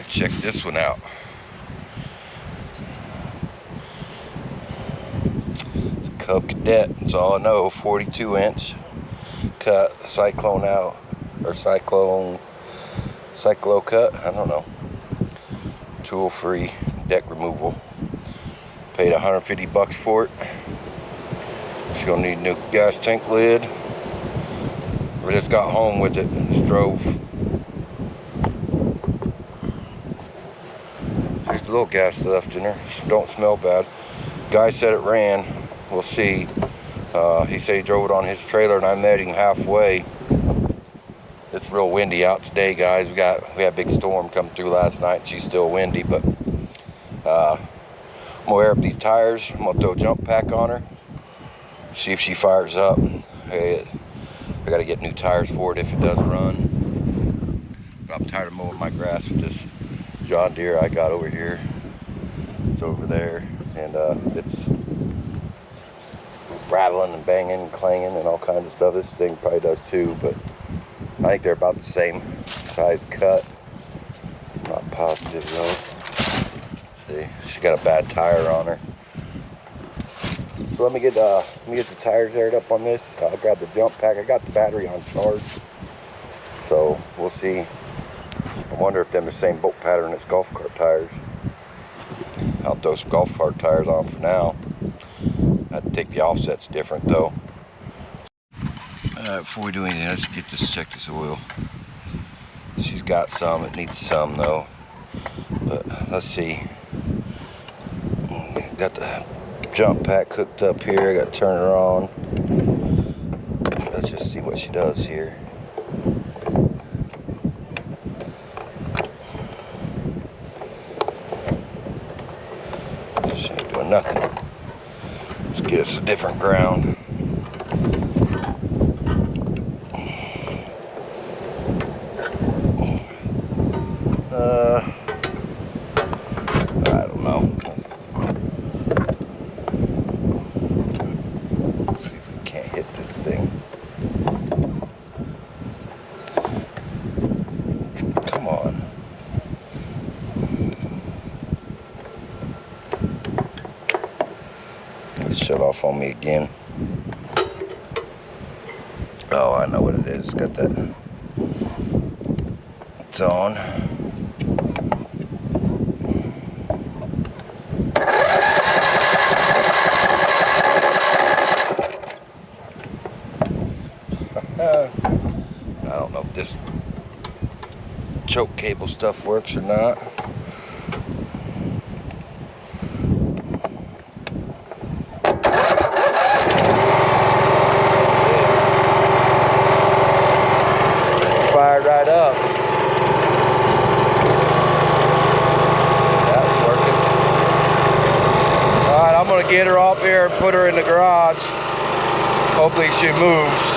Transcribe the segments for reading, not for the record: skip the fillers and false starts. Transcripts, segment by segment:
Check this one out. It's a Cub Cadet. That's all I know. 42-inch cut, cyclone out, or cyclo cut. I don't know. Tool-free deck removal. Paid $150 for it. She's gonna need a new gas tank lid. We just got home with it. Just drove. There's a little gas left in her. Don't smell bad. Guy said it ran. We'll see. He said he drove it on his trailer, and I met him halfway. It's real windy out today, guys. We had a big storm come through last night. She's still windy, but I'm gonna air up these tires. I'm gonna throw a jump pack on her. See if she fires up. I gotta get new tires for it if it does run. But I'm tired of mowing my grass with this John Deere I got over here. It's over there, and it's rattling and banging and clanging and all kinds of stuff. This thing probably does too, but I think they're about the same size cut. I'm not positive though. See, she got a bad tire on her. So let me get the tires aired up on this. I'll grab the jump pack. I got the battery on charge, so we'll see. I wonder if they're the same bolt pattern as golf cart tires. I'll throw some golf cart tires on for now. I have to take the offsets different though. Before we do anything, let's check this oil. She's got some. It needs some though. But let's see. Got the jump pack hooked up here. I got to turn her on. Let's just see what she does here. She ain't doing nothing. Let's get us a different ground. I don't know. Let's see if we can't hit this thing. Come on. Let's shut off on me again. Oh, I know what it is. It's got that. It's on. I don't know if this choke cable stuff works or not. Fired right up. That's working. Alright, I'm gonna get her off here and put her in the garage. Hopefully she moves.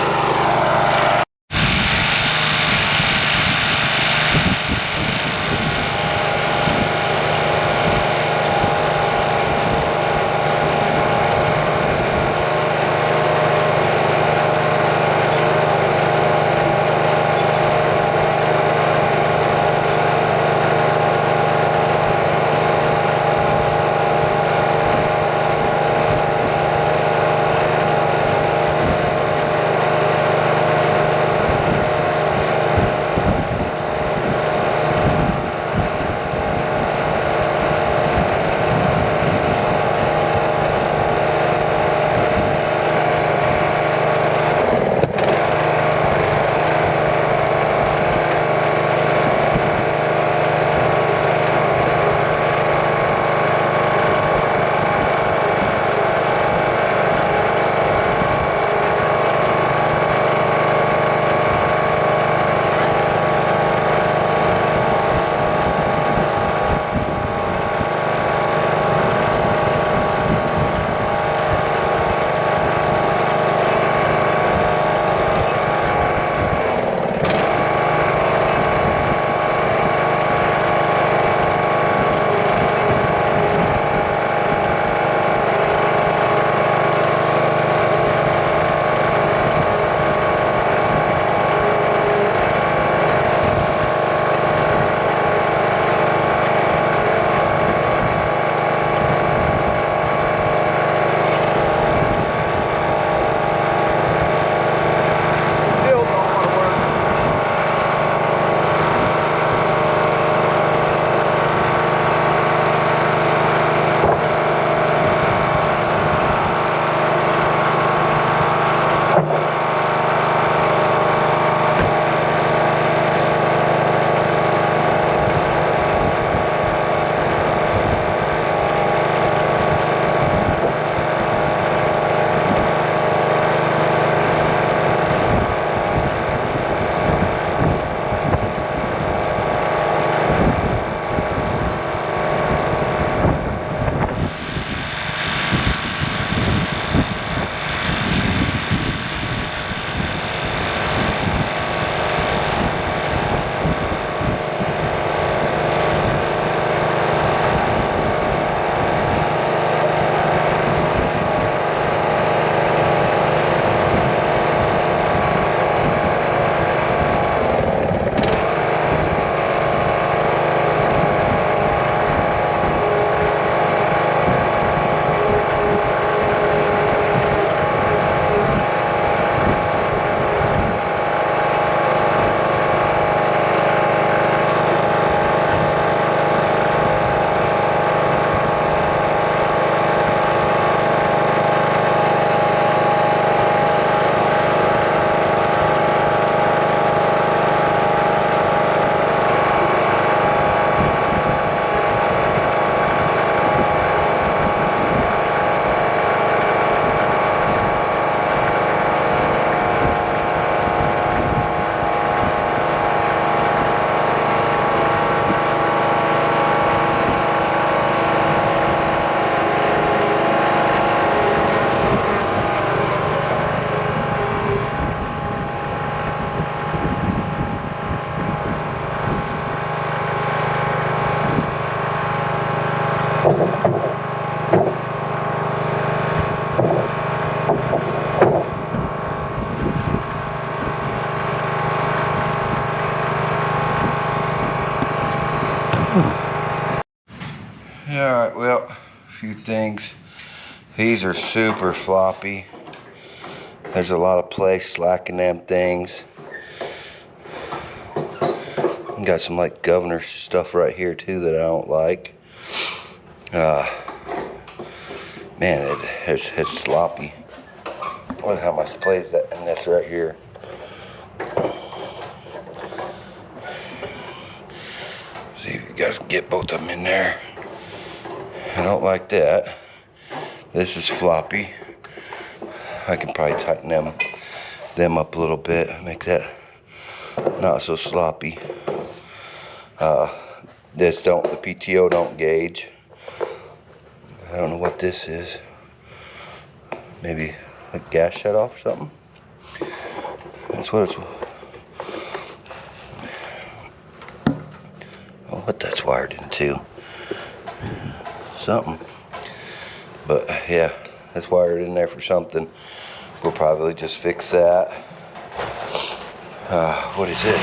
Alright, well, a few things. These are super floppy. There's a lot of play slack in them things. Got some like governor stuff right here too that I don't like. Man, it's sloppy. Look how much plays that in this right here. See if you guys can get both of them in there. I don't like that. This is floppy. I can probably tighten them up a little bit, make that not so sloppy. The PTO don't gauge. I don't know what this is. Maybe a gas shut off or something. That's what it's. Oh, what that's wired into. Something. But yeah, it's wired in there for something. We'll probably just fix that. What is it?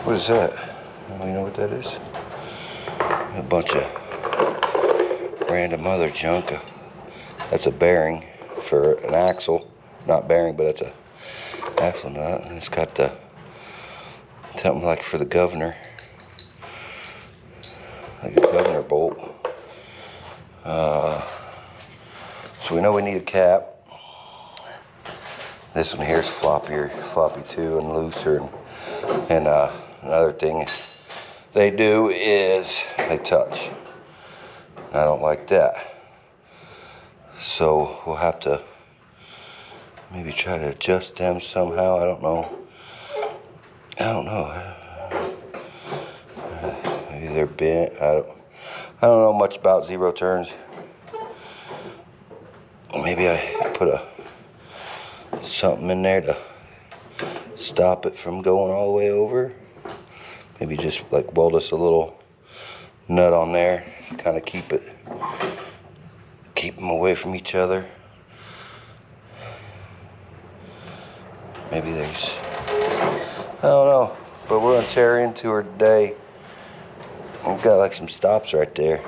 What is that? Do you know what that is? A bunch of random other junk. That's a bearing for an axle. Not bearing, but it's a axle nut. And it's got the something like for the governor. Like a governor bolt. So we know we need a cap. This one here is floppy too, and looser. And another thing they do is they touch. I don't like that. So we'll have to maybe try to adjust them somehow. I don't know. Maybe they're bent. I don't know much about zero turns. Maybe I put something in there to stop it from going all the way over. Maybe just like weld us a little nut on there to kind of keep them away from each other. Maybe there's, I don't know, but we're gonna tear into her today. We've got like some stops right there.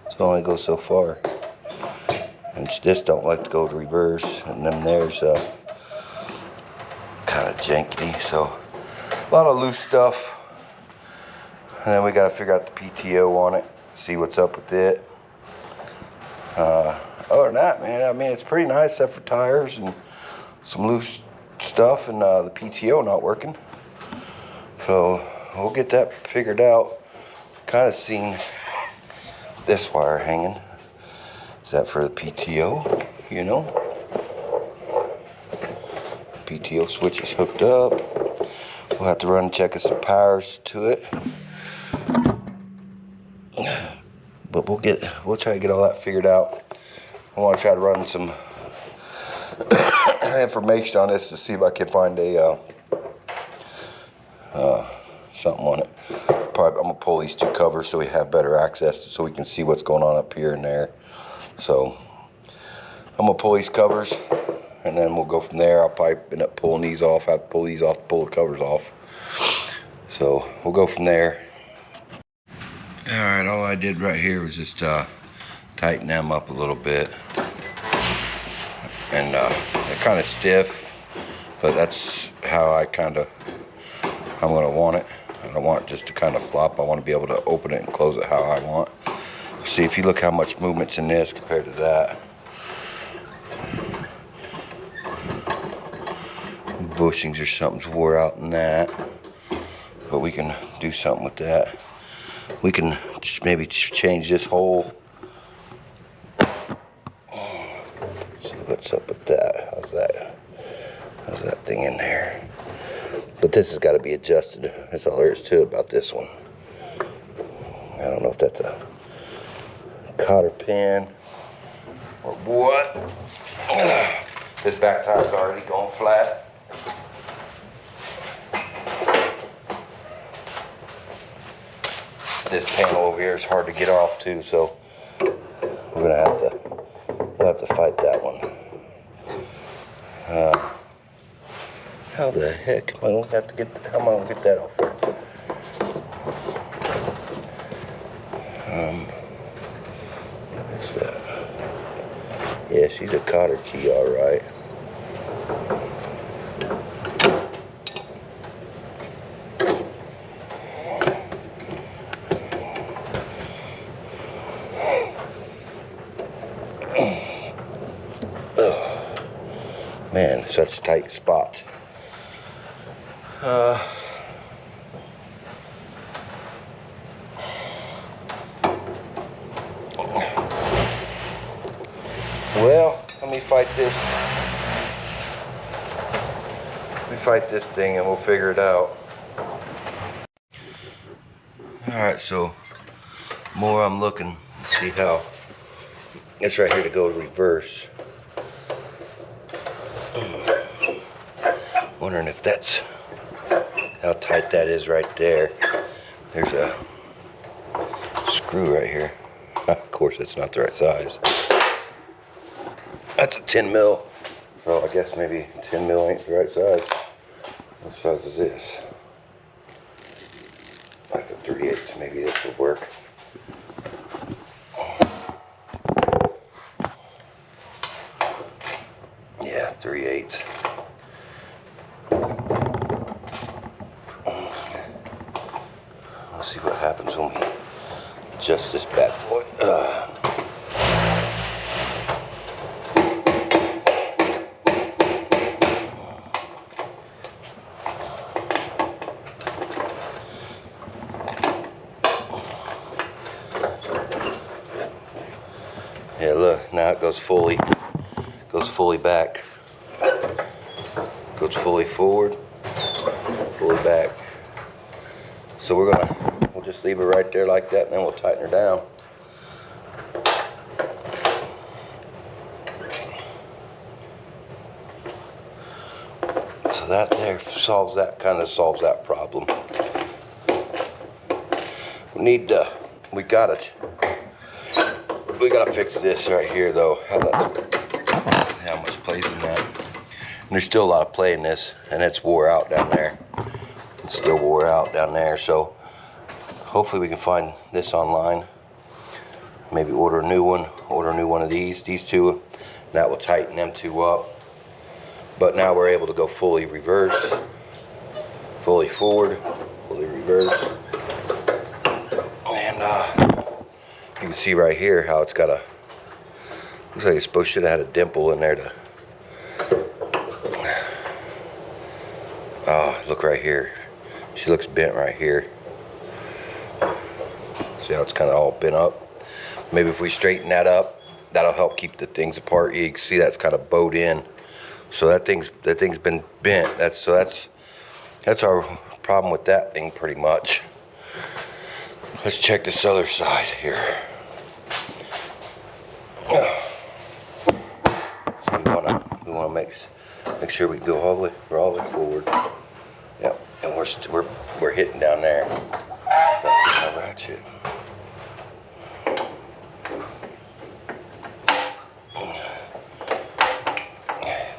It's only go so far. And this don't like to go to reverse, and then there's kind of janky, so a lot of loose stuff. And then we got to figure out the PTO on it, see what's up with it. Other than that, man, I mean, it's pretty nice except for tires and some loose stuff, and the PTO not working. So we'll get that figured out. Kind of seen this wire hanging. Is that for the PTO? You know? PTO switch is hooked up. We'll have to run and check some powers to it. But we'll try to get all that figured out. I want to try to run some information on this to see if I can find a something on it. Probably I'm gonna pull these two covers so we have better access, so we can see what's going on up here and there. So I'm gonna pull these covers, and then we'll go from there. I'll probably end up pulling these off. I have to pull these off, pull the covers off. So we'll go from there. All right, all I did right here was just tighten them up a little bit. And they're kind of stiff, but that's how I'm gonna want it. I don't want it just to kind of flop. I want to be able to open it and close it how I want. See, if you look how much movement's in this compared to that. Bushings or something's wore out in that, but we can do something with that. We can just maybe change this whole. See what's up with that. How's that thing in there? But this has got to be adjusted. That's all there is to it about this one. I don't know if that's a cotter pin or what. This back tire's already going flat. This panel over here is hard to get off too, so we'll have to fight that one. How the heck am I gonna have to get? How am I gonna get that off there? Yeah, she's a cotter key, all right. Man, such tight spots. Well, let me fight this. Let me fight this thing and we'll figure it out. Alright, so more I'm looking to see how it's right here to go to reverse. Wondering if that's how tight that is right there. There's a screw right here. Of course, it's not the right size. That's a 10 mil. So I guess maybe 10 mil ain't the right size. What size is this? That's a 3/8. Maybe this will work. Yeah, 3/8. Let's see what happens when we adjust this bad boy. Yeah, look, now it goes fully back. Goes fully forward, fully back. So we'll just leave her right there like that, and then we'll tighten her down. So that there solves that problem. We gotta fix this right here though. How much plays in that? And there's still a lot of play in this, and it's wore out down there. It's still wore out down there, so hopefully we can find this online. Maybe order a new one of these two, and that will tighten them two up. But now we're able to go fully reverse, fully forward, fully reverse. And you can see right here how it's got looks like it should have had a dimple in there to, look right here. She looks bent right here. See how it's kind of all bent up? Maybe if we straighten that up, that'll help keep the things apart. You can see that's kind of bowed in. So that thing's been bent. That's our problem with that thing pretty much. Let's check this other side here. So we wanna make sure we go all the way forward. Yep, and we're hitting down there. That's my ratchet.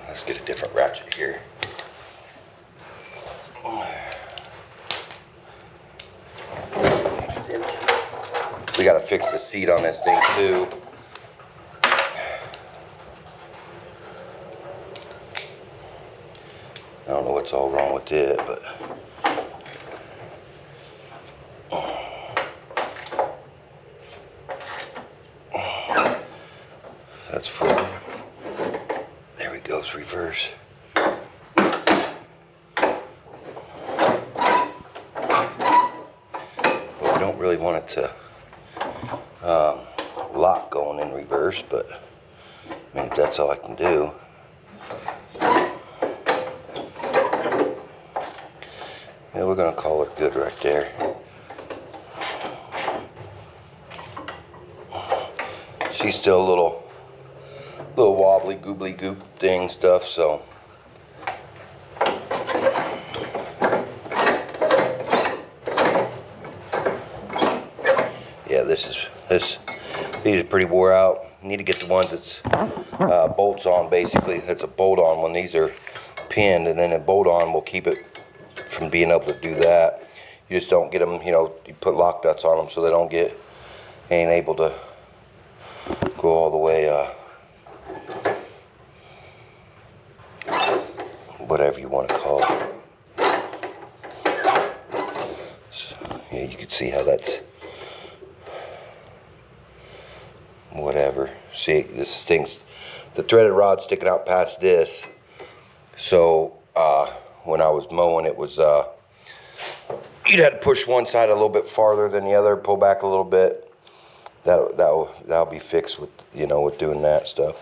Let's get a different ratchet here. We gotta fix the seat on this thing too. I don't know what's all wrong with it, but that's forward. There we go, it's reverse. But we don't really want it to lock going in reverse, but I mean, if that's all I can do. Yeah, we're gonna call it good right there. She's still a little wobbly, goobly goop thing stuff, so. Yeah, these are pretty wore out. You need to get the ones that's bolts on, basically. That's a bolt on when these are pinned, and then a bolt on will keep it from being able to do that. You just don't get them, you put lock nuts on them so they ain't able to go all the way whatever you want to call it. So, yeah, you can see how that's whatever. See, this thing's, the threaded rod sticking out past this. So when I was mowing, it was you'd have to push one side a little bit farther than the other, pull back a little bit. That'll be fixed with, you know, with doing that stuff.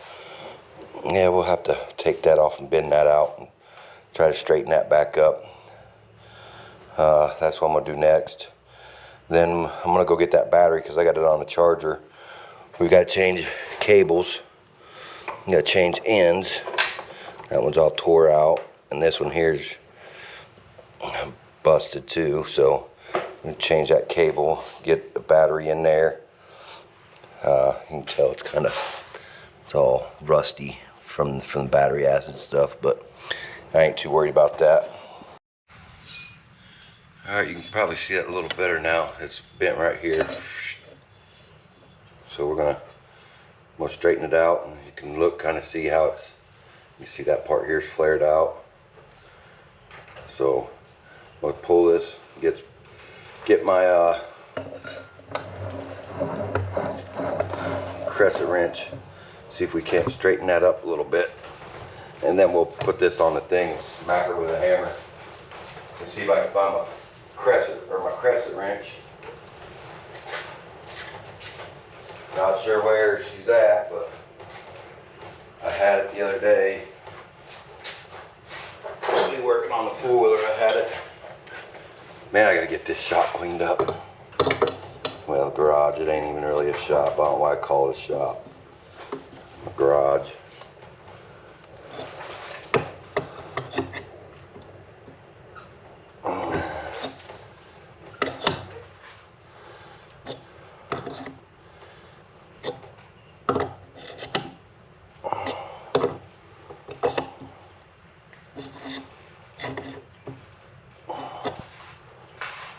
Yeah, we'll have to take that off and bend that out and try to straighten that back up. That's what I'm gonna do next. Then I'm gonna go get that battery because I got it on the charger. We got to change cables. We got to change ends. That one's all tore out, and this one here's busted too. So I'm gonna change that cable, get the battery in there. You can tell it's all rusty from the battery acid stuff, but I ain't too worried about that. All right, you can probably see it a little better now. It's bent right here. So we're gonna straighten it out, and you can look, kind of see how it's. You see that part here is flared out. So I'm gonna pull this, get my crescent wrench, see if we can't straighten that up a little bit, and then we'll put this on the thing, smack her with a hammer, and see if I can find my crescent wrench. Not sure where she's at, but I had it the other day. Really working on the four-wheeler, I had it. Man, I gotta get this shop cleaned up. Well, garage, it ain't even really a shop. I don't know why I call it a shop. A garage.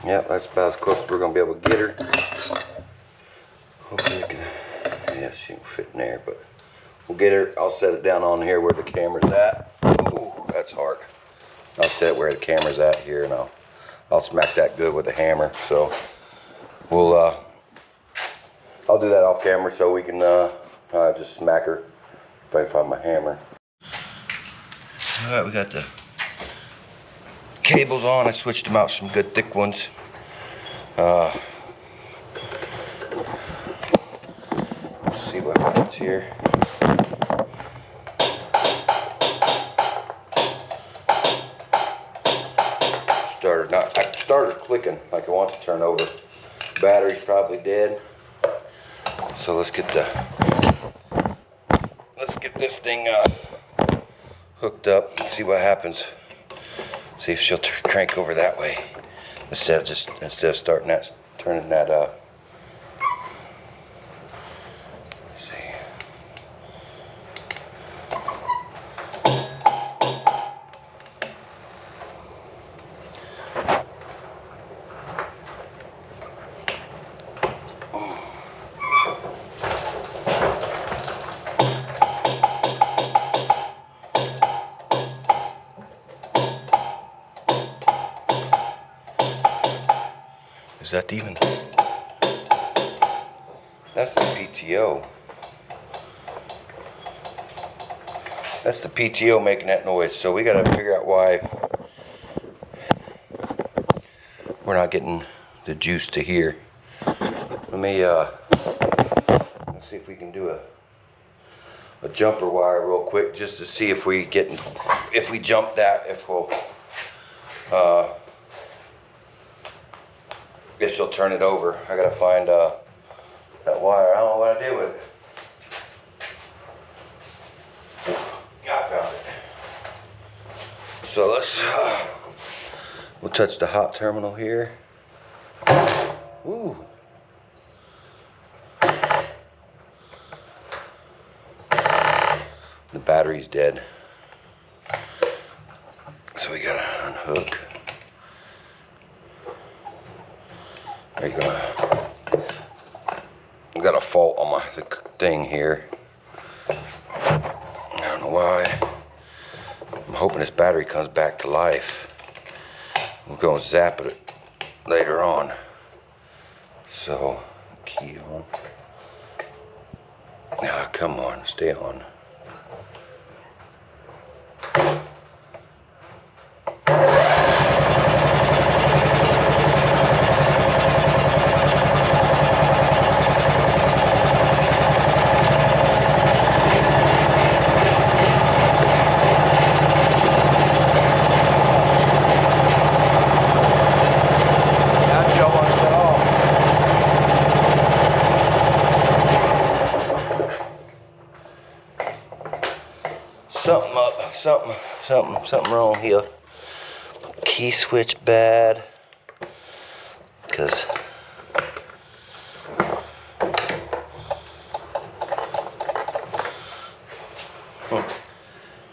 Yep, that's about as close as we're gonna be able to get her. Hopefully I can, yeah, she can fit in there, but we'll get her. I'll set it down on here where the camera's at. Ooh, that's hard. I'll set it where the camera's at here, and I'll smack that good with the hammer. So we'll I'll do that off camera so we can just smack her if I can find my hammer. All right, we got the cables on. I switched them out, some good thick ones. Let's see what happens here. I started clicking like it wants to turn over. Battery's probably dead. So let's get this thing hooked up and see what happens. See if she'll crank over that way instead of starting that, turning that up. Let's see. Is that even? That's the PTO. That's the PTO making that noise. So we gotta figure out why we're not getting the juice to here. Let me let's see if we can do a jumper wire real quick just to see if we jump that, if we'll guess she'll turn it over. I gotta find that wire. I don't know what I did with it. Yeah, I found it. So we'll touch the hot terminal here. Woo. The battery's dead. So we gotta unhook. There you go. I got a fault on my thing here. I don't know why. I'm hoping this battery comes back to life. We're going to zap it later on. So, key on. Ah, come on, stay on. Something up, something wrong here. Key switch bad. Cause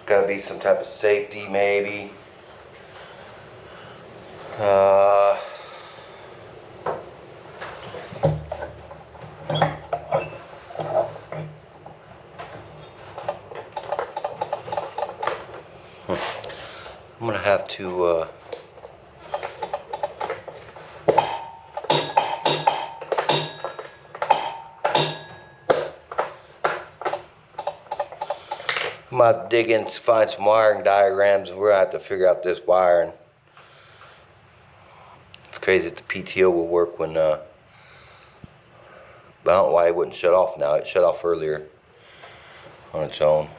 gotta be some type of safety maybe. I'm gonna have to I'm gonna have to dig in to find some wiring diagrams, and we're gonna have to figure out this wiring. It's crazy that the PTO will work when but I don't know why it wouldn't shut off now. It shut off earlier on its own.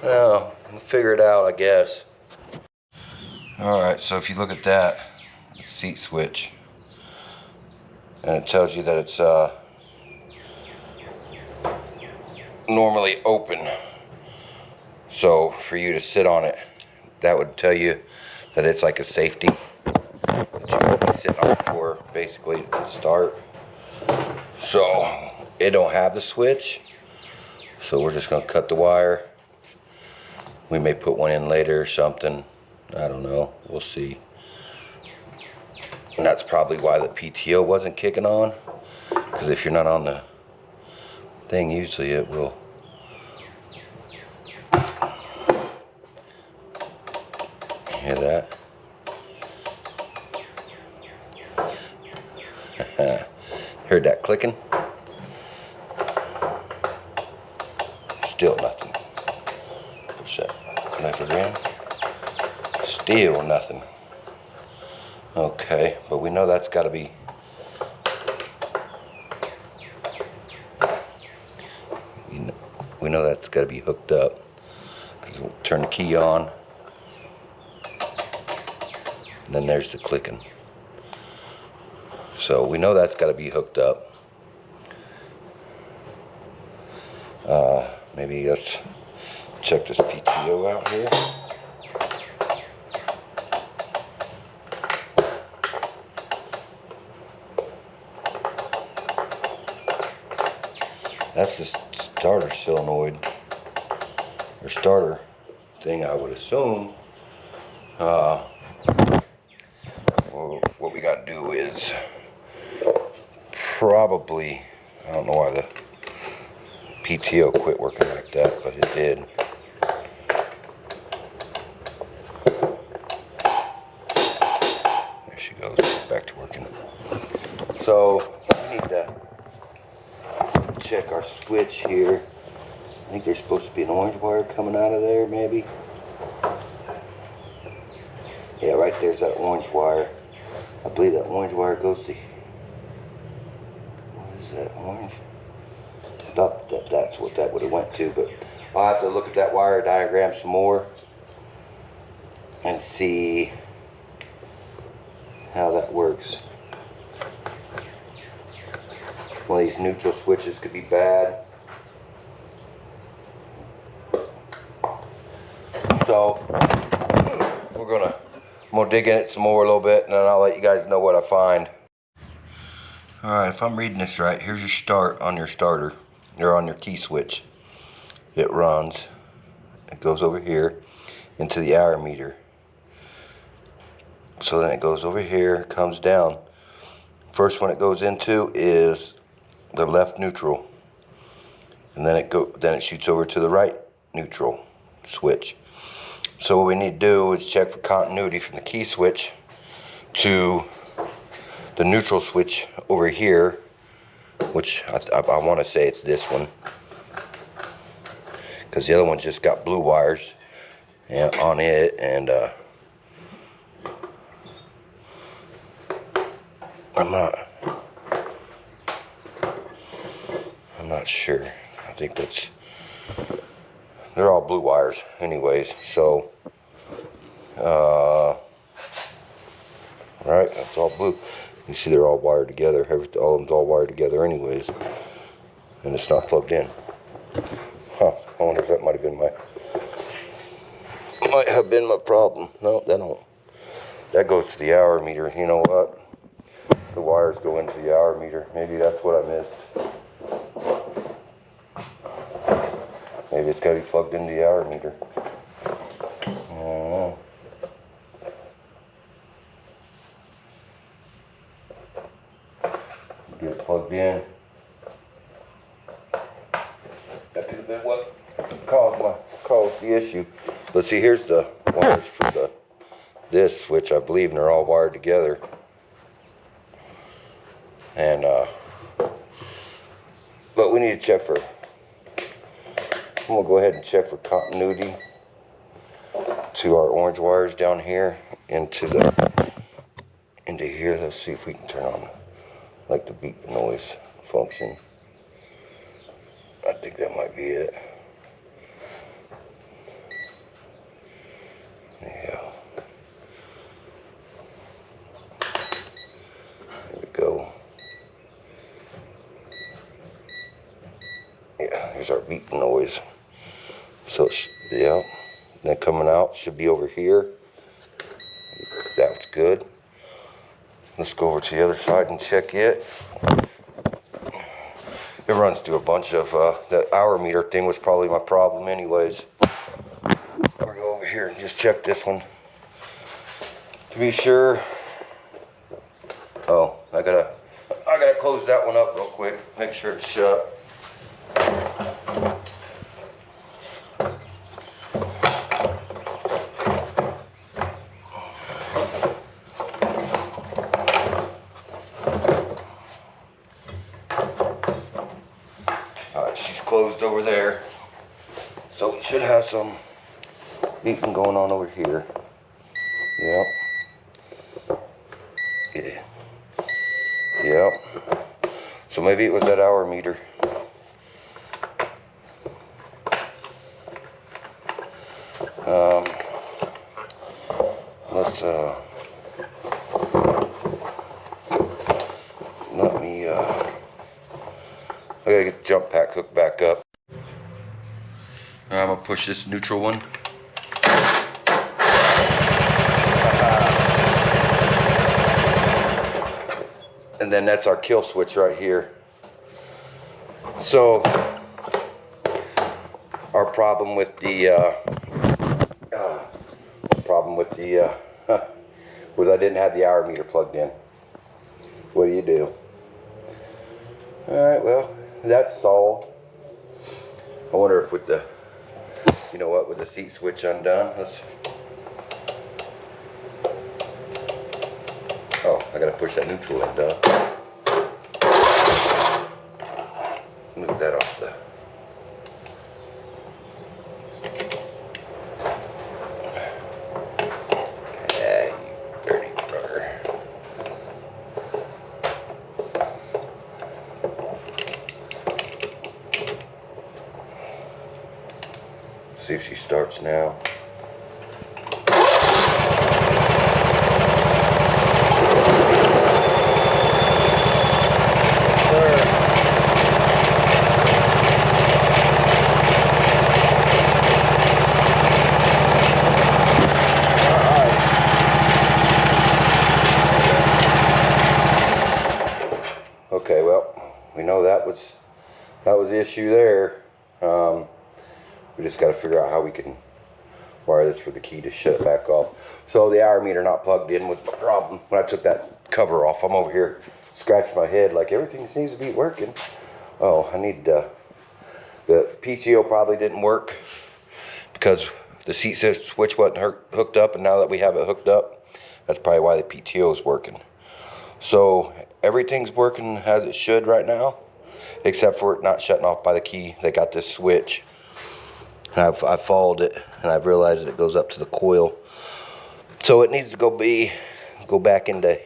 Well, we'll figure it out, I guess. Alright, so if you look at that, the seat switch, and it tells you that it's normally open. So for you to sit on it, that would tell you that it's like a safety that you would be sitting on for basically to start. So it don't have the switch, so we're just gonna cut the wire. We may put one in later or something. I don't know. We'll see. And that's probably why the PTO wasn't kicking on. Because if you're not on the thing, usually it will. Hear that? Heard that clicking? Still nothing. Push that lever in. Still nothing. Okay, but we know that's got to be. We know that's got to be hooked up. We'll turn the key on, and then there's the clicking. So we know that's got to be hooked up. Maybe let's check this PTO out here. That's the starter solenoid, or starter thing, I would assume. Well, what we got to do is probably, I don't know why the PTO quit working like that, but it did. There she goes, back to working. So we need to check our switch here. I think there's supposed to be an orange wire coming out of there, maybe. Yeah, right there's that orange wire. I believe that orange wire goes to, what is that, orange? I thought that that's what that would have went to, but I'll have to look at that wire diagram some more and see how that works. One of these neutral switches could be bad. So I'm gonna dig in it some more a little bit, and then I'll let you guys know what I find. Alright, if I'm reading this right, here's your start on your starter. Or on your key switch. It runs. It goes over here into the hour meter. So then it goes over here, comes down. First one it goes into is the left neutral. and then it shoots over to the right neutral switch. So what we need to do is check for continuity from the key switch to the neutral switch over here, which I want to say it's this one, because the other one's just got blue wires on it, and I'm not sure. I think they're all blue wires anyways, so right, that's all blue. You see they're all wired together. All of them's all wired together anyways, and it's not plugged in. Huh, I wonder if that might have been my problem. No, that goes to the hour meter. You know what? The wires go into the hour meter. Maybe that's what I missed. Maybe it's got to be plugged into the hour meter. I don't know. Get it plugged in. That could have been what caused the issue. But see, here's the wires for this switch, I believe, and they're all wired together. And but we need to check for. I'm gonna go ahead and check for continuity to our orange wires down here into here. Let's see if we can turn on like the beep noise function. I think that might be it. Yeah. There we go. Yeah, here's our beep noise. So, yeah, then coming out should be over here. That's good. Let's go over to the other side and check it. It runs through a bunch of, the hour meter thing was probably my problem anyways. We'll go over here and just check this one to be sure. Oh, I gotta close that one up real quick, make sure it's shut. She's closed over there, so we should have some beeping going on over here. Yep. Yeah. Yep. So maybe it was that hour meter. Let's let me I gotta get the jump pack hooked back up. I'm gonna push this neutral one. And then that's our kill switch right here. So our problem with the was I didn't have the hour meter plugged in. What do? Alright, well, that's solved. I wonder if with the, you know what, with the seat switch undone, oh, I gotta push that neutral end up. Move that off the. Yeah, you dirty brother. See if she starts now. Okay, well, we know that was the issue there. We just got to figure out how we can wire this for the key to shut it back off. So the hour meter not plugged in was my problem. When I took that cover off, I'm over here scratching my head like everything seems to be working. Oh, I need to The PTO probably didn't work because the seat switch wasn't hooked up, and now that we have it hooked up, that's probably why the PTO is working. So everything's working as it should right now, except for it not shutting off by the key. They got this switch, and I've followed it, and I've realized that it goes up to the coil. So it needs to go back into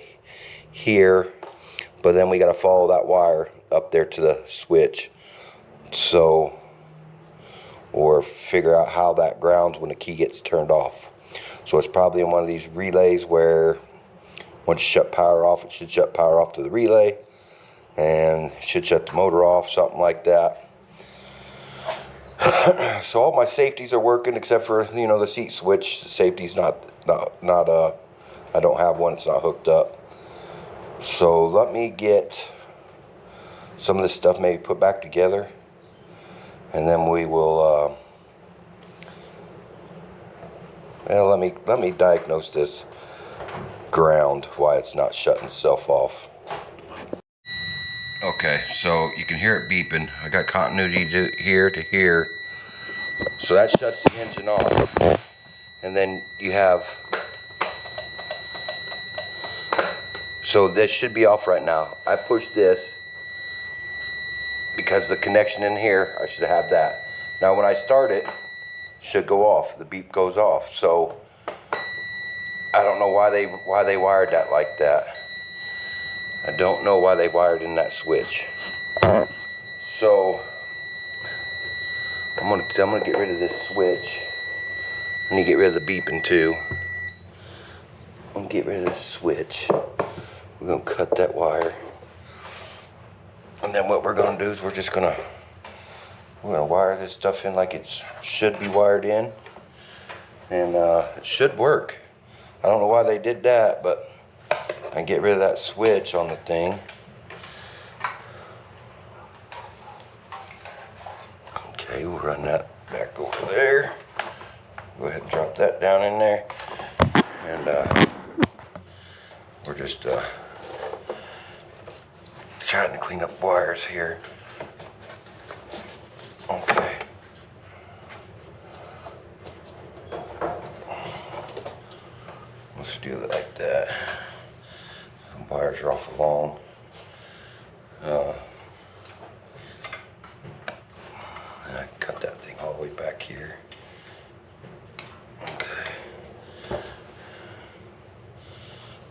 here, but then we got to follow that wire up there to the switch. So, or figure out how that grounds when the key gets turned off. So it's probably in one of these relays where once you shut power off, it should shut power off to the relay, and it should shut the motor off, something like that. So all my safeties are working except for, you know, the seat switch. The safety's not I don't have one, it's not hooked up. So let me get some of this stuff maybe put back together, and then we will well, let me diagnose this ground, why it's not shutting itself off. Okay, so you can hear it beeping. I got continuity to here, so that shuts the engine off, and then you have, so this should be off right now. I pushed this because the connection in here, I should have that. Now when I start it, should go off. The beep goes off. So I don't know why they wired that like that. I don't know why they wired in that switch. So I'm gonna get rid of this switch. I need to get rid of the beeping too. I'm gonna get rid of this switch. We're gonna cut that wire. And then what we're gonna do is we're gonna wire this stuff in like it should be wired in. And it should work. I don't know why they did that, but I can get rid of that switch on the thing. Okay, we'll run that back over there. Go ahead and drop that down in there. And we're just trying to clean up wires here. Okay. Let's do it like that. Some wires are off along. And I cut that thing all the way back here. Okay.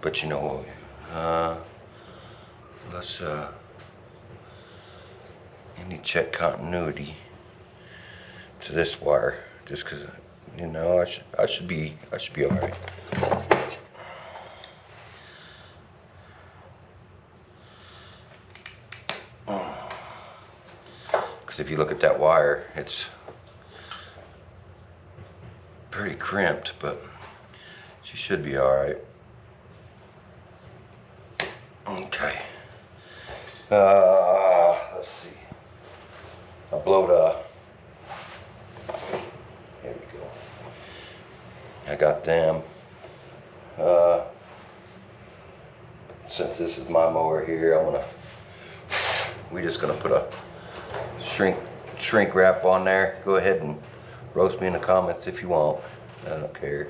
But you know, let's I need to check continuity to this wire, just because, you know, I should be all right. Because if you look at that wire, it's pretty crimped, but she should be all right. Okay. Let's see. I'll blow the. There we go. I got them. Since this is my mower here, we're just gonna put a shrink wrap on there. Go ahead and roast me in the comments if you want. I don't care.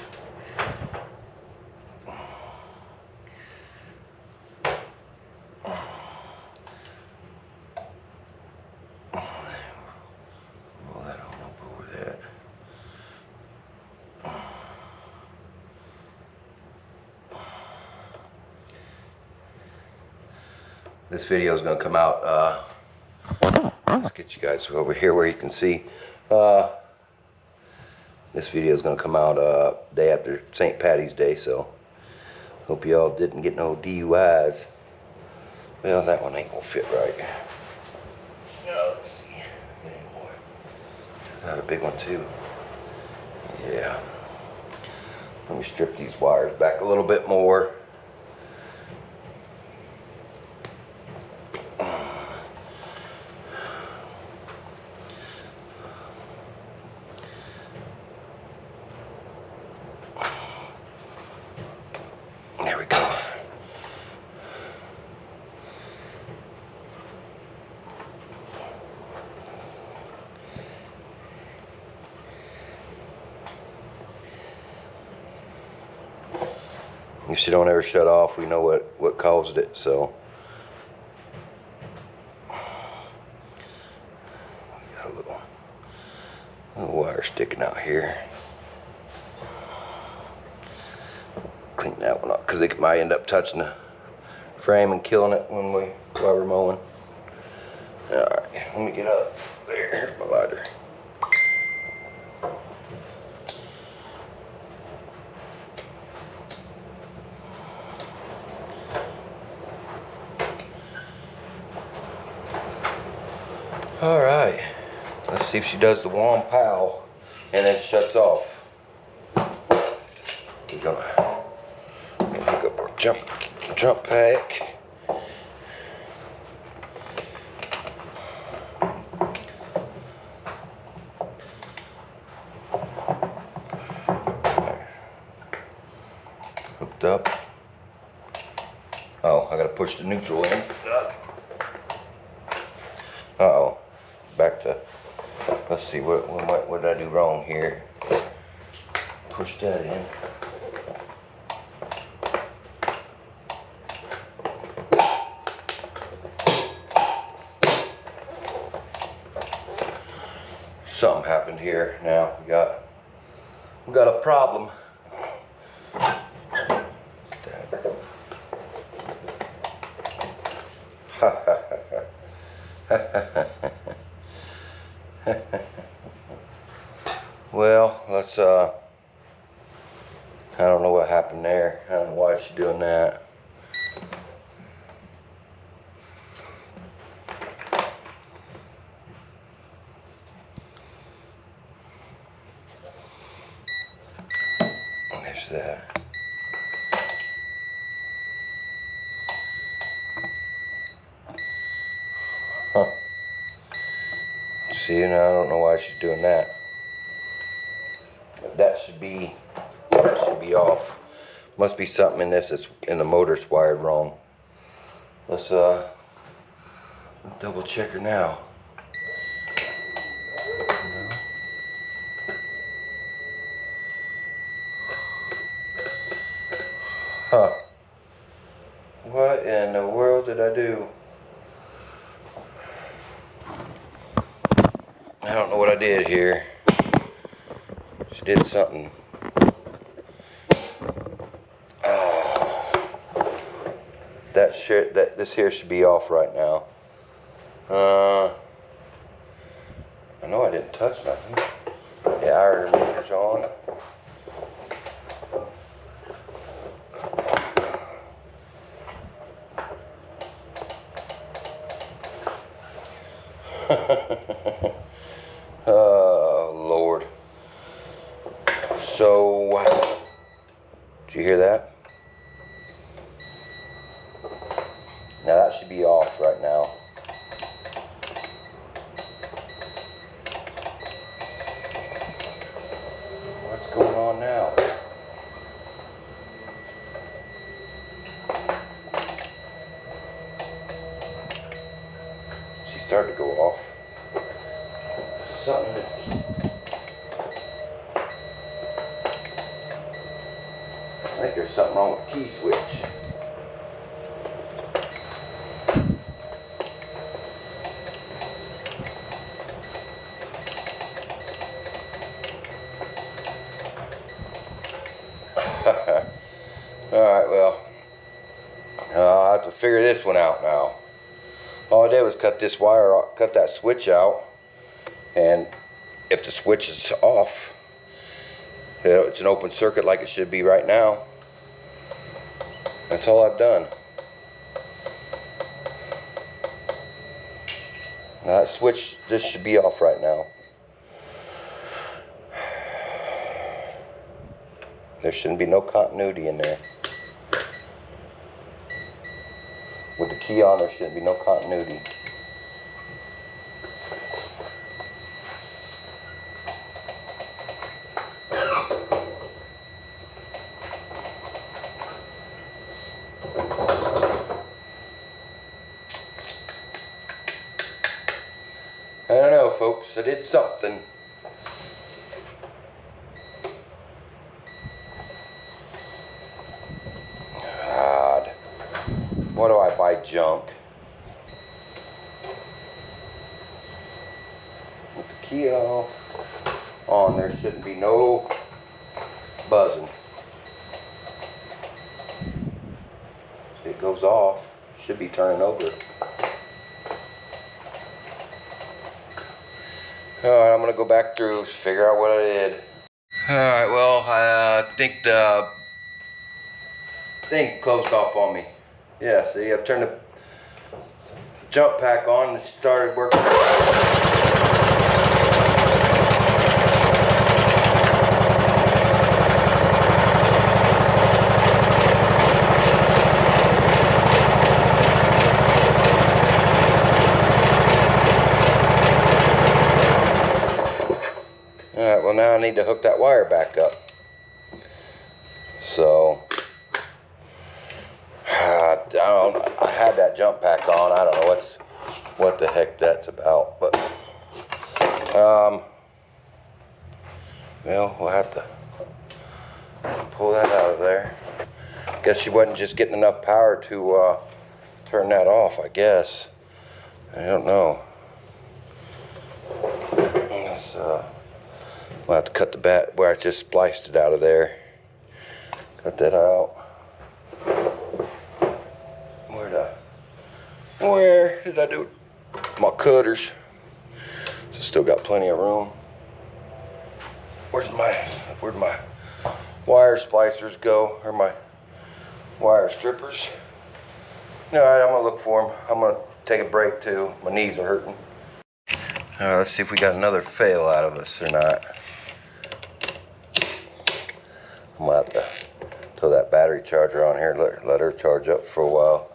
This video is going to come out, let's get you guys over here where you can see. This video is going to come out day after St. Patty's Day, so hope y'all didn't get no DUIs. Well, that one ain't going to fit right. Let's see. Anymore. That a big one too. Yeah. Let me strip these wires back a little bit more. There we go. If she don't ever shut off, we know what caused it. So got a little wire sticking out here. Clean that one up because it might end up touching the frame and killing it while we're mowing. All right, let me get up. There's my lighter. All right, let's see if she does the warm pow and then shuts off. We're gonna pick up our jump pack. Hooked up. Oh, I gotta push the neutral in. Uh-oh. Back to, let's see, what did I do wrong here? Push that in. Something happened here. Now we got a problem. Well, let's I don't know what happened there. I don't know why she's doing that. There's that. Huh. See, now I don't know why she's doing that. But that should be off. Must be something in this that's in the motor's wired wrong. Let's double check her now. Huh. What in the world did I do? I don't know what I did here. She did something. This here should be off right now. I know I didn't touch nothing. The iron meter's on. Oh, Lord. So, did you hear that? Now that should be off right now. What's going on now? She started to go off. There's something in this key. I think there's something wrong with the key switch. Alright, well, I'll have to figure this one out now. All I did was cut this wire, cut that switch out, and if the switch is off, it's an open circuit like it should be right now. That's all I've done. Now that switch, this should be off right now. There shouldn't be no continuity in there. With the key on, there shouldn't be no continuity. I don't know, folks. I did something. What do I buy junk? With the key off on, there shouldn't be no buzzing. It goes off, should be turning over. Alright, I'm gonna go back through, figure out what I did. Alright, well, I think the thing closed off on me. Yeah, see, I've turned the jump pack on and it started working. Alright, well now I need to hook that wire back up. So, I had that jump pack on. I don't know what the heck that's about, but well, we'll have to pull that out of there. Guess she wasn't just getting enough power to turn that off, I guess. I don't know. We'll have to cut the bat where I just spliced it out of there. Cut that out. Where did I do my cutters? So still got plenty of room. Where'd my wire splicers go? Or my wire strippers? Alright, I'm gonna look for them. I'm gonna take a break too. My knees are hurting. Alright, let's see if we got another fail out of us or not. I'm gonna have to throw that battery charger on here, let her charge up for a while.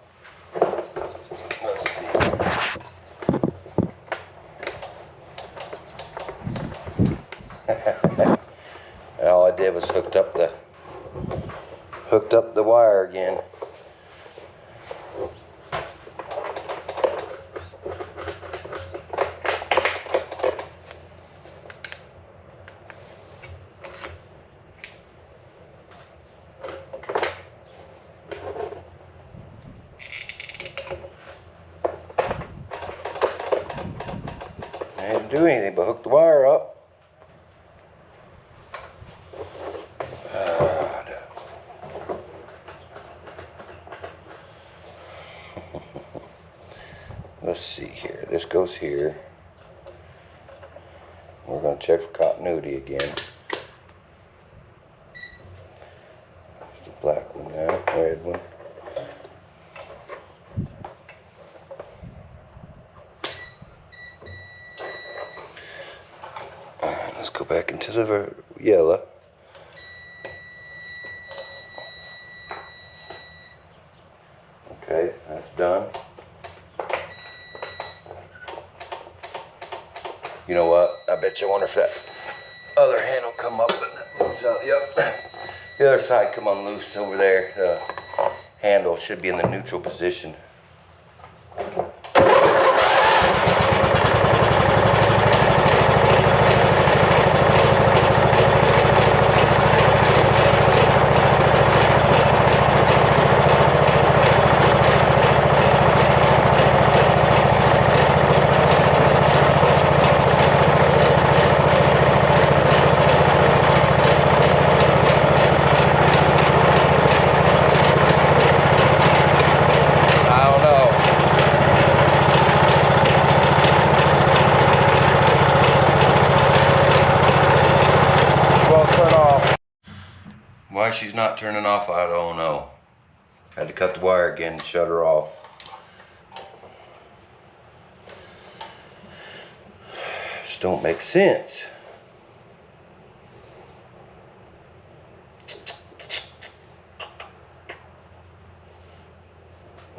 Let's see. And all I did was hooked up the wire again. I didn't do anything but hook the wire up. Let's see here. This goes here. We're going to check for continuity again. There's the black one now, red one. Alright, let's go back into the yellow. Okay, that's done. You know what? I bet you wonder if that other hand will come up and that moves out. Yep. The other side come on loose over there. The handle should be in the neutral position. Why she's not turning off, I don't know. Had to cut the wire again and shut her off. Just don't make sense.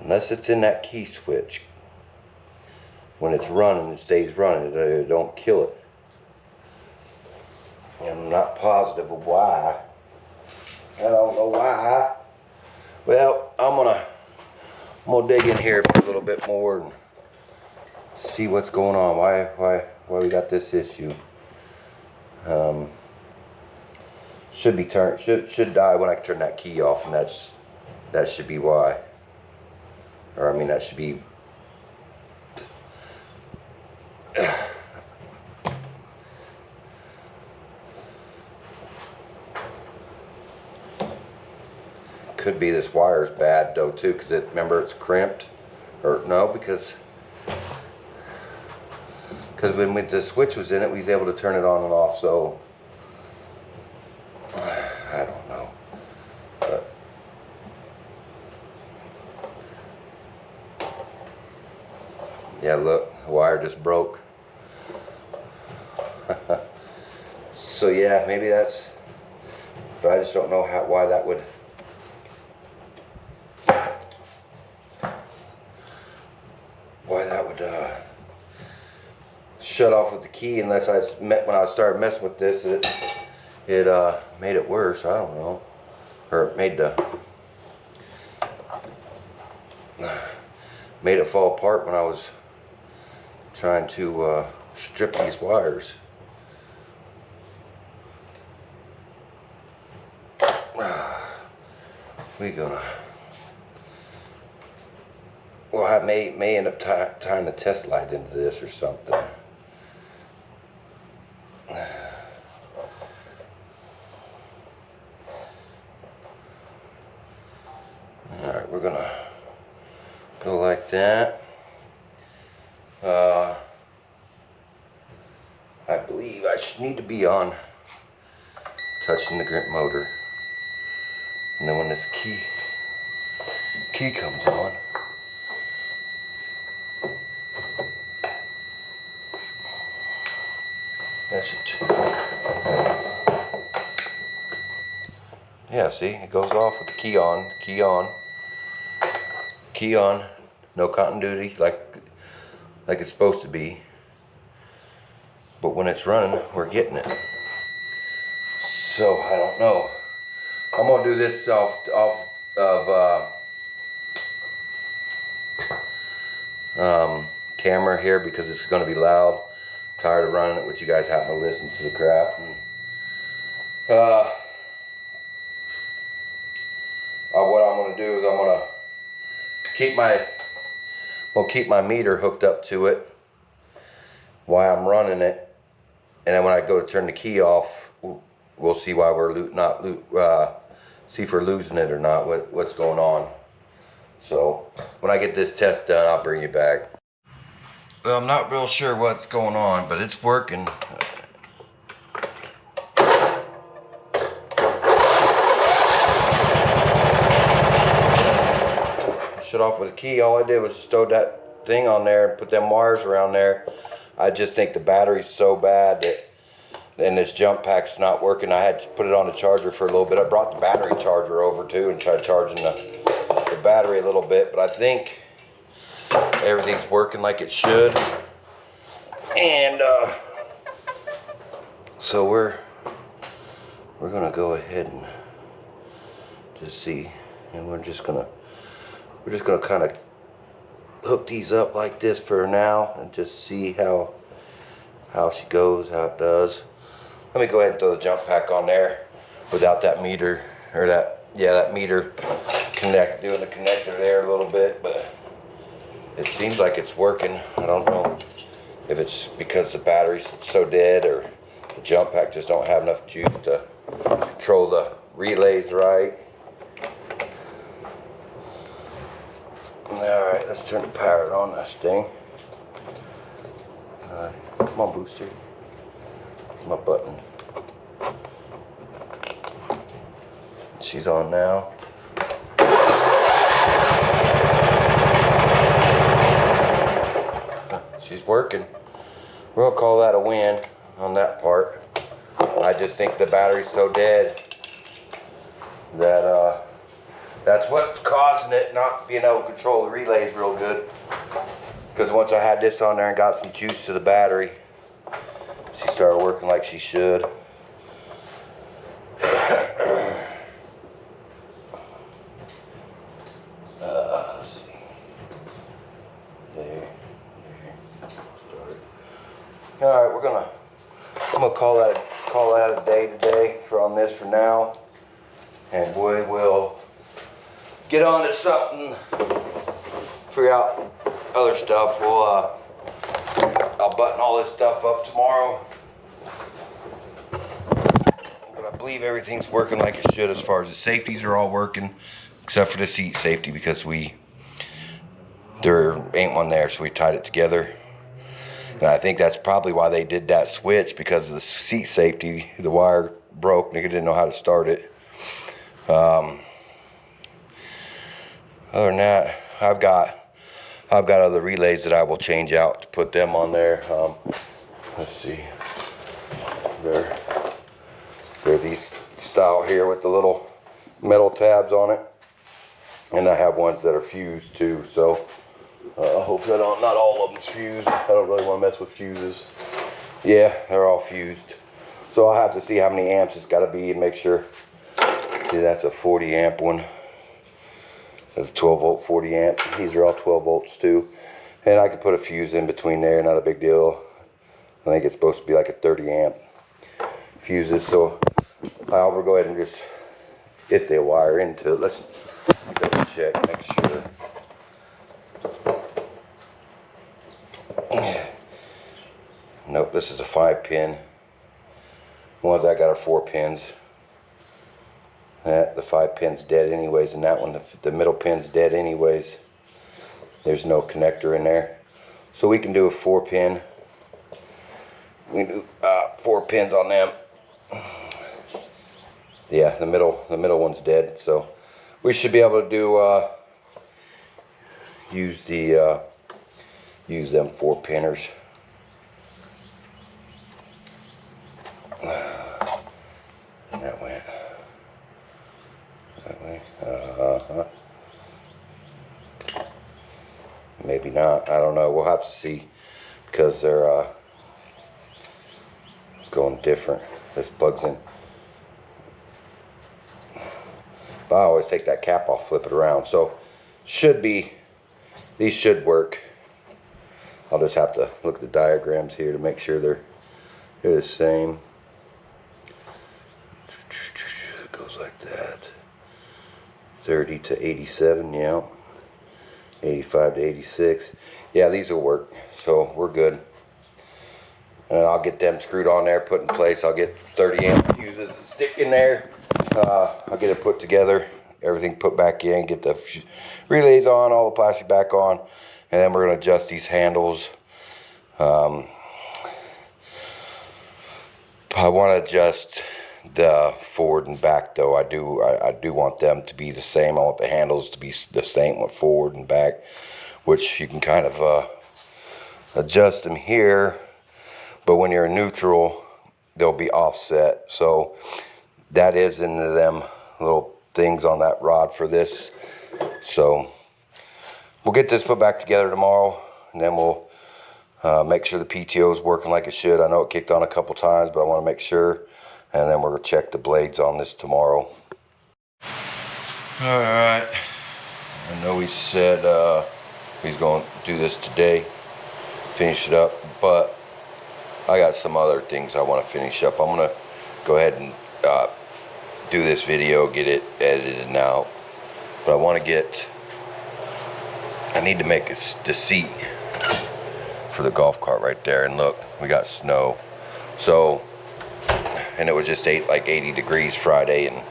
Unless it's in that key switch. When it's running, it stays running. It don't kill it. And I'm not positive of why. I don't know why. Well, I'm gonna dig in here a little bit more and see what's going on. Why we got this issue? Should be turned. Should die when I turn that key off, and that should be why. Or I mean, that should be. Could be this wire's bad though too, because remember it's crimped, or no, because when the switch was in it, we was able to turn it on and off. So I don't know, but yeah, look, the wire just broke. So yeah, maybe that's, but I just don't know why that would. Shut off with the key, unless when I started messing with this, it made it worse. I don't know, or it made it fall apart when I was trying to strip these wires. Well, I may end up tying a test light into this or something. Alright, we're gonna go like that. I believe I should need to be on touching the grip motor. And then when this key comes on, that should, yeah, see, it goes off with the key on, no continuity like it's supposed to be. But when it's running, we're getting it. So I don't know. I'm gonna do this off of camera here because it's gonna be loud. I'm tired of running it with you guys having to listen to the crap. And, what I'm gonna do is I'm gonna keep my meter hooked up to it while I'm running it. And then when I go to turn the key off, we'll see why we're see if we're losing it or not, what's going on. So when I get this test done, I'll bring you back. Well, I'm not real sure what's going on, but it's working. Shut off with a key. All I did was just throw that thing on there and put them wires around there. I just think the battery's so bad that, and this jump pack's not working. I had to put it on the charger for a little bit. I brought the battery charger over too and tried charging the battery a little bit, but I think everything's working like it should. And so we're gonna go ahead and just see, and we're just gonna kind of hook these up like this for now and just see how she goes, how it does. Let me go ahead and throw the jump pack on there without that meter, or that meter doing the connector there a little bit, but it seems like it's working. I don't know if it's because the battery's so dead or the jump pack just don't have enough juice to control the relays right. Alright, let's turn the power on this thing. Come on, booster. My button. She's on now. She's working. We're gonna call that a win on that part. I just think the battery's so dead that that's what's causing it not being able to control the relays real good. Because once I had this on there and got some juice to the battery, she started working like she should. Let's see. There. All right, I'm gonna call that a day today on this for now, and we will get on to something figure out other stuff. We'll I'll button all this stuff up tomorrow. But I believe everything's working like it should as far as the safeties are all working, except for the seat safety, because there ain't one there, so we tied it together. And I think that's probably why they did that switch, because of the seat safety. The wire broke, nigga didn't know how to start it. Other than that, I've got other relays that I will change out to put them on there. Let's see. They're these style here with the little metal tabs on it. And I have ones that are fused too, so hopefully not all of them's fused. I don't really want to mess with fuses. Yeah, they're all fused. So I'll have to see how many amps it's got to be and make sure. See, that's a 40 amp one. That's a 12 volt 40 amp. These are all 12 volts too. And I could put a fuse in between there, not a big deal. I think it's supposed to be like a 30 amp fuses. So I'll go ahead and just, if they wire into it, let's double check, make sure. Nope, this is a 5-pin. The ones I got are 4 pins. The 5 pin's dead anyways, and that one, the middle pin's dead anyways. There's no connector in there. So we can do a 4-pin. We can do 4 pins on them. Yeah, the middle one's dead, so we should be able to do use them 4-pinners. That went that way. Maybe not. I don't know. We'll have to see, because they're it's going different. This plugs in. But I always take that cap off, flip it around. So these should work. I'll just have to look at the diagrams here to make sure they're the same. It goes like that. 30 to 87, yeah. 85 to 86. Yeah, these will work. So we're good. And I'll get them screwed on there, put in place. I'll get 30 amp fuses and stick in there. I'll get it put together, everything put back in, get the relays on, all the plastic back on, and then we're going to adjust these handles. I want to adjust the forward and back though. I do want them to be the same. I want the handles to be the same with forward and back, which you can kind of adjust them here, but when you're in neutral they'll be offset. So that is into them little things on that rod for this. So we'll get this put back together tomorrow, and then we'll make sure the PTO is working like it should. I know it kicked on a couple times, but I want to make sure. And then we're going to check the blades on this tomorrow. Alright. I know he said he's going to do this today, finish it up, but I got some other things I want to finish up. I'm going to go ahead and do this video, get it edited out. But I need to make the seat for the golf cart right there. And look, we got snow. So, and it was just like 80 degrees Friday, and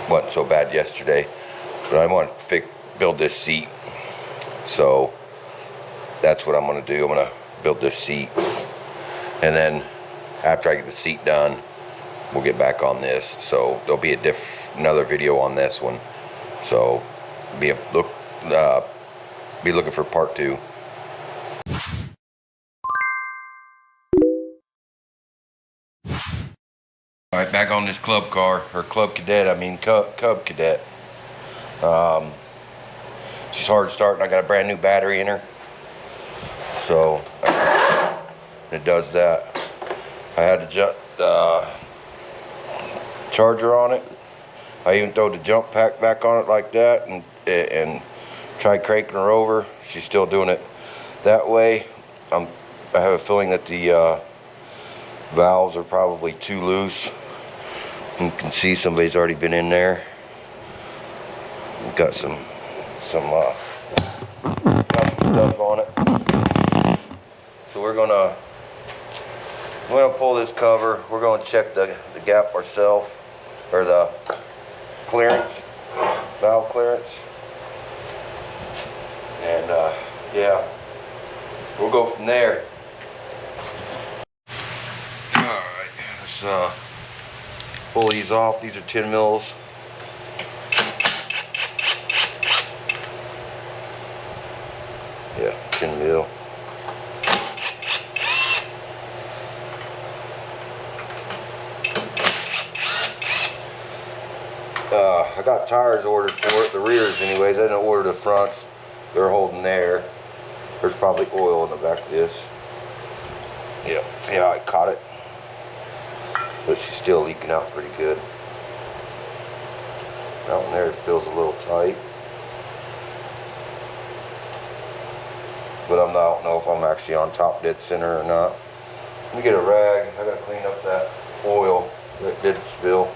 wasn't so bad yesterday. But I want to build this seat. So that's what I'm going to do. I'm going to build this seat, and then after I get the seat done, we'll get back on this. So there'll be another video on this one. So be looking for part 2. All right, back on this club car, or Club Cadet. I mean Cub Cadet. She's hard starting. I got a brand new battery in her, so it does that. I had to charger on it. I even throw the jump pack back on it like that, and tried cranking her over. She's still doing it that way. I have a feeling that the valves are probably too loose. You can see somebody's already been in there. We've got some stuff on it. So we're gonna pull this cover. We're gonna check the gap ourselves, or the clearance, valve clearance. And yeah, we'll go from there. Alright, let's pull these off. These are 10 mils. Yeah, 10 mil. I got tires ordered for it, the rears anyways. I didn't order the fronts. They're holding there. There's probably oil in the back of this. Yeah, see how I caught it? But she's still leaking out pretty good. That one there feels a little tight. But I don't know if I'm actually on top dead center or not. Let me get a rag. I gotta clean up that oil that did spill.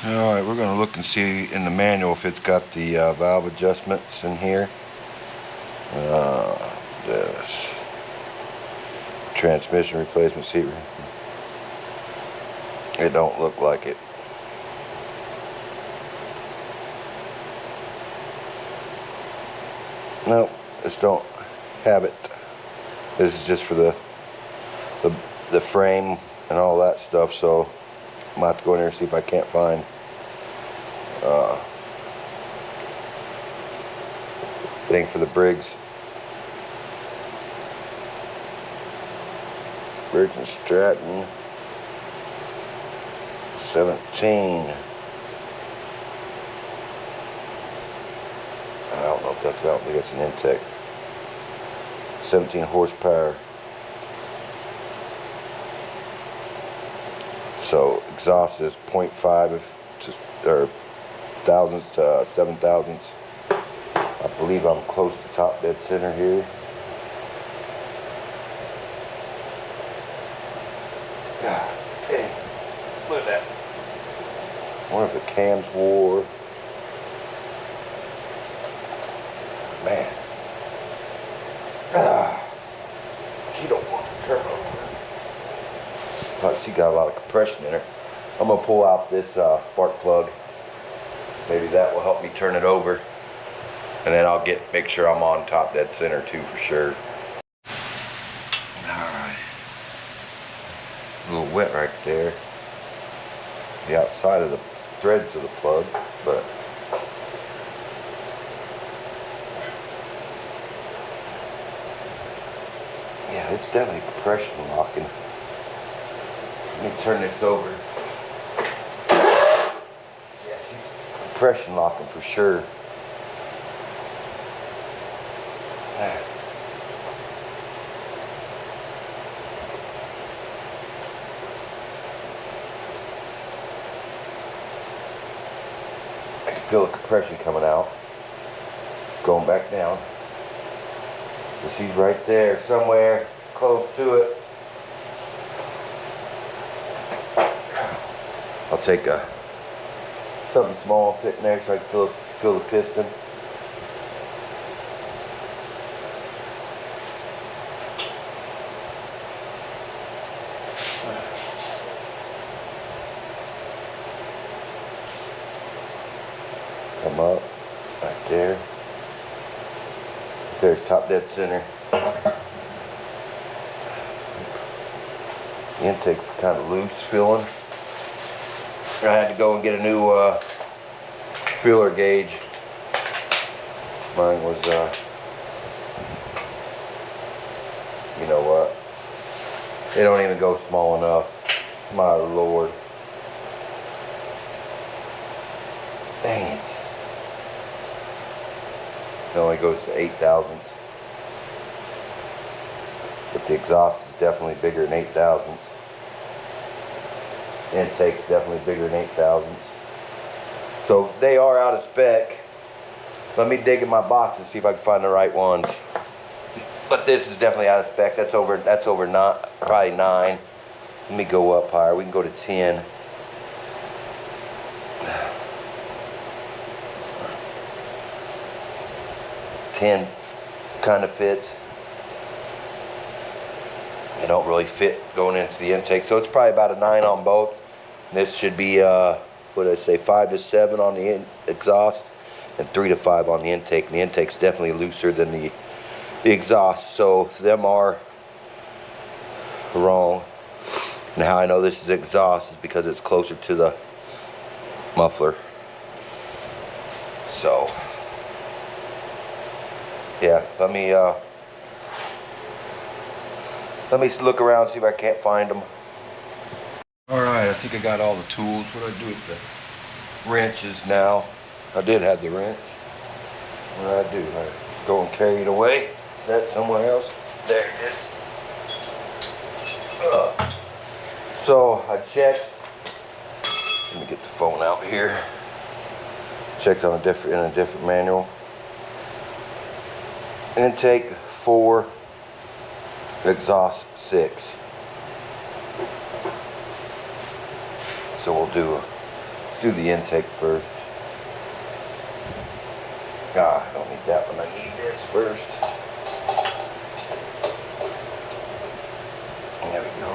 Alright, we're gonna look and see in the manual if it's got the valve adjustments in here. This transmission replacement seat. It don't look like it. Nope, this don't have it. This is just for the frame and all that stuff, so I'm gonna have to go in there and see if I can't find thing for the Briggs and Stratton 17. I don't know if that's, I don't think it's an intake. 17 horsepower. So exhaust is 0.5 or thousandths to 7 thousandths. I believe I'm close to top dead center here. God dang. Look at that. I wonder if the cams wore. Man. She don't want to turbo. But she got a lot of compression in her. I'm gonna pull out this spark plug. Maybe that will help me turn it over. And then I'll make sure I'm on top dead center too for sure. Alright. A little wet right there. The outside of the threads of the plug, but yeah, it's definitely compression locking. Let me turn this over. Yeah, she's compression locking for sure. I can feel the compression coming out, going back down. So she's right there, somewhere close to it. I'll take something small and fit in there so I can feel the piston. Come up, right there. There's top dead center. The intake's kind of loose feeling. I had to go and get a new feeler gauge. Mine was, you know what? They don't even go small enough. My Lord. Dang it. It only goes to 8 thousandths. But the exhaust is definitely bigger than 8 thousandths. Intake's definitely bigger than 8 thousandths. So they are out of spec. Let me dig in my box and see if I can find the right ones. But this is definitely out of spec. That's over probably 9. Let me go up higher. We can go to 10. kind of fits. They don't really fit going into the intake, so it's probably about a 9 on both. And this should be what did I say, 5 to 7 on the exhaust and 3 to 5 on the intake. And the intake's definitely looser than the exhaust, so them are wrong. And how I know this is exhaust is because it's closer to the muffler. So yeah, let me look around, see if I can't find them. Alright, I think I got all the tools. What do I do with the wrenches now? I did have the wrench. What do I do? I go and carry it away. Is that somewhere else? There it is. So I checked. Let me get the phone out here. Checked on in a different manual. Intake 4, exhaust 6. So let's do the intake first. I don't need that one. I need this first. There we go.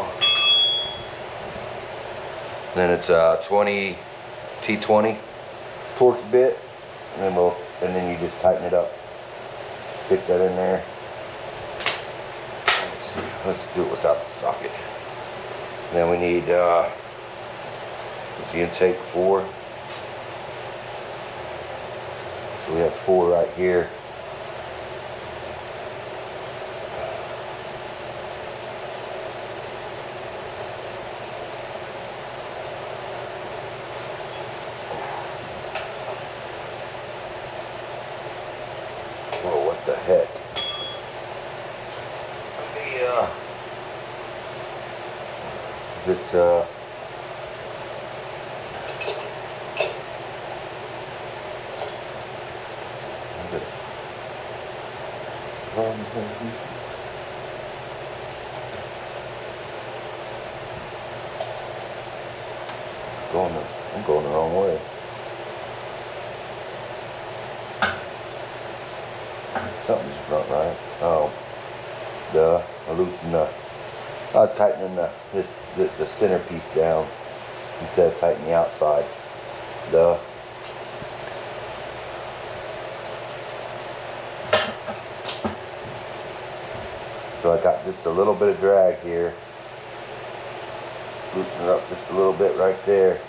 Then it's a 20 T20 Torx bit, and then you just tighten it up. Stick that in there. Let's do it without the socket. And then we need the intake 4. So we have 4 right here. Whoa, what the heck? I'm going the wrong way. Something's not right. Oh, I loosened I was tightening the centerpiece down instead of tightening the outside. So I got just a little bit of drag here. Loosen it up just a little bit right there.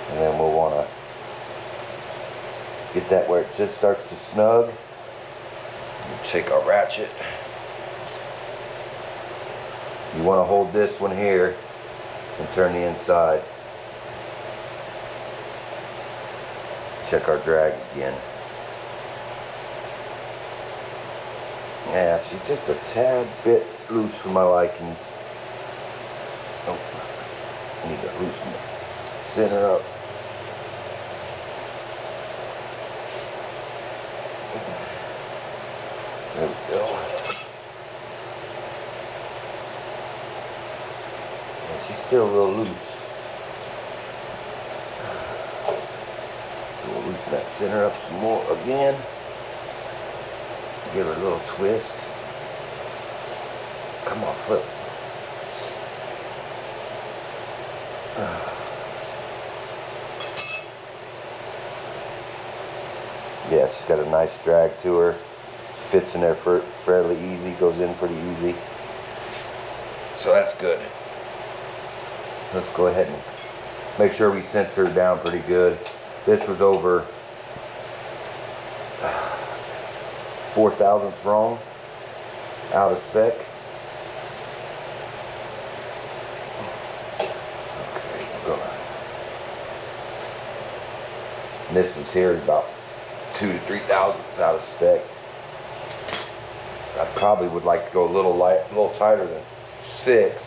And then we'll want to get that where it just starts to snug. We'll take our ratchet. You want to hold this one here and turn the inside. Check our drag again. Yeah, she's just a tad bit loose for my likings. Oh, I need to loosen the center up. There we go. Yeah, she's still a little loose. So we'll loosen that center up some more again. Give her a little twist. Come on, flip. Yeah, she's got a nice drag to her. Fits in there fairly easy, goes in pretty easy. So that's good. Let's go ahead and make sure we censor her down pretty good. This was over 4 thousandths wrong, out of spec. Okay, and this one's here is about 2 to 3 thousandths out of spec. I probably would like to go a little tighter than 6,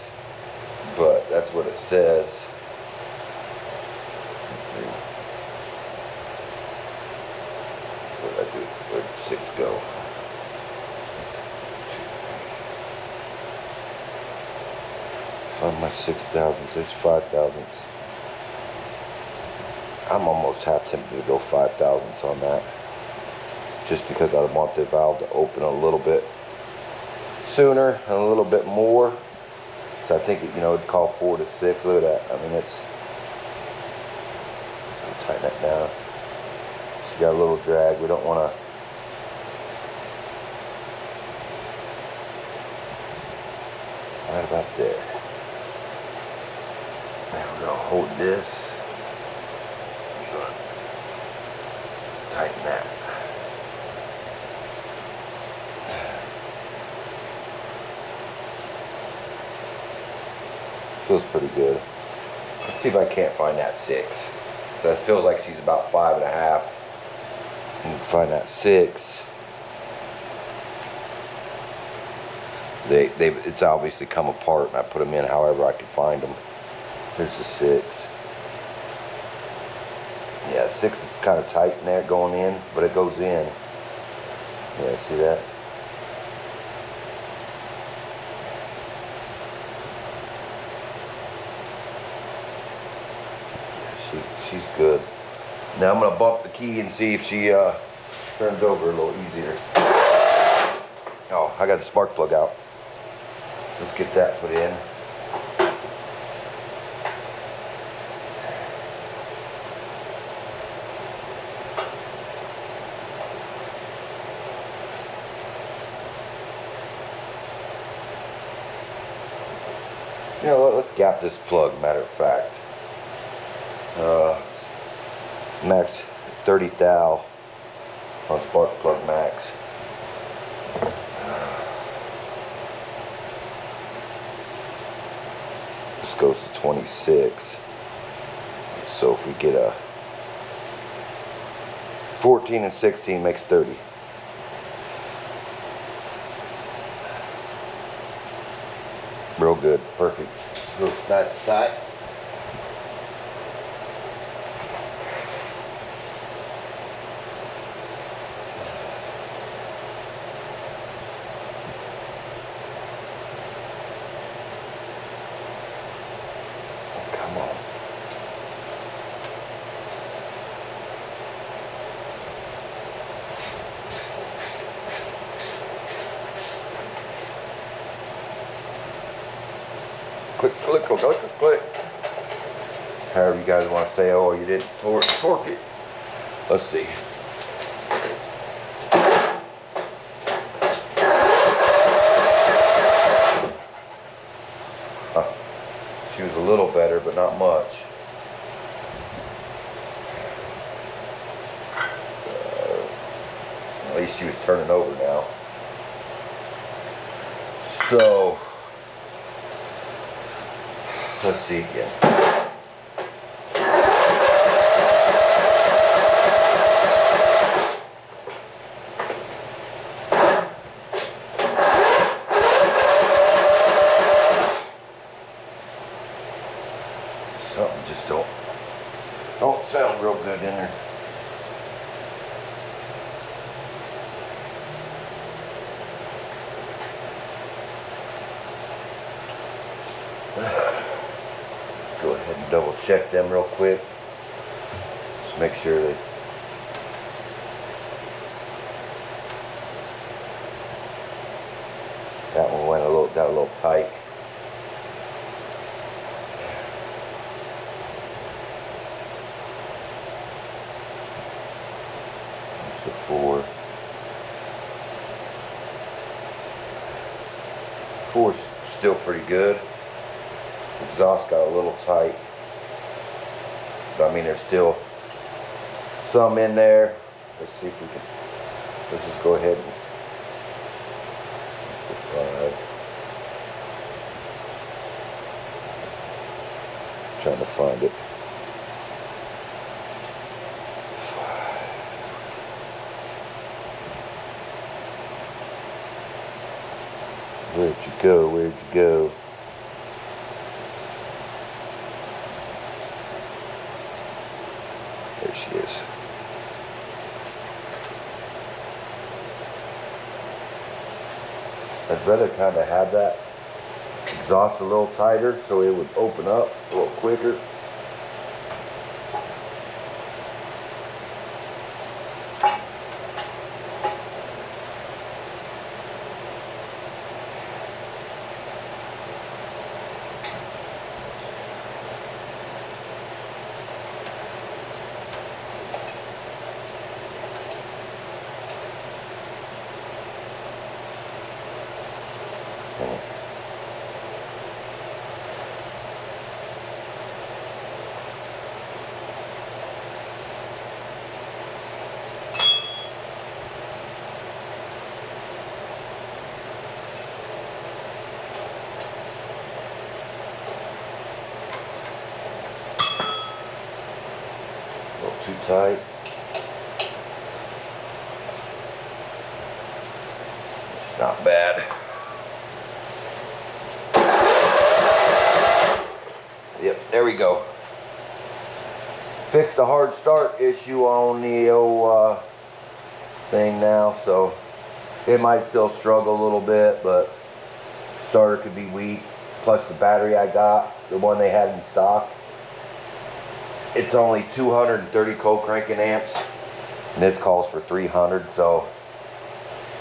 but that's what it says. What did I do? Where did 6 go? Find my 6 thousandths. There's 5 thousandths. I'm almost half tempted to go 5 thousandths on that. just because I want the valve to open a little bit sooner and a little bit more. So I think, you know, it'd call 4 to 6. Look at that. I mean, it's gonna tighten that down. She got a little drag. We don't want to. Right about there. Now we're gonna hold this. We're gonna tighten that. Feels pretty good. Let's see if I can't find that 6. So it feels like she's about 5.5. And find that 6. It's obviously come apart, and I put them in however I could find them. Here's the 6. Yeah, 6 is kind of tight in there going in, but it goes in. Yeah, see that? She's good. Now I'm gonna bump the key and see if she turns over a little easier. Oh, I got the spark plug out. Let's get that put in. You know what, let's gap this plug, matter of fact. Max 30 thou on spark plug max. This goes to 26. So if we get a 14 and 16 makes 30. Real good, perfect. Real nice and tight. Come on. Click, click, click, click, click. However you guys want to say, oh, you didn't torque it. Let's see. She was a little better, but not much. At least she was turning over now. So, let's see again. Something just don't sound real good in there. Go ahead and double check them real quick. Just make sure that that one got a little tight. There's the 4. 4's still pretty good. Exhaust got a little tight, but I mean there's still some in there. Let's see if we can. Let's just go ahead and 5. Trying to find it. 5. Where'd you go? Where'd you go? There she is. I'd rather kind of have that exhaust a little tighter so it would open up a little quicker. tight. It's not bad. Yep, there we go. Fixed the hard start issue on the old thing now, so it might still struggle a little bit, but starter could be weak. Plus the battery I got, the one they had in stock, it's only 230 co-cranking amps, and this calls for 300, so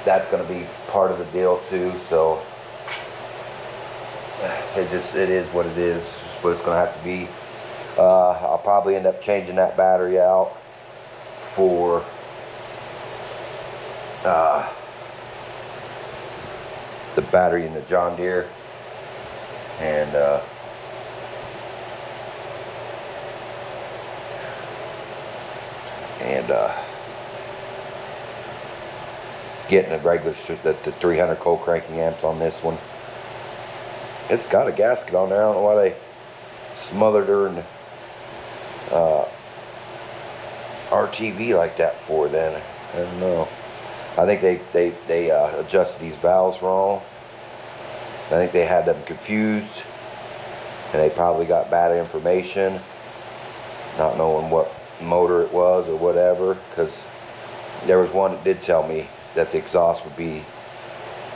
that's going to be part of the deal too. So it is what it is. It's what it's going to have to be. I'll probably end up changing that battery out for the battery in the John Deere, and getting the regular, the 300 cold cranking amps on this one. It's got a gasket on there. I don't know why they smothered her in RTV like that for then. I don't know. I think they adjusted these valves wrong. I think they had them confused, and they probably got bad information, not knowing what motor it was or whatever, because there was one that did tell me that the exhaust would be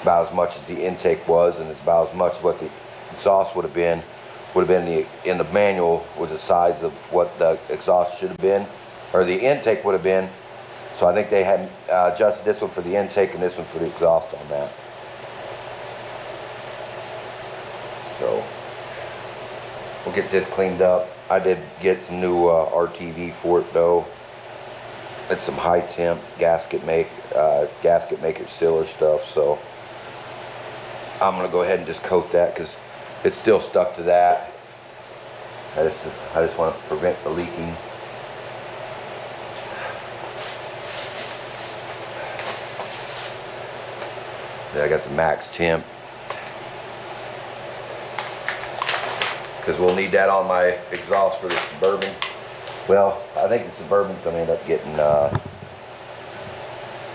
about as much as the intake was, and it's about as much as what the exhaust would have been in the manual, was the size of what the exhaust should have been, or the intake would have been. So I think they had adjusted this one for the intake and this one for the exhaust on that. So we'll get this cleaned up. I did get some new RTV for it though. It's some high temp gasket maker sealer stuff. So I'm gonna go ahead and just coat that because it's still stuck to that. I just want to prevent the leaking. I got the max temp, because we'll need that on my exhaust for the Suburban. Well, I think the Suburban's going to end up getting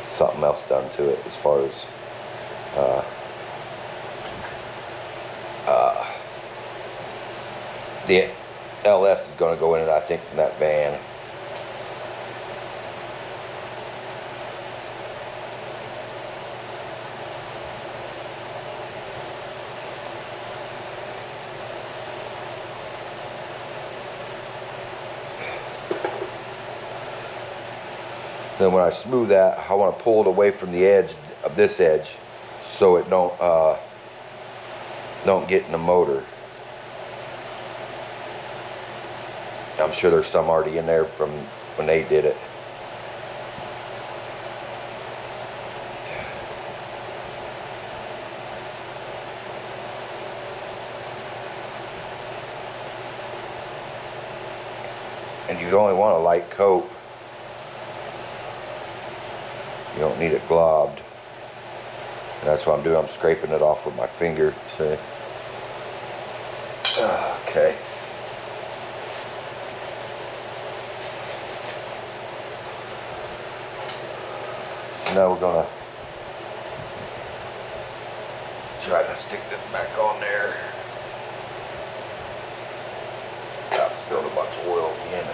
something else done to it as far as the LS is going to go in it, I think, from that van. Then when I smooth that, I want to pull it away from the edge of this edge, so it don't get in the motor. I'm sure there's some already in there from when they did it. And you only want a light coat. You don't need it globbed. And that's what I'm doing. I'm scraping it off with my finger. See? Okay. So now we're gonna try to stick this back on there. I've spilled a bunch of oil again.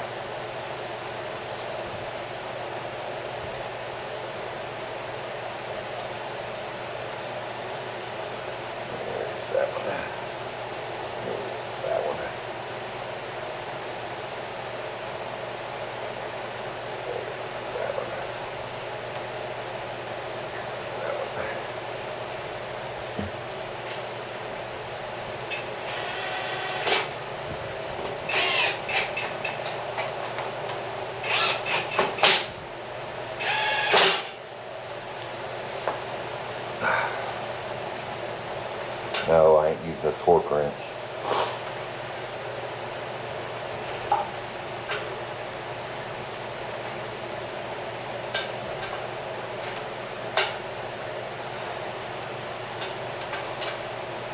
No, I ain't using a torque wrench.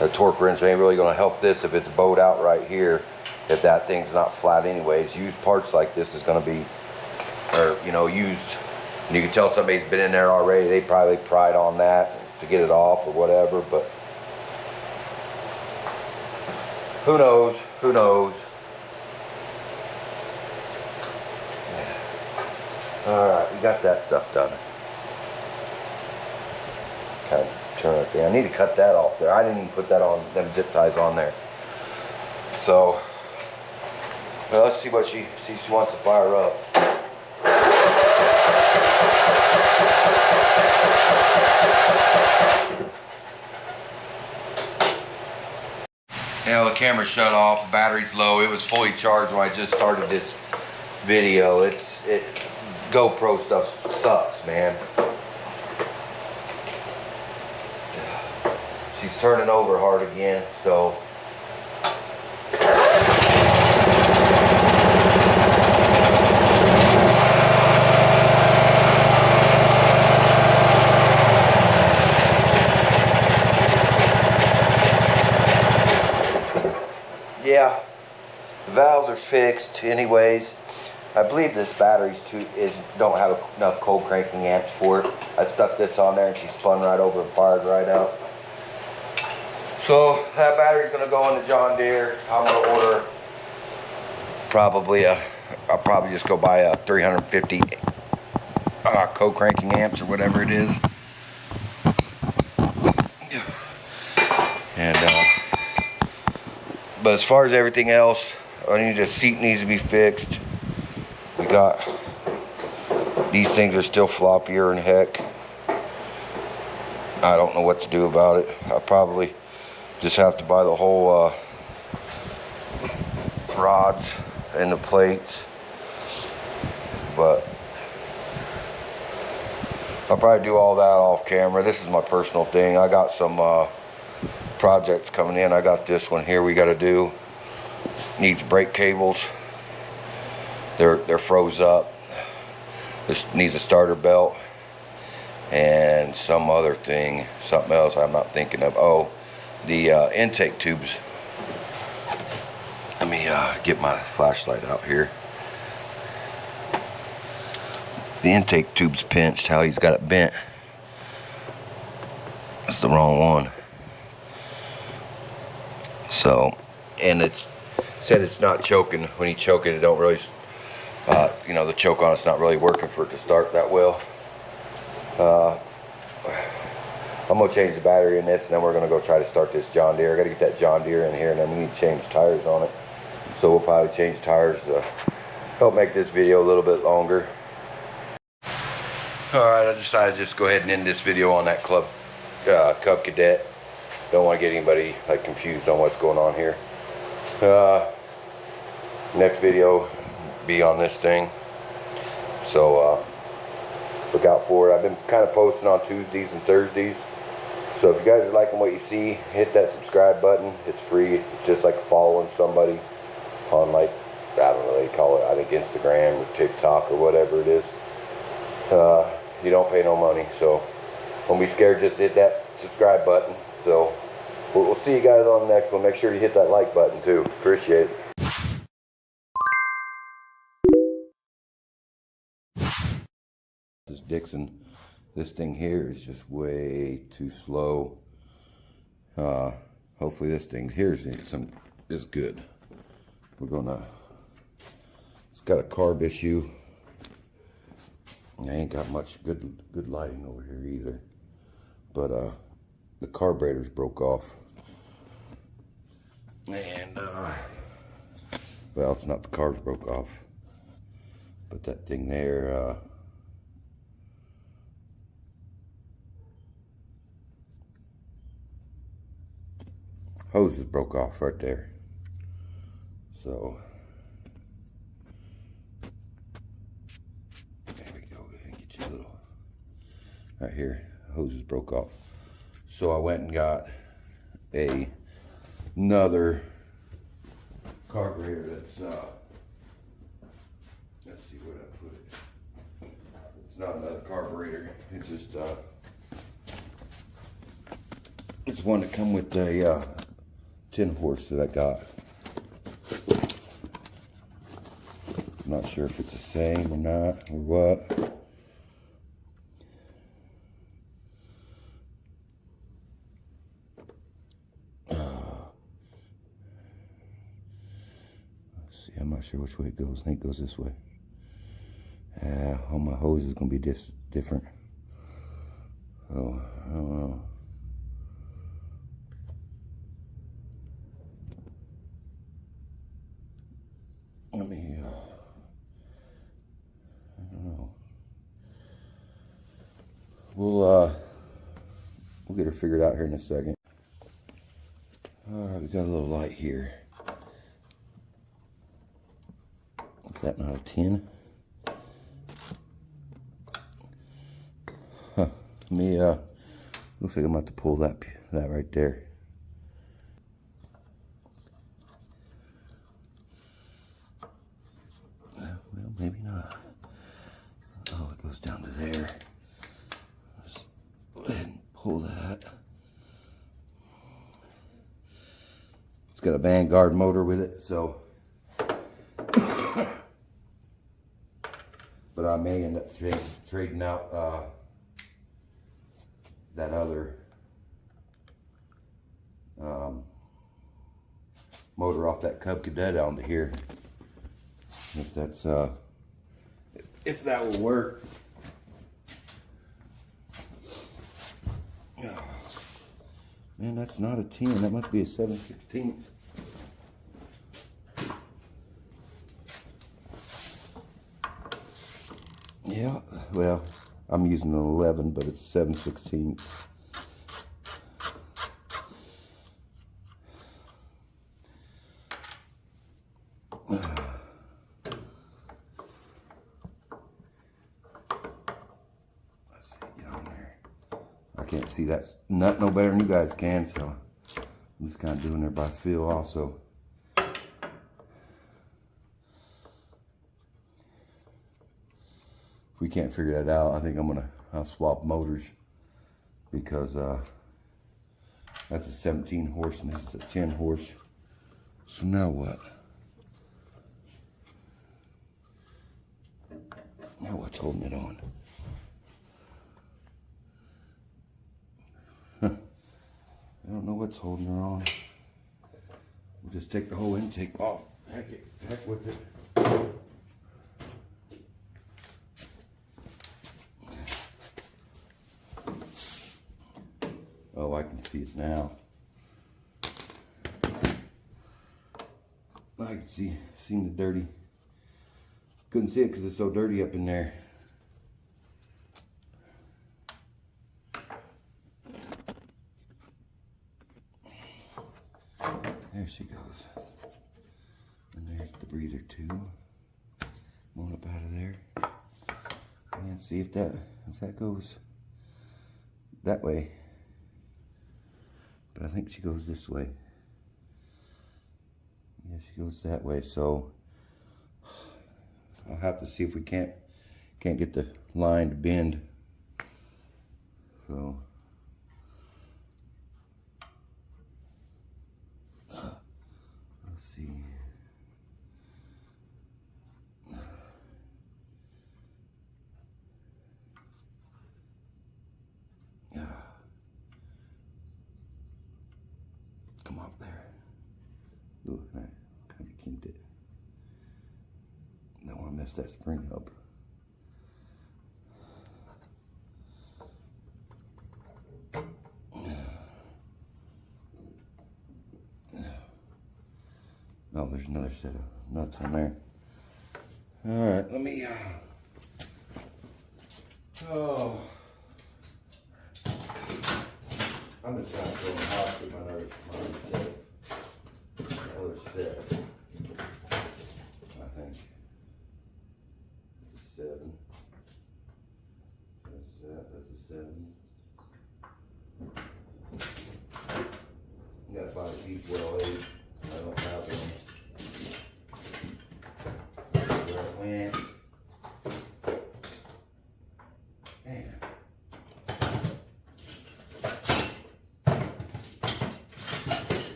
A torque wrench ain't really going to help this if it's bowed out right here. If that thing's not flat anyways, used parts like this is going to be or you know, used. And you can tell somebody's been in there already. They probably pried on that to get it off or whatever, but who knows? Who knows? Yeah. All right, we got that stuff done. Kind of turn it there. I need to cut that off there. I didn't even put that on, them zip ties on there. So, well, let's see what she wants to fire up. Yeah, the camera shut off, the battery's low. It was fully charged when I just started this video. GoPro stuff sucks, man. She's turning over hard again, so. Yeah, the valves are fixed anyways. I believe this battery's don't have enough cold cranking amps for it. I stuck this on there and she spun right over and fired right out. So that battery's gonna go in the John Deere. I'm gonna order I'll probably just go buy a 350 cold cranking amps or whatever it is. And but as far as everything else, the seat needs to be fixed. We got, these things are still floppier than heck. I don't know what to do about it. I probably just have to buy the whole rods and the plates. But I'll probably do all that off camera. This is my personal thing. I got some projects coming in. I got this one here we got to do. Needs brake cables. They're froze up. This needs a starter belt and some other thing, something else I'm not thinking of. Oh, the intake tubes. Let me get my flashlight out here. The intake tube's pinched. How he's got it bent. That's the wrong one. So, and it's said it's not choking. When you choke it don't really, you know, the choke on it's not really working for it to start that well. I'm gonna change the battery in this, and then we're gonna go try to start this John Deere. I gotta get that John Deere in here, and then we need to change tires on it. So we'll probably change tires to help make this video a little bit longer. All right, I decided to just go ahead and end this video on that Cub Cadet. Don't want to get anybody like confused on what's going on here. Next video be on this thing, so look out for it. I've been kind of posting on Tuesdays and Thursdays, so if you guys are liking what you see, hit that subscribe button. It's free. It's just like following somebody on, like, I don't know, they call it, I think, Instagram or TikTok or whatever it is. You don't pay no money, so don't be scared. Just hit that subscribe button. So we'll see you guys on the next one. Make sure you hit that like button too. Appreciate it. This Dixon, this thing here is just way too slow. Hopefully this thing here is good. It's got a carb issue. I ain't got much good lighting over here either. But the carburetor's broke off. And well, it's not the carbs broke off, but that thing there hose is broke off right there. So there we go. Get you a little right here. Hose is broke off. So I went and got another carburetor that's let's see where I put it. It's not another carburetor. It's just it's one that come with the 10 horse that I got. I'm not sure if it's the same or not, or what. Let's see, I'm not sure which way it goes. I think it goes this way. All my hoses gonna be different. Oh, I don't know. Let me, I don't know. We'll get her figured out here in a second. All right, we got a little light here. Is that not a 10? Huh. Let me, looks like I'm about to pull that right there. Well, maybe not. Oh, it goes down to there. Let's go ahead and pull that. It's got a Vanguard motor with it, so. But I may end up trading out that other motor off that Cub Cadet onto here. If that's if that will work. Man, that's not a 10. That must be a 7/16. Yeah, well, I'm using an 11, but it's 7/16. Let's see, get on there. I can't see that nut no better than you guys can, so I'm just kind of doing it by feel also. If we can't figure that out, I think I'll swap motors, because that's a 17 horse and this is a 10 horse. So now what? Now what's holding it on? I don't know what's holding her on. We'll just take the whole intake off. Heck with it. Oh, I can see it now. I can seen the dirty. Couldn't see it because it's so dirty up in there. There she goes. And there's the breather too. Going up out of there. And see if that goes that way. But I think she goes this way. Yeah, she goes that way. So I'll have to see if we can't get the line to bend. So let's see. Come up there. Ooh, I kind of kinked it. Don't want to mess that spring up. Oh, there's another set of nuts on there. All right, let me. Oh, I'm just trying to throw a house with my other set. I think it's a 7. That's a 7. You gotta find a deep well 8. I don't have one. Where it went. Man.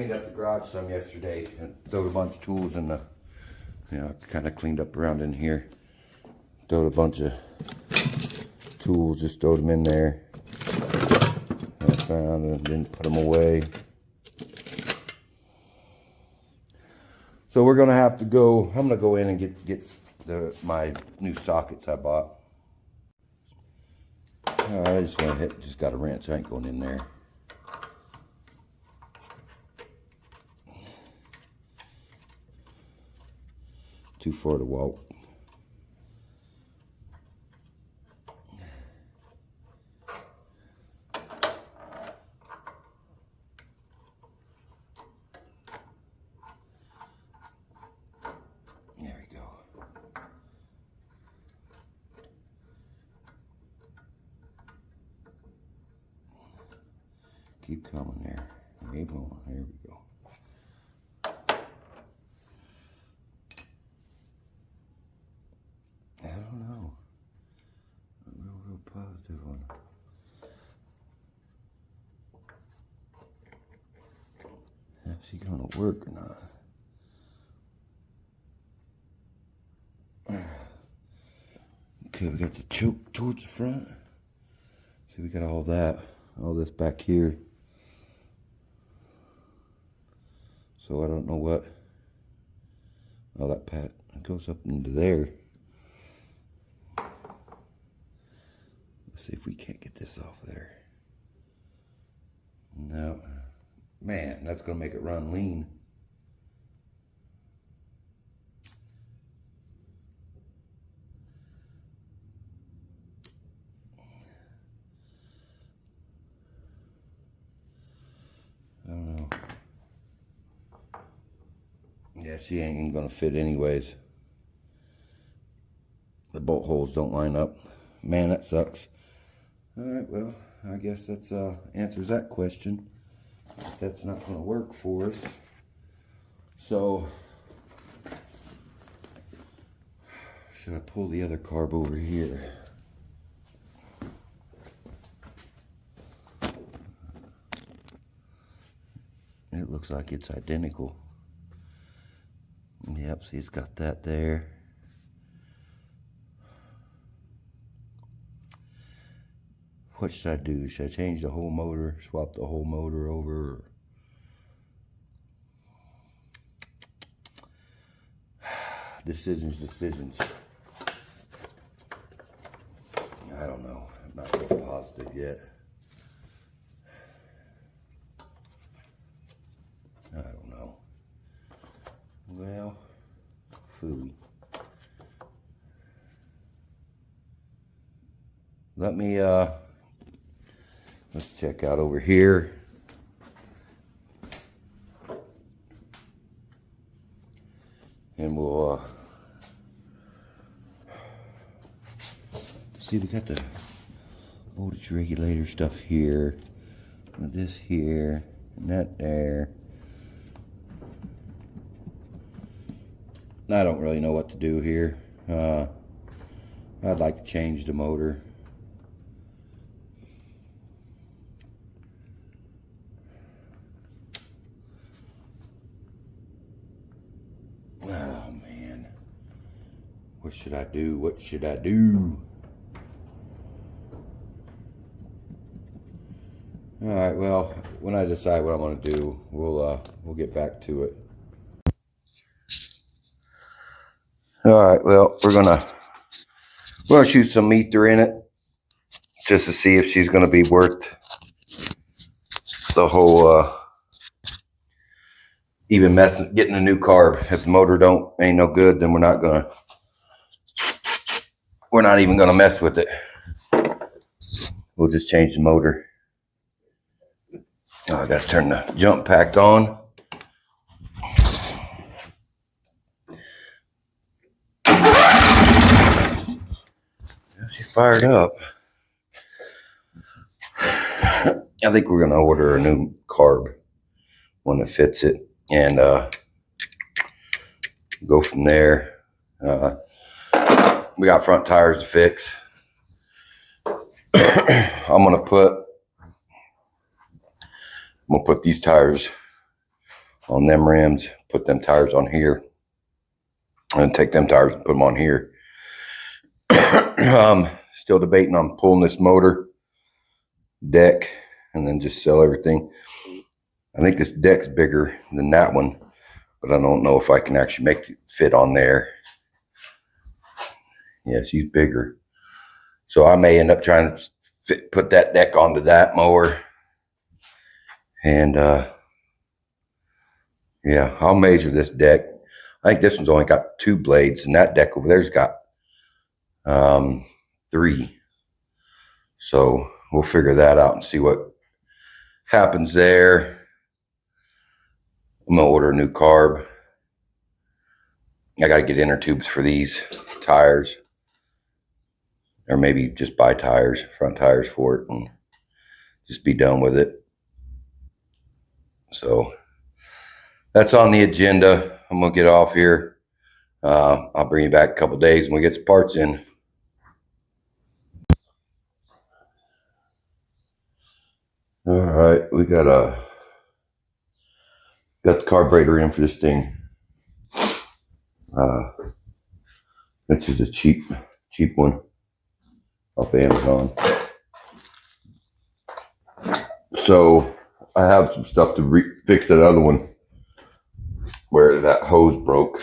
cleaned up the garage some yesterday and throwed a bunch of tools in the, kind of cleaned up around in here. Throwed a bunch of tools, just throwed them in there. I found and didn't put them away. So we're gonna have to go, I'm gonna go in and get my new sockets I bought. All right, I just got a wrench, I ain't going in there. Too far to walk. There we go. Keep coming there. Keep going. There we go. I don't know. I'm real positive on it. Is she gonna work or not? Okay, we got the choke towards the front. See, we got all this back here. So I don't know what. Oh, that pat goes up into there. Let's see if we can't get this off there. No. Man, that's gonna make it run lean. I don't know. Yeah, she ain't even gonna fit anyways. The bolt holes don't line up. Man, that sucks. Alright, well, I guess that's answers that question. That's not gonna work for us. So, should I pull the other carb over here? It looks like it's identical. Yep, see, it's got that there. What should I do? Should I change the whole motor, swap the whole motor over? Decisions. I don't know. I'm not real positive yet. I don't know. Well, phooey. Let me, let's check out over here. And we'll, see, we got the voltage regulator stuff here. And this here, and that there. I don't really know what to do here. I'd like to change the motor. Oh man, what should I do? What should I do? All right, well, when I decide what I'm going to do, we'll get back to it. All right, well, we're gonna shoot some ether in it just to see if she's gonna be worth the whole even getting a new carb. If the motor ain't no good, then we're not even gonna mess with it. We'll just change the motor. Oh, I gotta turn the jump pack on. She's fired up. I think we're gonna order a new carb, one that fits it, and go from there. We got front tires to fix. I'm gonna put these tires on them rims, put them tires on here, and take them tires and put them on here. Still debating on pulling this motor deck and then just sell everything. I think this deck's bigger than that one, but I don't know if I can actually make it fit on there. Yeah, she's bigger. So I may end up trying to put that deck onto that mower. And yeah, I'll measure this deck. I think this one's only got 2 blades, and that deck over there's got 3. So we'll figure that out and see what happens there. I'm gonna order a new carb. I gotta get inner tubes for these tires, or maybe just buy tires, front tires for it, and just be done with it. So that's on the agenda. I'm gonna get off here. I'll bring you back a couple days when we get some parts in. All right, we got the carburetor in for this thing. This is a cheap one off Amazon. So I have some stuff to fix that other one where that hose broke,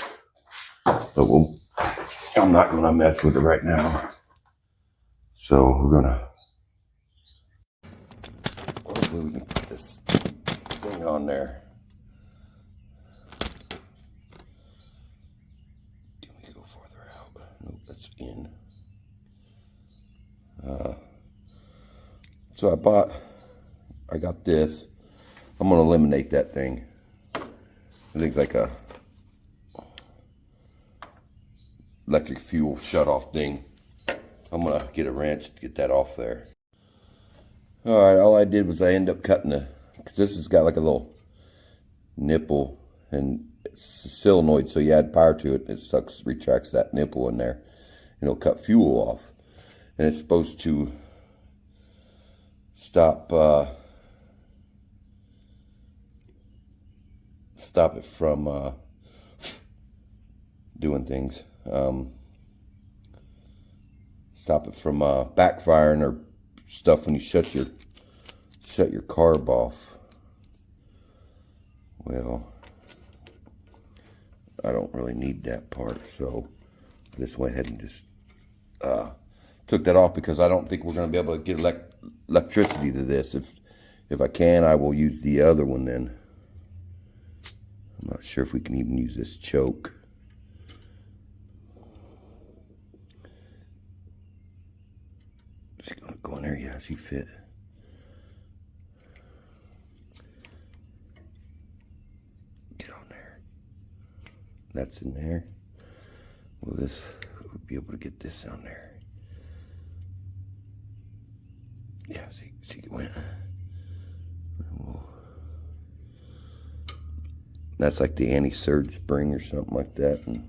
but I'm not gonna mess with it right now. So we're gonna hopefully we can put this thing on there. Can we go farther out? Nope, that's in. So I got this. I'm gonna eliminate that thing. I think it's like a electric fuel shut off thing. I'm gonna get a wrench to get that off there. All right, all I did was I ended up cutting because this has got like a little nipple and it's a solenoid, so you add power to it, it retracts that nipple in there, and it'll cut fuel off. And it's supposed to stop it from doing things. Stop it from backfiring or stuff when you shut your carb off. Well, I don't really need that part, so I just went ahead and just took that off because I don't think we're going to be able to get electricity to this. If I can, I will use the other one then. I'm not sure if we can even use this choke. Is she gonna go in there? Yeah, she fit. Get on there. That's in there. Will this, we'll be able to get this on there. Yeah, see it went. That's like the anti-surge spring or something like that. And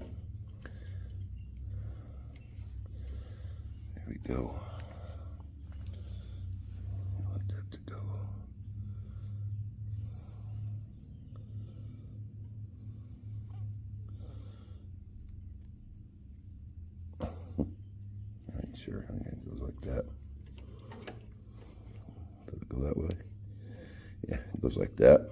there we go. I want that to go. I ain't sure. I think it goes like that. Does it go that way? Yeah, it goes like that.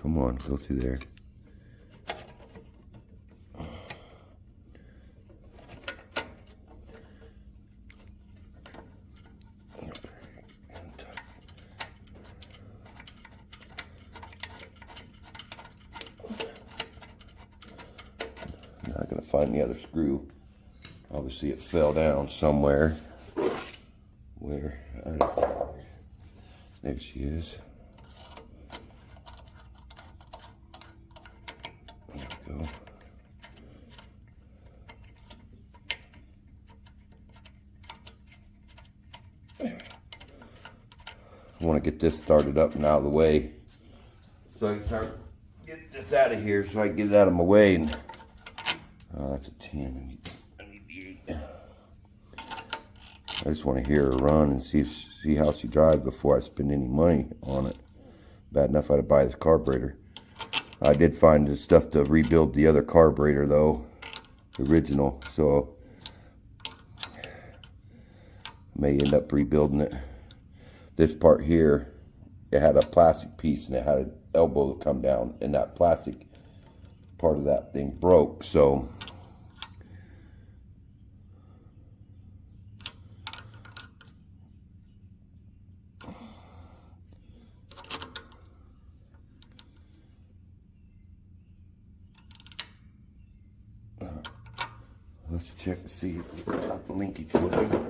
Come on, go through there. Now I gotta find the other screw. Obviously it fell down somewhere. Where? There she is. There we go. I want to get this started up and out of the way so I can start getting this out of here so I can get it out of my way. And oh, that's a 10. I need the 8. I just want to hear her run and see how she drives before I spend any money on it. Bad enough I had to buy this carburetor. I did find the stuff to rebuild the other carburetor though, the original, so I may end up rebuilding it. This part here, it had a plastic piece and it had an elbow that come down, and that plastic part of that thing broke, so let's check to see if we got the linkage working.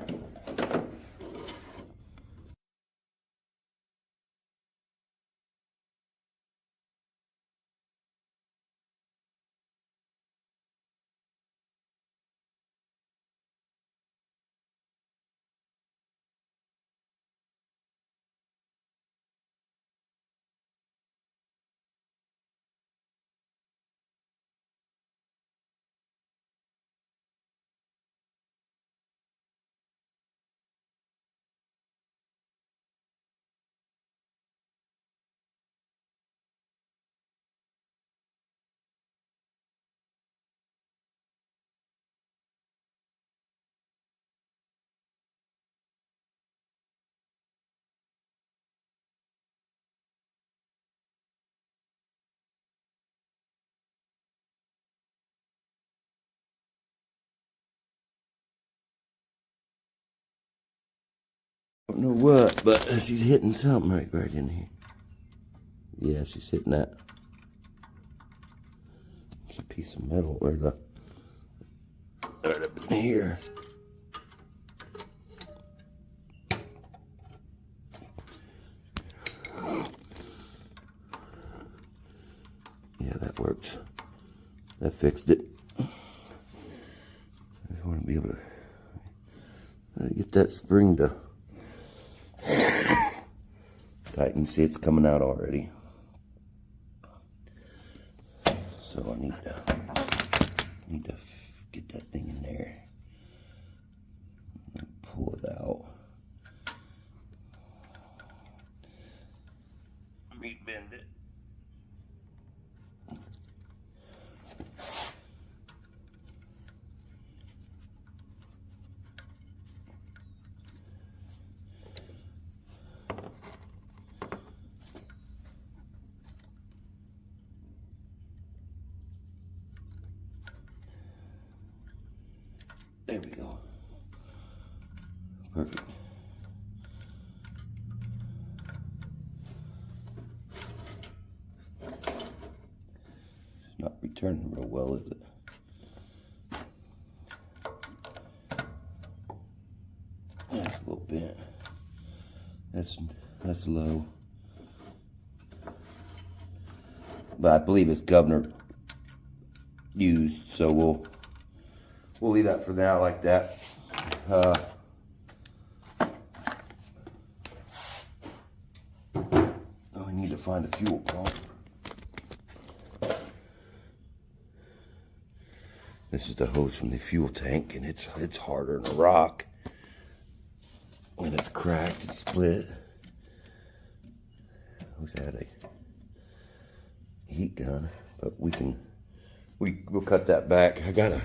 I don't know what, but she's hitting something right in here. Yeah, she's hitting that. It's a piece of metal or the right up in here. Yeah, that works. That fixed it. I just want to be able to get that spring to tighten. See, it's coming out already. So I need to get that thing in there and pull it out. Bend it. There we go. Perfect. It's not returning real well, is it? That's a little bent. That's low. But I believe it's governor used, so we'll leave that for now like that. We need to find a fuel pump. This is the hose from the fuel tank, and it's harder than a rock. When it's cracked and split. I wish I had a heat gun, but we'll cut that back. I got a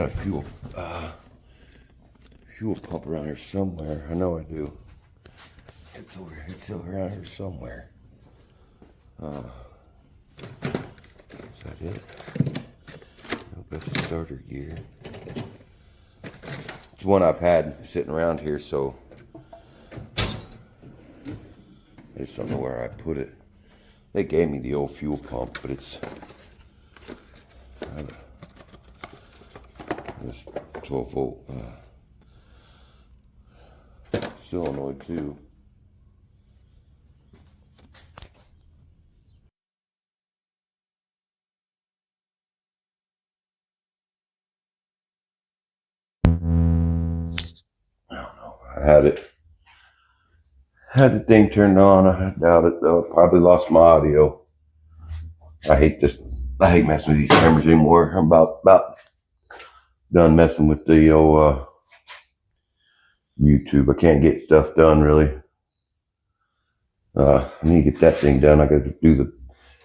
fuel pump around here somewhere. I know I do. It's around here somewhere. Is that it? Nope, that's the starter gear. It's one I've had sitting around here, so I just don't know where I put it. They gave me the old fuel pump, but it's 12 volt solenoid too. I don't know. I had the thing turned on. I doubt it though. Probably lost my audio. I hate messing with these cameras anymore. I'm about done messing with the old YouTube. I can't get stuff done really. I need to get that thing done. I got to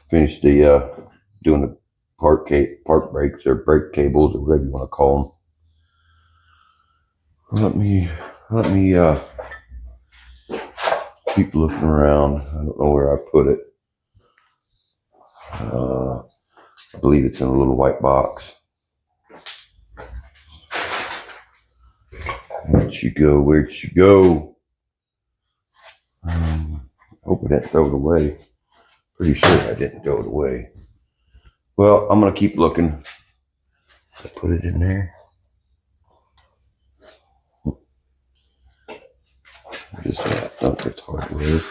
finish doing the park brakes or brake cables or whatever you want to call them. Let me keep looking around. I don't know where I put it. I believe it's in a little white box. Where'd she go? Where'd she go? Hope I didn't throw it away. Pretty sure I didn't throw it away. Well, I'm gonna keep looking. I put it in there. Just that. Oh, it's hard to live.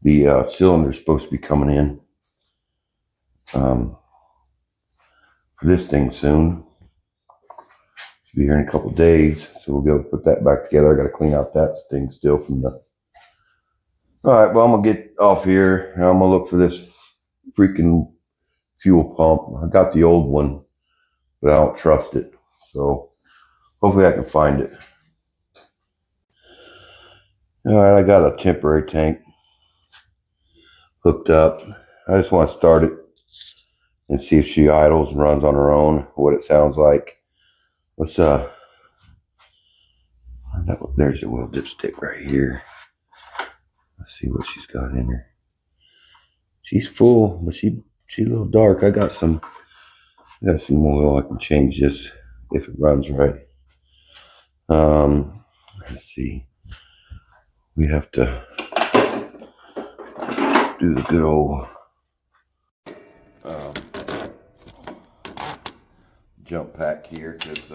The cylinder's supposed to be coming in for this thing soon. Should be here in a couple days, so we'll be able to put that back together. I got to clean out that thing still from the. All right, well, I'm gonna get off here and I'm gonna look for this freaking fuel pump. I got the old one, but I don't trust it, so hopefully I can find it. All right, I got a temporary tank hooked up. I just want to start it and see if she idles and runs on her own, what it sounds like. Let's there's the oil dipstick right here. Let's see what she's got in her. She's full, but she's a little dark. I got some oil. I can change this if it runs right. Let's see. We have to do the good old jump pack here, because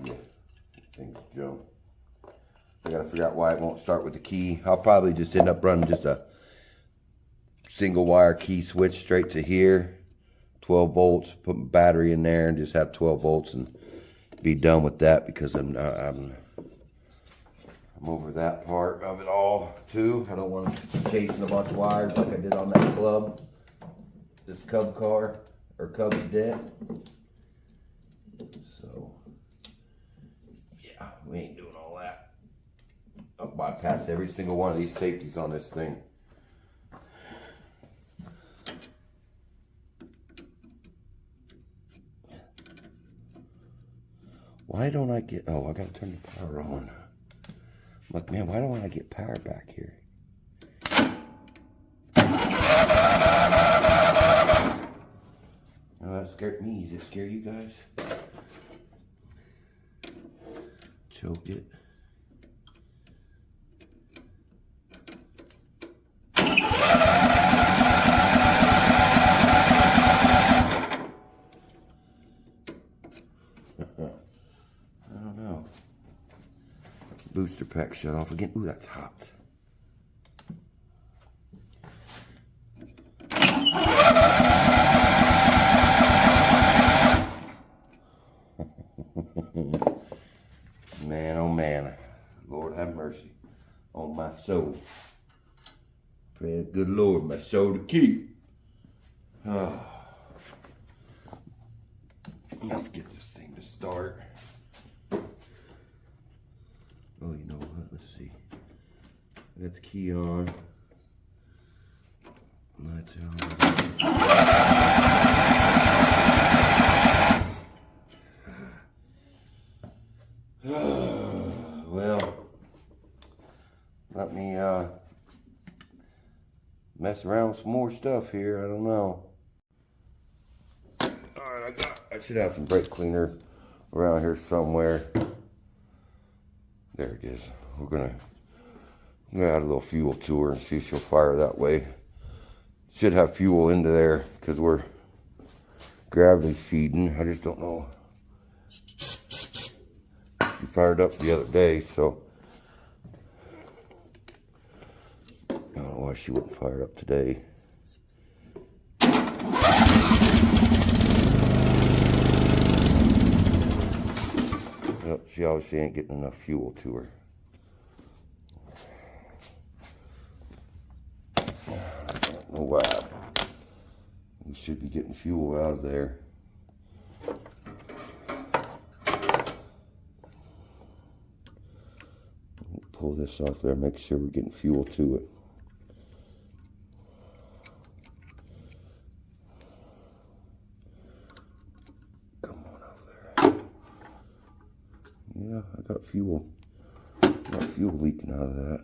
yeah, things jump. I gotta figure out why it won't start with the key. I'll probably just end up running just a single wire key switch straight to here, 12 volts, put my battery in there and just have 12 volts and be done with that, because I'm over that part of it all too. I don't want to be chasing a bunch of wires like I did on that this Cub car, or Cub Cadet. So yeah, we ain't doing all that. I'll bypass every single one of these safeties on this thing. Why don't I get, oh, I gotta turn the power on. I'm like, man, why don't I get power back here? Oh, that scared me. Did it scare you guys? Choke it. Booster pack shut off again. Ooh, that's hot. Man, oh man. Lord have mercy on my soul. Pray the good Lord my soul to keep. Oh. Let's get this thing to start. Oh, you know what? Let's see. I got the key on. Lights are on. Well, let me mess around with some more stuff here. I don't know. All right, I should have some brake cleaner around here somewhere. There it is. We're gonna add a little fuel to her and see if she'll fire that way. Should have fuel into there because we're gravity feeding. I just don't know. She fired up the other day, so I don't know why she wouldn't fire up today. Yep, she obviously ain't getting enough fuel to her. I don't know why. We should be getting fuel out of there. pull this off there, make sure we're getting fuel to it. Come on over there. Yeah, I got fuel. Got fuel leaking out of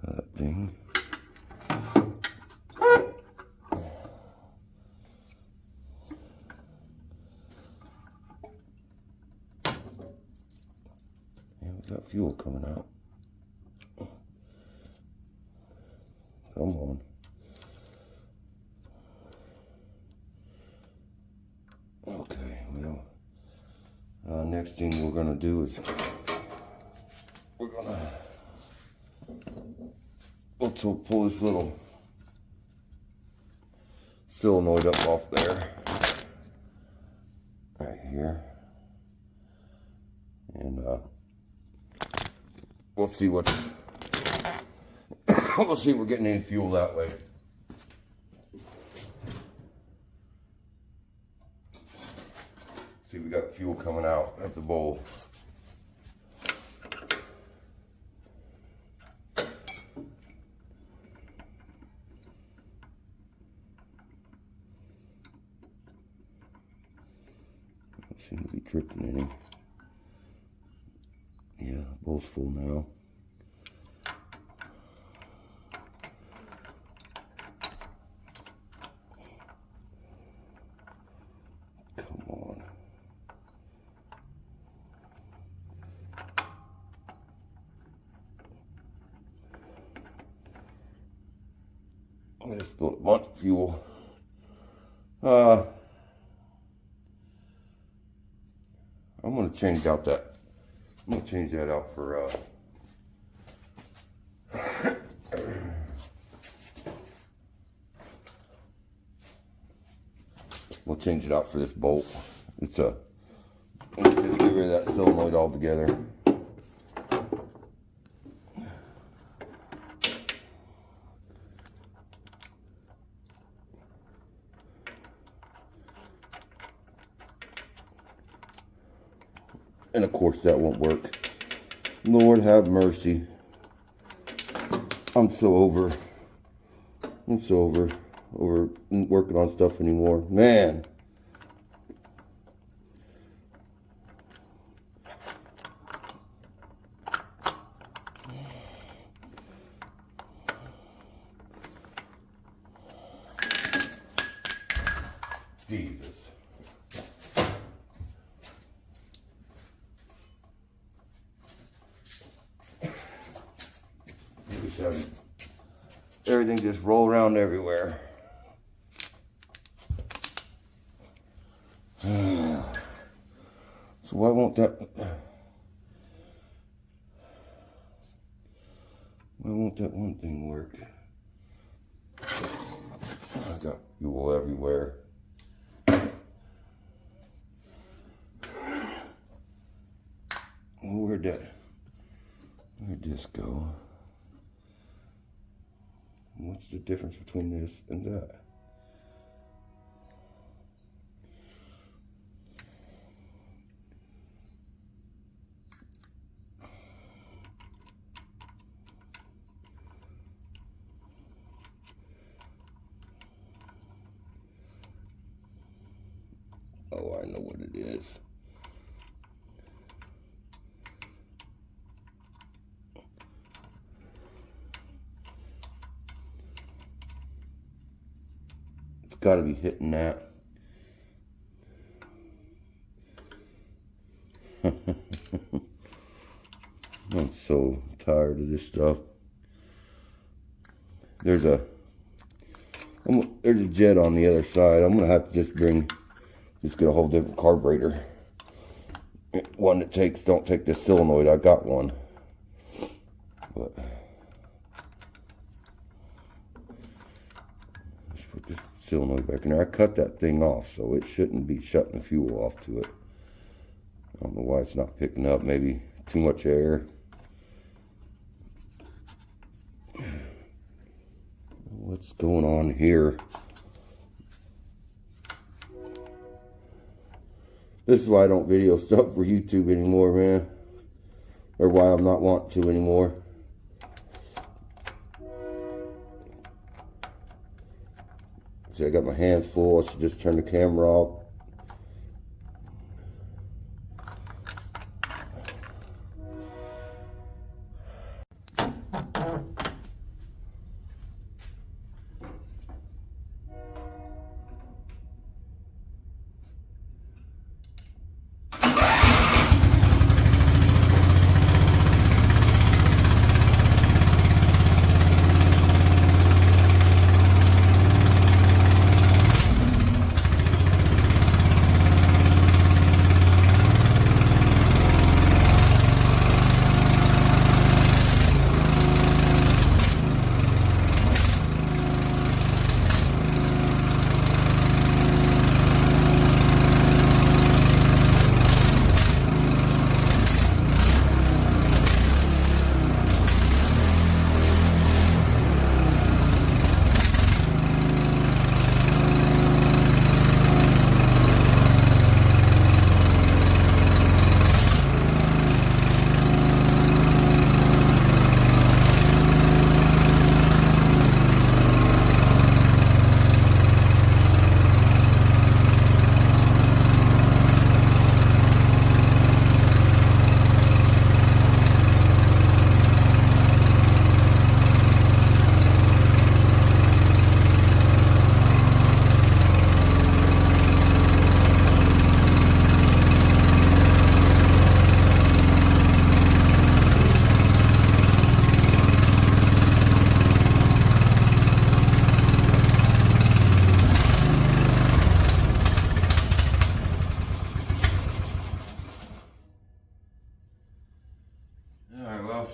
that thing. Got fuel coming out. Come on. Okay, well, next thing we're gonna do is we'll pull this little solenoid up off there, right here, and we'll see what we'll see if we're getting any fuel that way. See, we got fuel coming out at the bowl. Don't seem to be dripping any. Yeah, bowl's full now. Come on. I just spilled a bunch of fuel. I'm gonna change out that. I'm gonna change that out for we'll change it out for this bolt. It's just get rid of that solenoid altogether. And of course that won't work. Lord have mercy. I'm so over working on stuff anymore. Man. Jesus. Everything just roll around everywhere. So why won't that one thing work? I got fuel everywhere. Where'd this go? What's the difference between this and that? Oh, I know what it is. Got to be hitting that. I'm so tired of this stuff. There's a jet on the other side. I'm gonna have to just get a whole different carburetor. One that don't take this solenoid. I got one, but let's put this solenoid back in there. I cut that thing off, so it shouldn't be shutting the fuel off to it. I don't know why it's not picking up. Maybe too much air. What's going on here? This is why I don't video stuff for YouTube anymore, man. or why I'm not wanting to anymore. See, I got my hands full. I should just turn the camera off.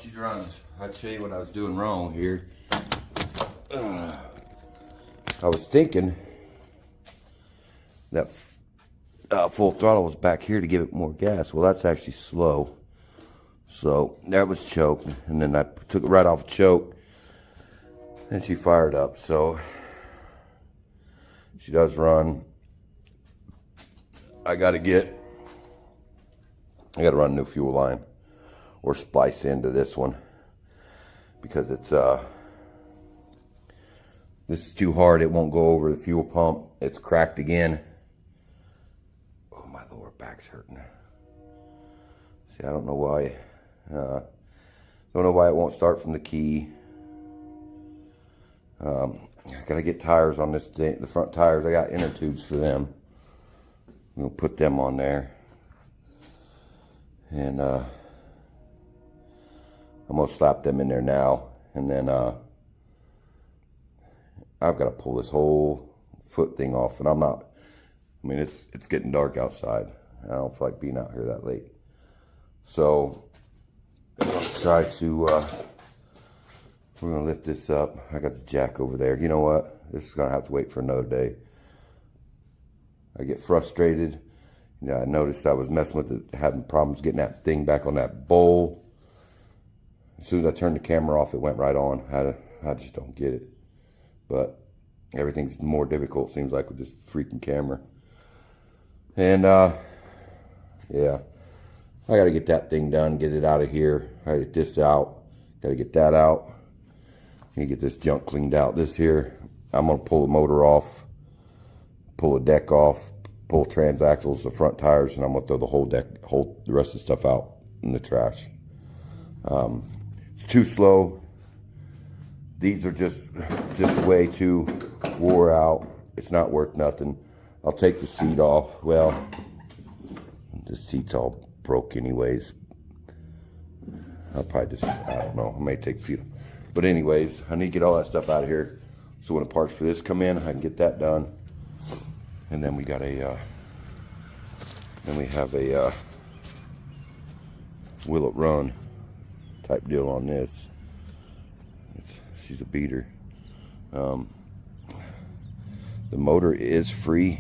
She runs. I'd show you what I was doing wrong here. I was thinking that full throttle was back here to give it more gas. Well, that's actually slow. So that was choked, and then I took it right off the choke, and she fired up. So she does run. I gotta run a new fuel line or splice into this one, because it's this is too hard. It won't go over the fuel pump. It's cracked again. Oh, my lower back's hurting. See, I don't know why. Don't know why it won't start from the key. I gotta get tires on this thing. The front tires, I got inner tubes for them. I'm gonna put them on there, and I'm gonna slap them in there now, and then I've got to pull this whole foot thing off, and I mean, it's getting dark outside. I don't feel like being out here that late. So I'm gonna try to, we're gonna lift this up. I got the jack over there. You know what? This is gonna have to wait for another day. I get frustrated. You know, I noticed I was messing with it, having problems getting that thing back on that bowl. As soon as I turned the camera off, it went right on. I just don't get it. But everything's more difficult, seems like, with this freaking camera. And yeah, I got to get that thing done, get it out of here. I got to get this out. Got to get that out. Need to get this junk cleaned out. This here, I'm gonna pull the motor off, pull the deck off, pull transaxles, the front tires, and I'm gonna throw the whole deck, the rest of the stuff out in the trash. It's too slow. These are just way too wore out. It's not worth nothing. I'll take the seat off. Well, the seat's all broke anyways. I'll probably just, I don't know, I may take the seat off. But anyways, I need to get all that stuff out of here, so when the parts for this come in, I can get that done. And then we got a, then we have a will it run type deal on this. She's a beater. The motor is free.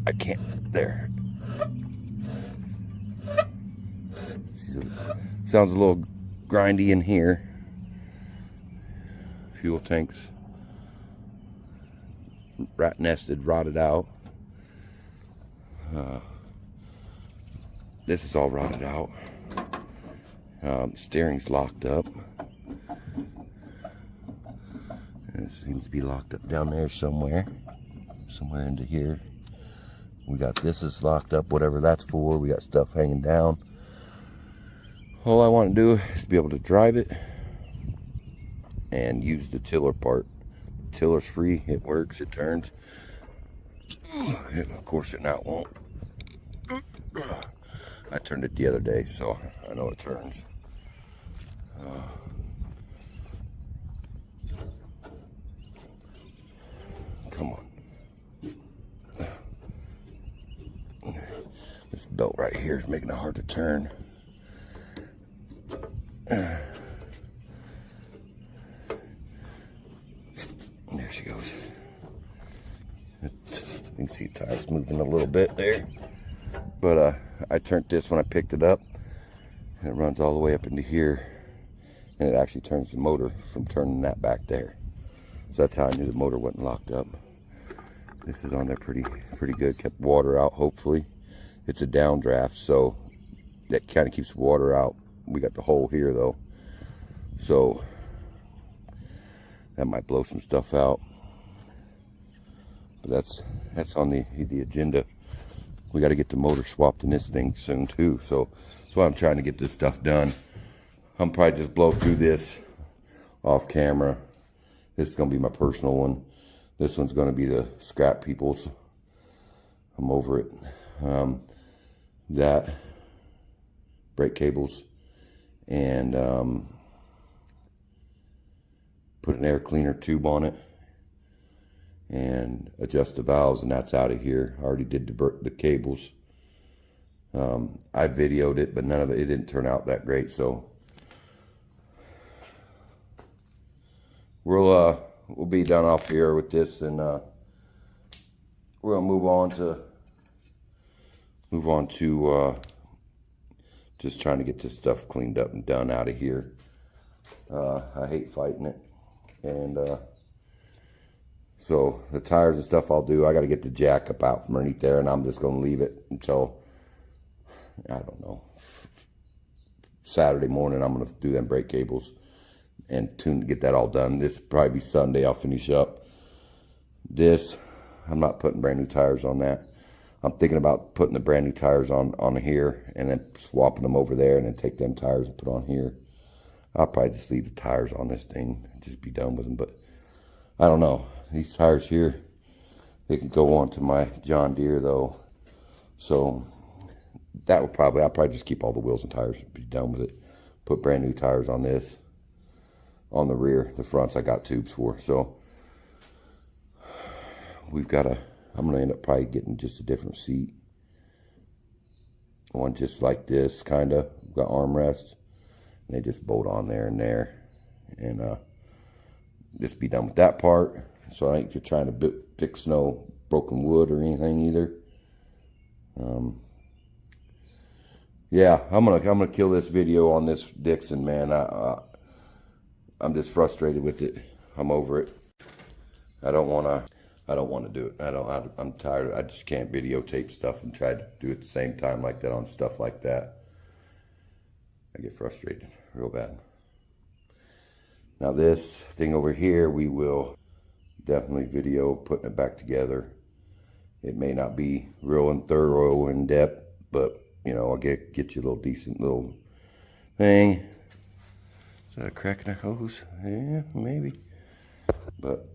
I can't, there. Sounds a little grindy in here. Fuel tanks rat nested, rotted out. This is all rotted out. Steering's locked up. It seems to be locked up down there somewhere into here. We got this is locked up, whatever that's for. We got stuff hanging down. All I want to do is be able to drive it and use the tiller part. The tiller's free, it works, it turns. Of course it now won't. I turned it the other day, so I know it turns. Come on. This belt right here is making it hard to turn. There she goes. You can see the tires moving a little bit there. But I turned this when I picked it up. And it runs all the way up into here. And it actually turns the motor from turning that back there. So that's how I knew the motor wasn't locked up. This is on there pretty good. Kept water out, hopefully. It's a downdraft, so that kind of keeps the water out. We got the hole here, though. So that might blow some stuff out. But that's on the agenda. We got to get the motor swapped in this thing soon, too. So that's why I'm trying to get this stuff done. I'm probably just blow through this off camera. This is going to be my personal one. This one's going to be the scrap people's. I'm over it. That, brake cables, and put an air cleaner tube on it, and adjust the valves, and that's out of here. I already did the cables. I videoed it, but none of it didn't turn out that great, so we'll be done off here with this, and we're gonna move on to just trying to get this stuff cleaned up and done out of here. I hate fighting it, and so the tires and stuff I'll do. I got to get the jack up out from underneath there, and I'm just gonna leave it until, I don't know, Saturday morning. I'm gonna do them brake cables and get that all done. This will probably be Sunday. I'll finish up this. I'm not putting brand new tires on that. I'm thinking about putting the brand new tires on here, and then swapping them over there, and then take them tires and put on here. I'll probably just leave the tires on this thing and just be done with them. But I don't know. These tires here, they can go on to my John Deere though. So that would I'll probably just keep all the wheels and tires and be done with it. Put brand new tires on this. On the rear, the fronts I got tubes for. So I'm gonna end up probably getting just a different seat. One just like this, kinda. Got armrests. And they just bolt on there and there. And just be done with that part. So I ain't trying to fix no broken wood or anything either. Yeah, I'm gonna kill this video on this Dixon, man. I'm just frustrated with it. I'm over it. I don't want to do it. I'm tired. I just can't videotape stuff and try to do it at the same time like that on stuff like that. I get frustrated real bad. Now this thing over here, we will definitely video putting it back together. It may not be real and thorough in depth, but you know, I'll get you a little decent little thing. Is that a crack in a hose? Yeah, maybe. But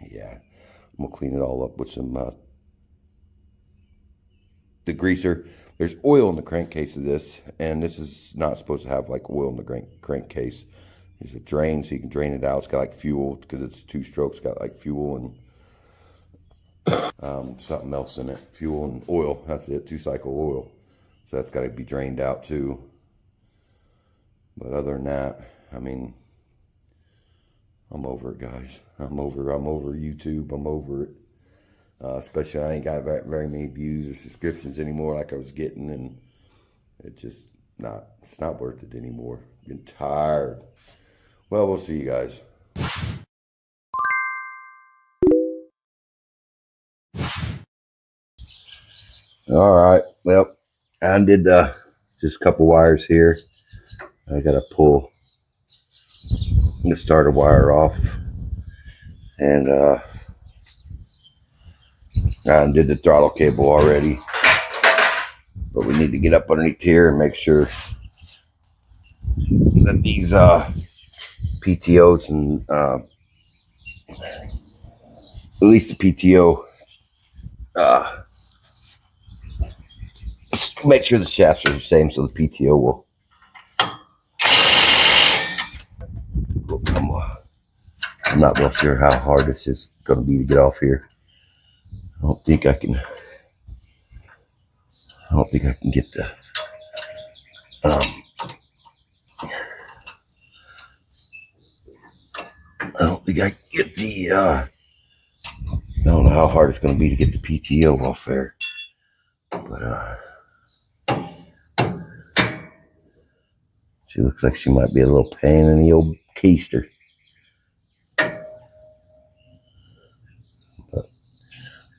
yeah, I'm gonna clean it all up with some the greaser. There's oil in the crankcase of this, and this is not supposed to have like oil in the crankcase. There's a drain, so you can drain it out. It's got like fuel, because it's 2 strokes. Got like fuel and something else in it. Fuel and oil. That's it. 2-cycle oil. So that's got to be drained out too. But other than that, I mean, I'm over it, guys. I'm over YouTube. I'm over it. Especially I ain't got very many views or subscriptions anymore like I was getting, and it's not worth it anymore. I'm getting tired. Well, we'll see you guys. All right. Well, I undid just a couple wires here. I gotta pull the starter wire off, and I did the throttle cable already, but we need to get up underneath here and make sure that these PTOs and at least the PTO, make sure the shafts are the same so the PTO will come off. I'm not real sure how hard this is going to be to get off here. I don't think I can get the I don't think I can get the I don't know how hard it's going to be to get the PTO off there, but she looks like she might be a little pain in the old keister. But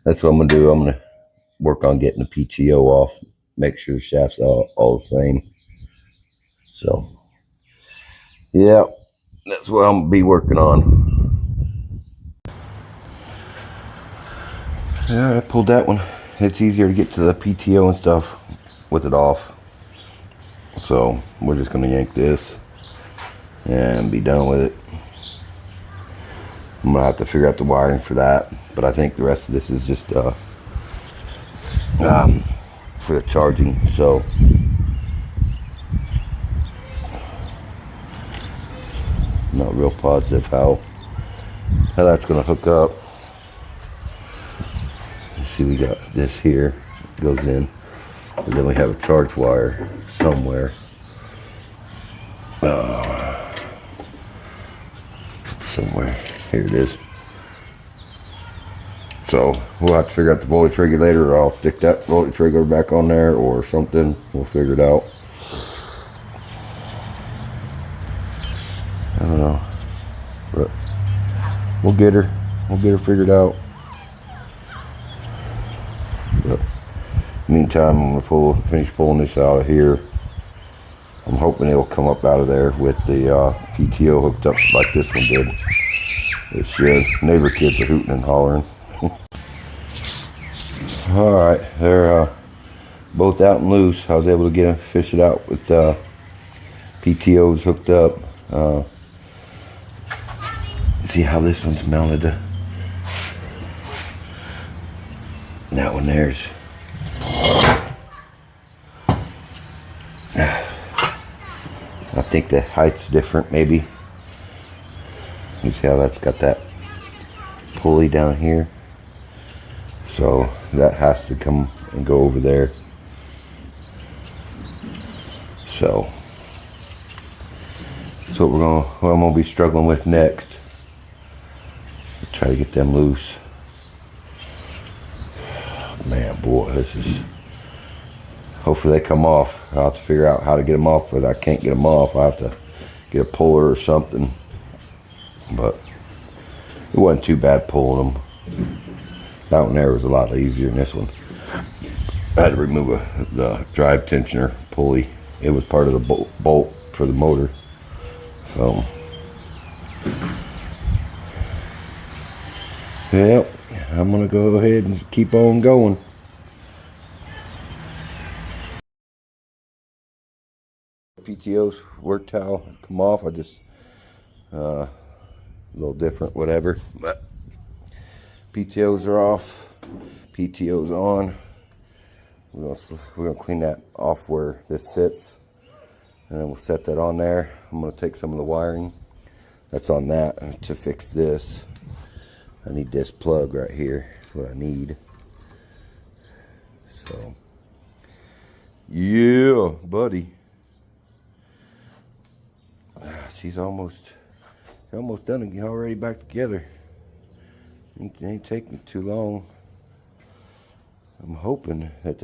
that's what I'm going to do. I'm going to work on getting the PTO off, make sure the shaft's all the same. So, yeah, that's what I'm going to be working on. Yeah, I pulled that one. It's easier to get to the PTO and stuff with it off. So, we're just going to yank this and be done with it. I'm going to have to figure out the wiring for that. But I think the rest of this is just for the charging. So, not real positive how that's going to hook up. You see, we got this here, it goes in, and then we have a charge wire somewhere. Somewhere, here it is. So we'll have to figure out the voltage regulator, or I'll stick that voltage regulator back on there or something. We'll figure it out. I don't know, but we'll get her figured out. But meantime, I'm gonna finish pulling this out of here. I'm hoping it'll come up out of there with the PTO hooked up like this one did. It should. Neighbor kids are hooting and hollering. All right, they're both out and loose. I was able to get them, fish it out with PTOs hooked up. See how this one's mounted. That one there's. I think the height's different, maybe. You see how that's got that pulley down here? So that has to come and go over there. So that's what I'm gonna be struggling with next. Try to get them loose. Man, boy, this is. Hopefully they come off. I'll have to figure out how to get them off, but I can't get them off. I have to get a puller or something. But it wasn't too bad pulling them. That one there was a lot easier than this one. I had to remove the drive tensioner pulley. It was part of the bolt for the motor. So, yep, I'm gonna go ahead and keep on going. PTOs worked how come off. I just a little different, whatever. But PTOs are off. PTOs on. We're gonna clean that off where this sits, and then we'll set that on there. I'm gonna take some of the wiring that's on that to fix this. I need this plug right here. That's what I need. So, yeah, buddy. She's almost done and already back together. It ain't taking too long. I'm hoping that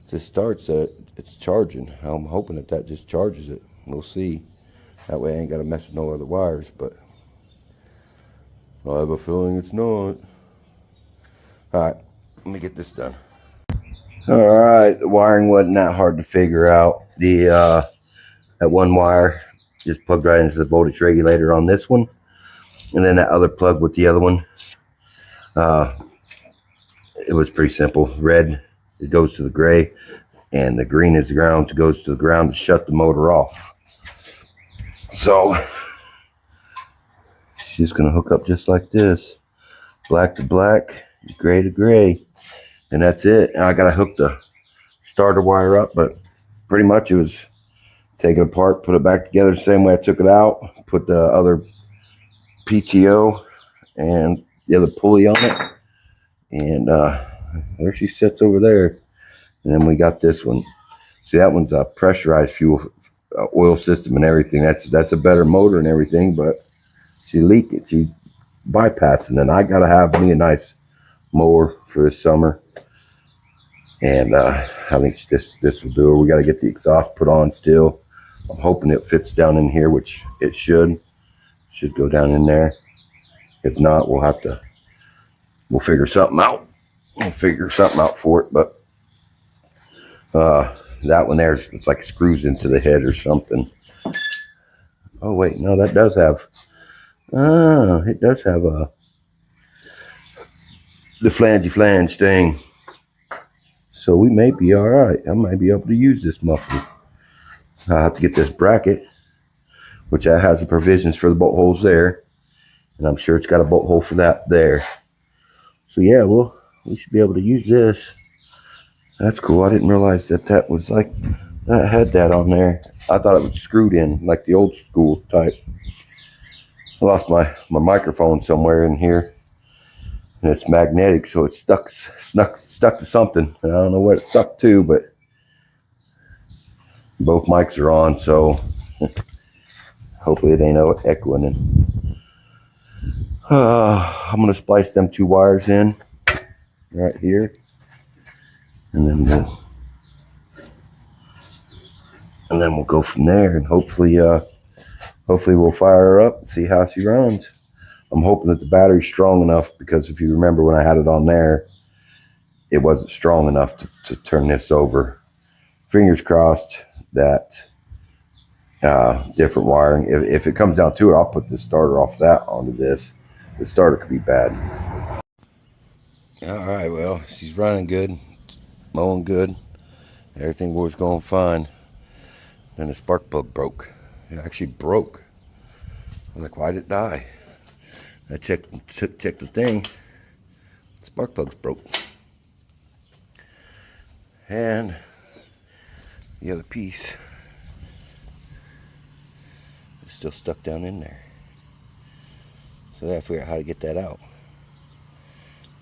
just starts that it's charging. I'm hoping that just charges it. We'll see. That way I ain't got to mess with no other wires, but I have a feeling it's not. Alright, let me get this done. Alright, the wiring wasn't that hard to figure out. That That one wire just plugged right into the voltage regulator on this one. And then that other plug with the other one, it was pretty simple. Red, it goes to the gray, and the green is the ground. It goes to the ground to shut the motor off. So she's going to hook up just like this. Black to black, gray to gray. And that's it. And I got to hook the starter wire up, but pretty much it was take it apart, put it back together the same way I took it out, put the other PTO and the other pulley on it. And there she sits over there. And then we got this one. See, that one's a pressurized fuel oil system and everything. That's a better motor and everything, but she leaked it. She bypassed it. And I got to have me a nice mower for this summer. And I think this will do it. We got to get the exhaust put on still. I'm hoping it fits down in here, which it should. Should go down in there. If not, we'll figure something out. We'll figure something out for it. But that one there, it's like screws into the head or something. Oh wait, no, that does have. It does have the flange thing. So we may be all right. I might be able to use this muffler. I have to get this bracket, which has the provisions for the bolt holes there, and I'm sure it's got a bolt hole for that there. So yeah, we should be able to use this. That's cool. I didn't realize that was like that had that on there. I thought it was screwed in like the old school type. I lost my microphone somewhere in here, and it's magnetic, so it's stuck to something, and I don't know what it's stuck to, but both mics are on, so hopefully it ain't no echoing. I'm gonna splice them two wires in right here, and then we'll go from there, and hopefully we'll fire her up and see how she runs. I'm hoping that the battery's strong enough, because if you remember when I had it on there, it wasn't strong enough to turn this over. Fingers crossed that different wiring. If it comes down to it, I'll put the starter off that onto this. The starter could be bad. All right, well, she's running good, mowing good. Everything was going fine. Then the spark plug broke. It actually broke. I was like, why did it die? I checked the thing. The spark plug's broke. And the other piece is still stuck down in there. So I gotta figure out how to get that out.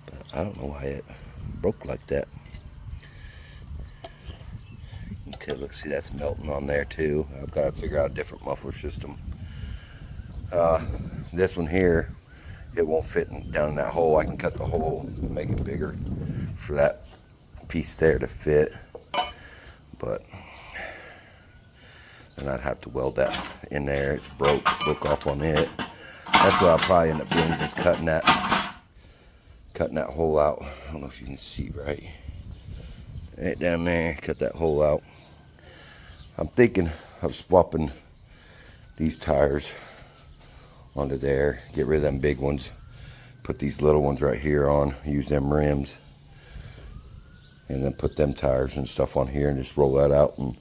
But I don't know why it broke like that. Until, look, see, that's melting on there too. I've got to figure out a different muffler system. This one here, it won't fit down in that hole. I can cut the hole and make it bigger for that piece there to fit. But then I'd have to weld that in there. It's broke off on it. That's what I'll probably end up doing, is cutting that hole out. I don't know if you can see right down there. Cut that hole out. I'm thinking of swapping these tires onto there, get rid of them big ones, put these little ones right here on, use them rims, and then put them tires and stuff on here and just roll that out, and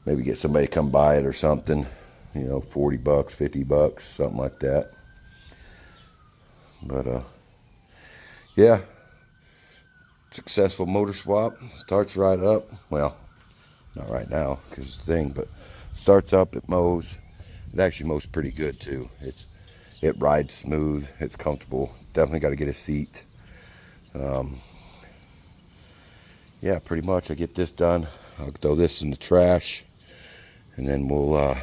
maybe get somebody to come buy it or something, you know, 40 bucks, 50 bucks, something like that. But yeah, successful motor swap. Starts right up. Well, not right now because it's the thing, but starts up, it mows. It actually mows pretty good too. It rides smooth, it's comfortable. Definitely got to get a seat. Yeah, pretty much I get this done. I'll throw this in the trash, and then we'll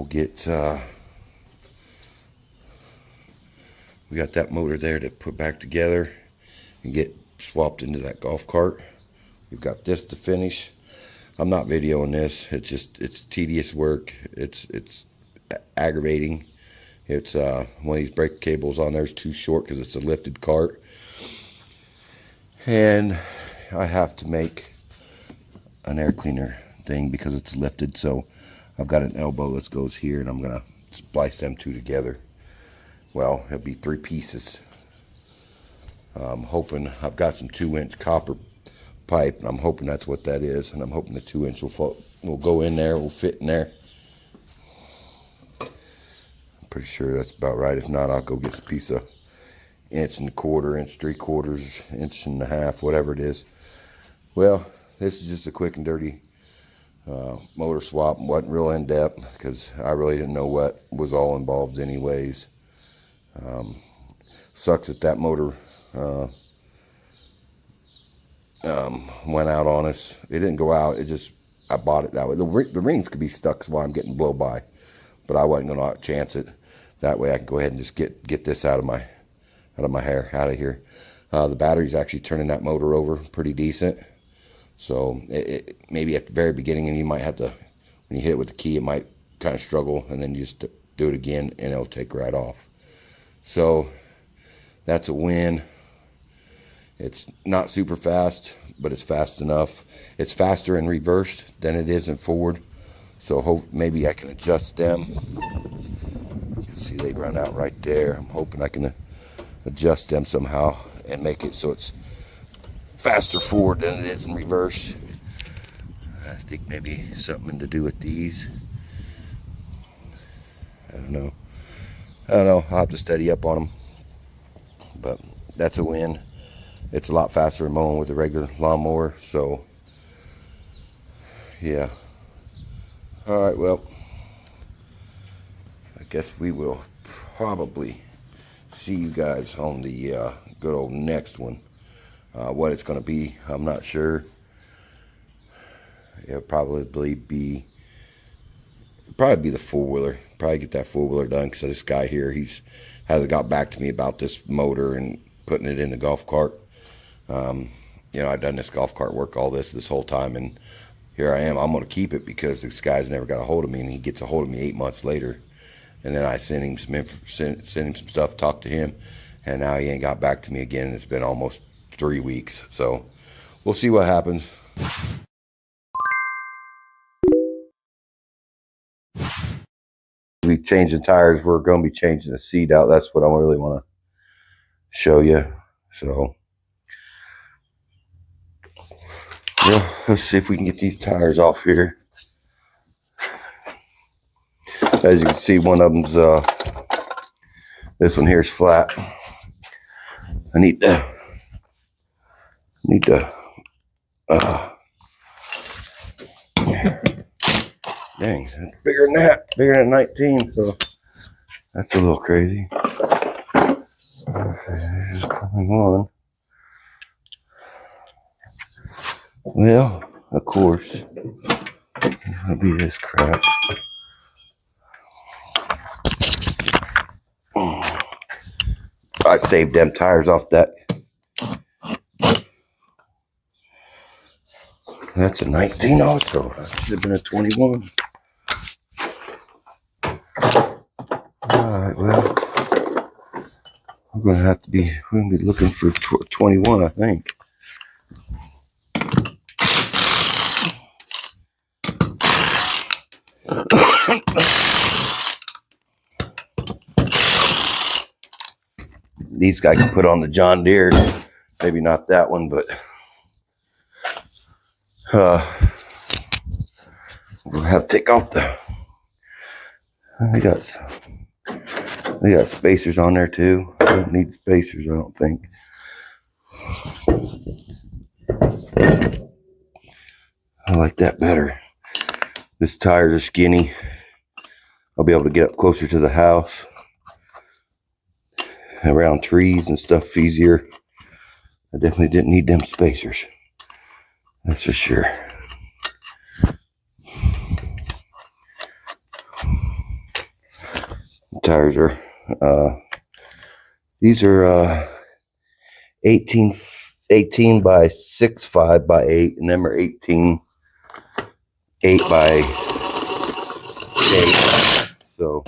get we got that motor there to put back together and get swapped into that golf cart. We've got this to finish. I'm not videoing this. It's tedious work. It's aggravating. It's one of these brake cables on there is too short because it's a lifted cart, and I have to make an air cleaner thing because it's lifted. So I've got an elbow that goes here, and I'm gonna splice them two together. Well, it'll be 3 pieces. I'm hoping I've got some 2-inch copper pipe, and I'm hoping that's what that is, and I'm hoping the 2-inch will go in there, will fit in there. I'm pretty sure that's about right. If not, I'll go get a piece of 1.25 inch, 3/4 inch and a half, whatever it is. Well, this is just a quick and dirty motor swap. Wasn't real in depth because I really didn't know what was all involved anyways. Sucks that that motor went out on us. It didn't go out. It just, I bought it that way. The rings could be stuck while I'm getting blow by, but I wasn't going to chance it. That way I can go ahead and just get this out of my hair, out of here. The battery's actually turning that motor over pretty decent. So maybe at the very beginning, and you might have to, when you hit it with the key, it might kind of struggle, and then you just do it again and it'll take right off. So that's a win. It's not super fast, but it's fast enough. It's faster in reverse than it is in forward. So maybe I can adjust them. You can see they run out right there. I'm hoping I can adjust them somehow and make it so it's faster forward than it is in reverse. I think maybe something to do with these. I don't know. I'll have to steady up on them. But that's a win. It's a lot faster than mowing with a regular lawnmower. So, yeah. Alright, well, I guess we will probably see you guys on the good old next one. What it's going to be, I'm not sure. It'll probably be the 4-wheeler. Probably get that 4-wheeler done, because this guy here, hasn't got back to me about this motor and putting it in the golf cart. You know, I've done this golf cart work all this whole time, and here I am. I'm going to keep it because this guy's never got a hold of me, and he gets a hold of me 8 months later. And then I sent him some stuff, talked to him, and now he ain't got back to me again, and it's been almost 3 weeks. So we'll see what happens. We changed the tires. We're going to be changing the seat out. That's what I really want to show you. So yeah, let's see if we can get these tires off here. As you can see, one of them's this one here is flat. I need to dang, it's bigger than that, bigger than 19, so that's a little crazy. Okay, this is coming on. Well, of course, it's gonna be this crap. I saved them tires off that. That's a 19 also. That should have been a 21. Alright, well, we're gonna be looking for 21, I think. These guys can put on the John Deere. Maybe not that one, but we'll have to take off they got spacers on there too. I don't need spacers, I don't think. I like that better. This tires are skinny. I'll be able to get up closer to the house. Around trees and stuff easier. I definitely didn't need them spacers. That's for sure. The tires are these are 18 by 6.5 by 8, and them are 18 8 by 8. So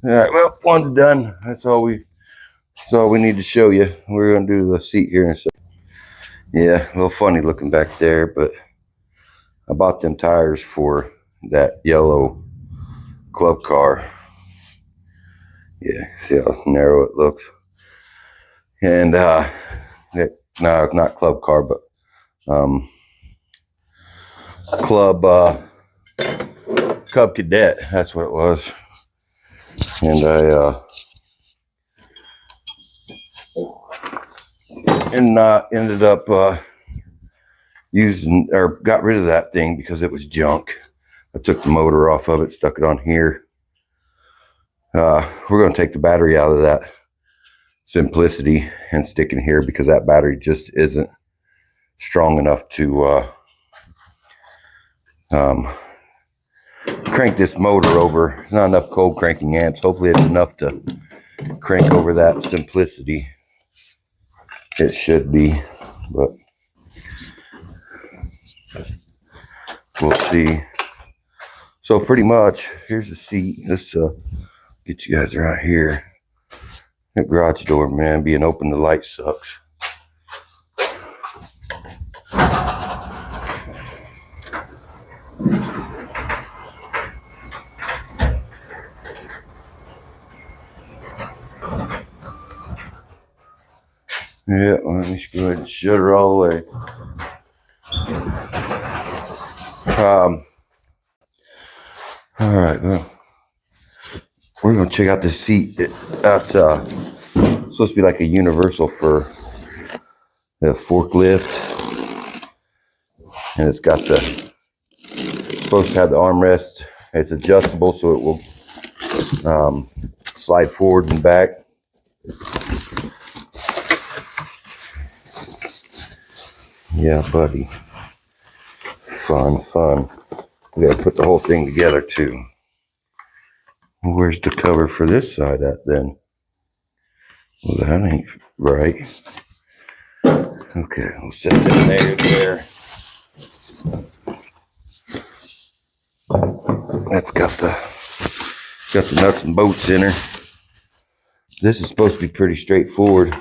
All right, well, one's done. That's all we need to show you. We're gonna do the seat here in a second. Yeah, a little funny looking back there, but I bought them tires for that yellow club car. Yeah, see how narrow it looks. And no, not club car, but Cub Cadet. That's what it was. And I ended up using or got rid of that thing because it was junk. I took the motor off of it, stuck it on here. We're going to take the battery out of that Simplicity and stick in here because that battery just isn't strong enough to crank this motor over. It's not enough cold cranking amps. Hopefully it's enough to crank over that Simplicity. It should be, but we'll see. So pretty much, here's the seat. Let's get you guys around here. That garage door, man, being open, the light sucks. Yeah, let me go ahead and shut her all the way. All right, well, we're gonna check out this seat. That's supposed to be like a universal for the forklift, and it's got supposed to have the armrest. It's adjustable, so it will slide forward and back. Yeah, buddy. Fun. We gotta put the whole thing together too. Where's the cover for this side at then? Well, that ain't right. Okay, we'll set that there. That's got the nuts and bolts in her. This is supposed to be pretty straightforward.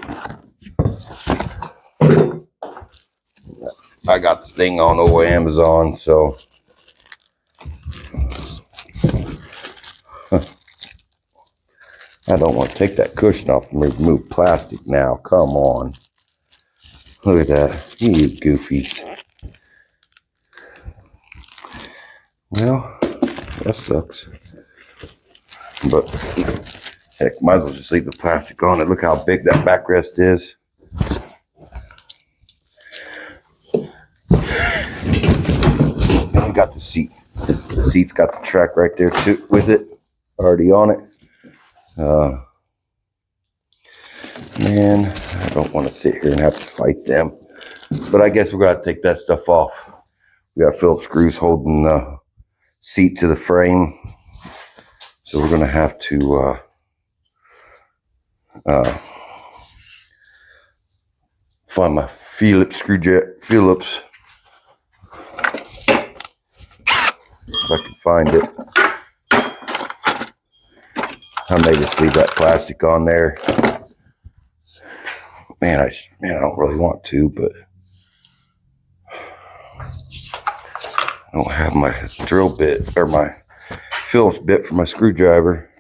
I got the thing on over Amazon, so I don't want to take that cushion off and remove plastic now. Come on. Look at that. You goofies. Well, that sucks. But heck, might as well just leave the plastic on it. Look how big that backrest is. And we got the seat. The seat's got the track right there too with it. Already on it. Man, I don't want to sit here and have to fight them. But I guess we're going to take that stuff off. We got Phillips screws holding the seat to the frame. So we're going to have to find my Phillips screwdriver. Phillips. If I can find it. I may just leave that plastic on there. Man, I don't really want to, but I don't have my drill bit or my Phillips bit for my screwdriver.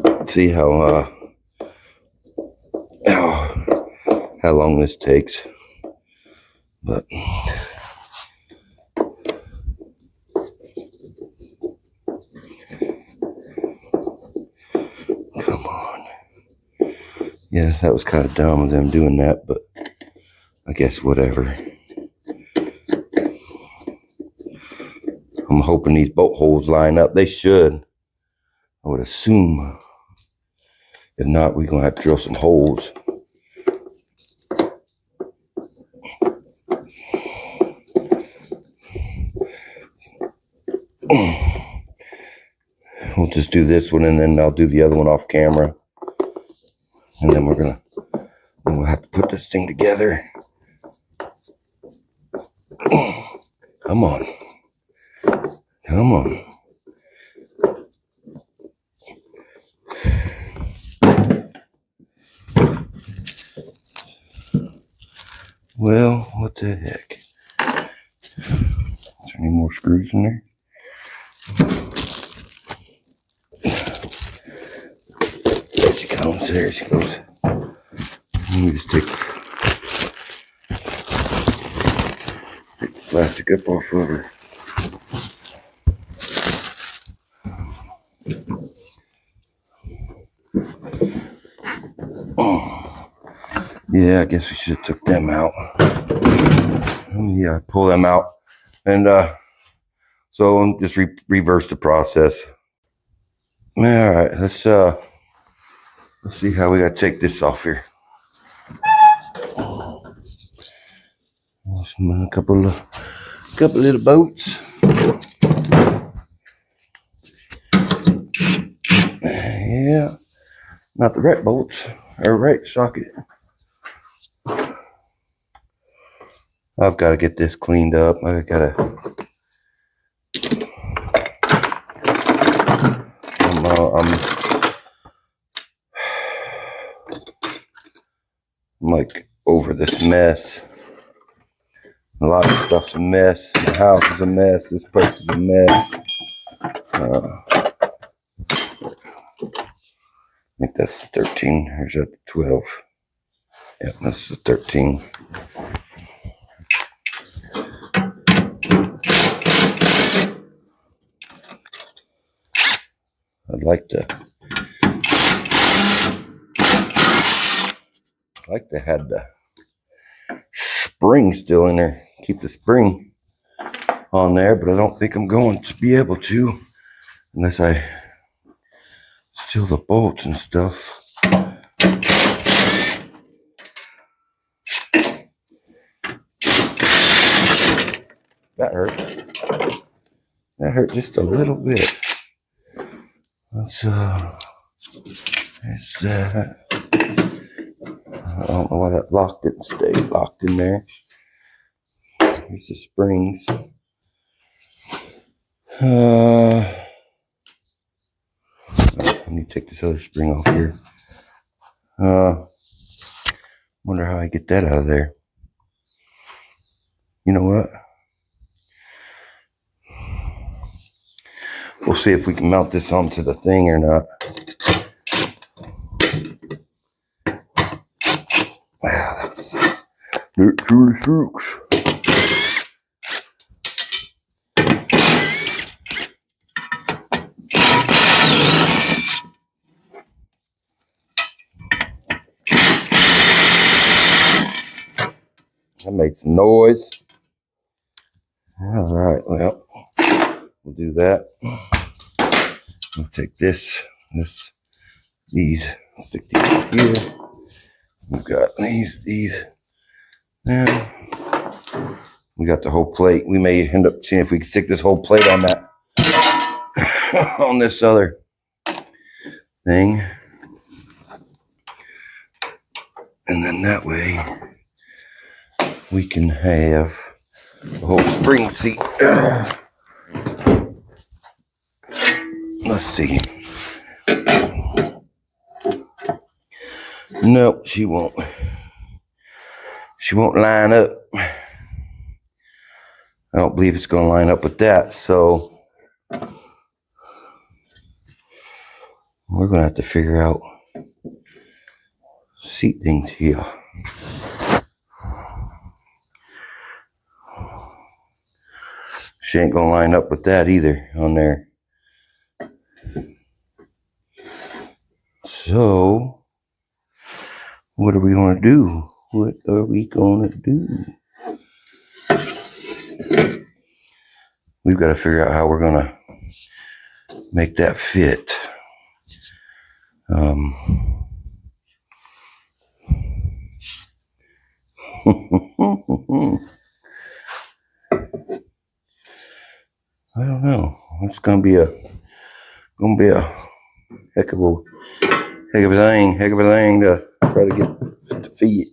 Let's see how long this takes, but. Come on. Yeah, that was kind of dumb of them doing that, but I guess whatever. I'm hoping these bolt holes line up. They should. I would assume. If not, we're going to have to drill some holes. We'll just do this one and then I'll do the other one off camera. And then we'll have to put this thing together. Come on. Come on. Well, what the heck? Is there any more screws in there? There she comes. There she goes. Let me just take the plastic up off of her. Oh. Yeah, I guess we should have took them out. Yeah, pull them out. And so just reverse the process. All right, let's see how we gotta take this off here. A couple little bolts. Yeah, not the right bolts or right socket. I've got to get this cleaned up. I'm like over this mess. A lot of stuff's a mess. The house is a mess. This place is a mess. I think that's the 13. Or is that the 12? Yeah, that's the 13. I'd like to have the spring still in there. Keep the spring on there, but I don't think I'm going to be able to unless I steal the bolts and stuff. That hurt. That hurt just a little bit. There's that. I don't know why that lock didn't stay locked in there. Here's the springs. I need to take this other spring off here. Wonder how I get that out of there. You know what? We'll see if we can mount this onto the thing or not. Wow, that's it truly sucks. That made some noise. All right, well, we'll do that. We'll take these, stick these here. We've got these. Now, we got the whole plate. We may end up seeing if we can stick this whole plate on that, on this other thing. And then that way, we can have the whole spring seat. Let's see. No, she won't. She won't line up. I don't believe it's going to line up with that. So we're going to have to figure out seat things here. She ain't going to line up with that either on there. So what are we going to do? What are we going to do? We've got to figure out how we're going to make that fit. I don't know. It's going to be a heck of a thing to try to get to fit.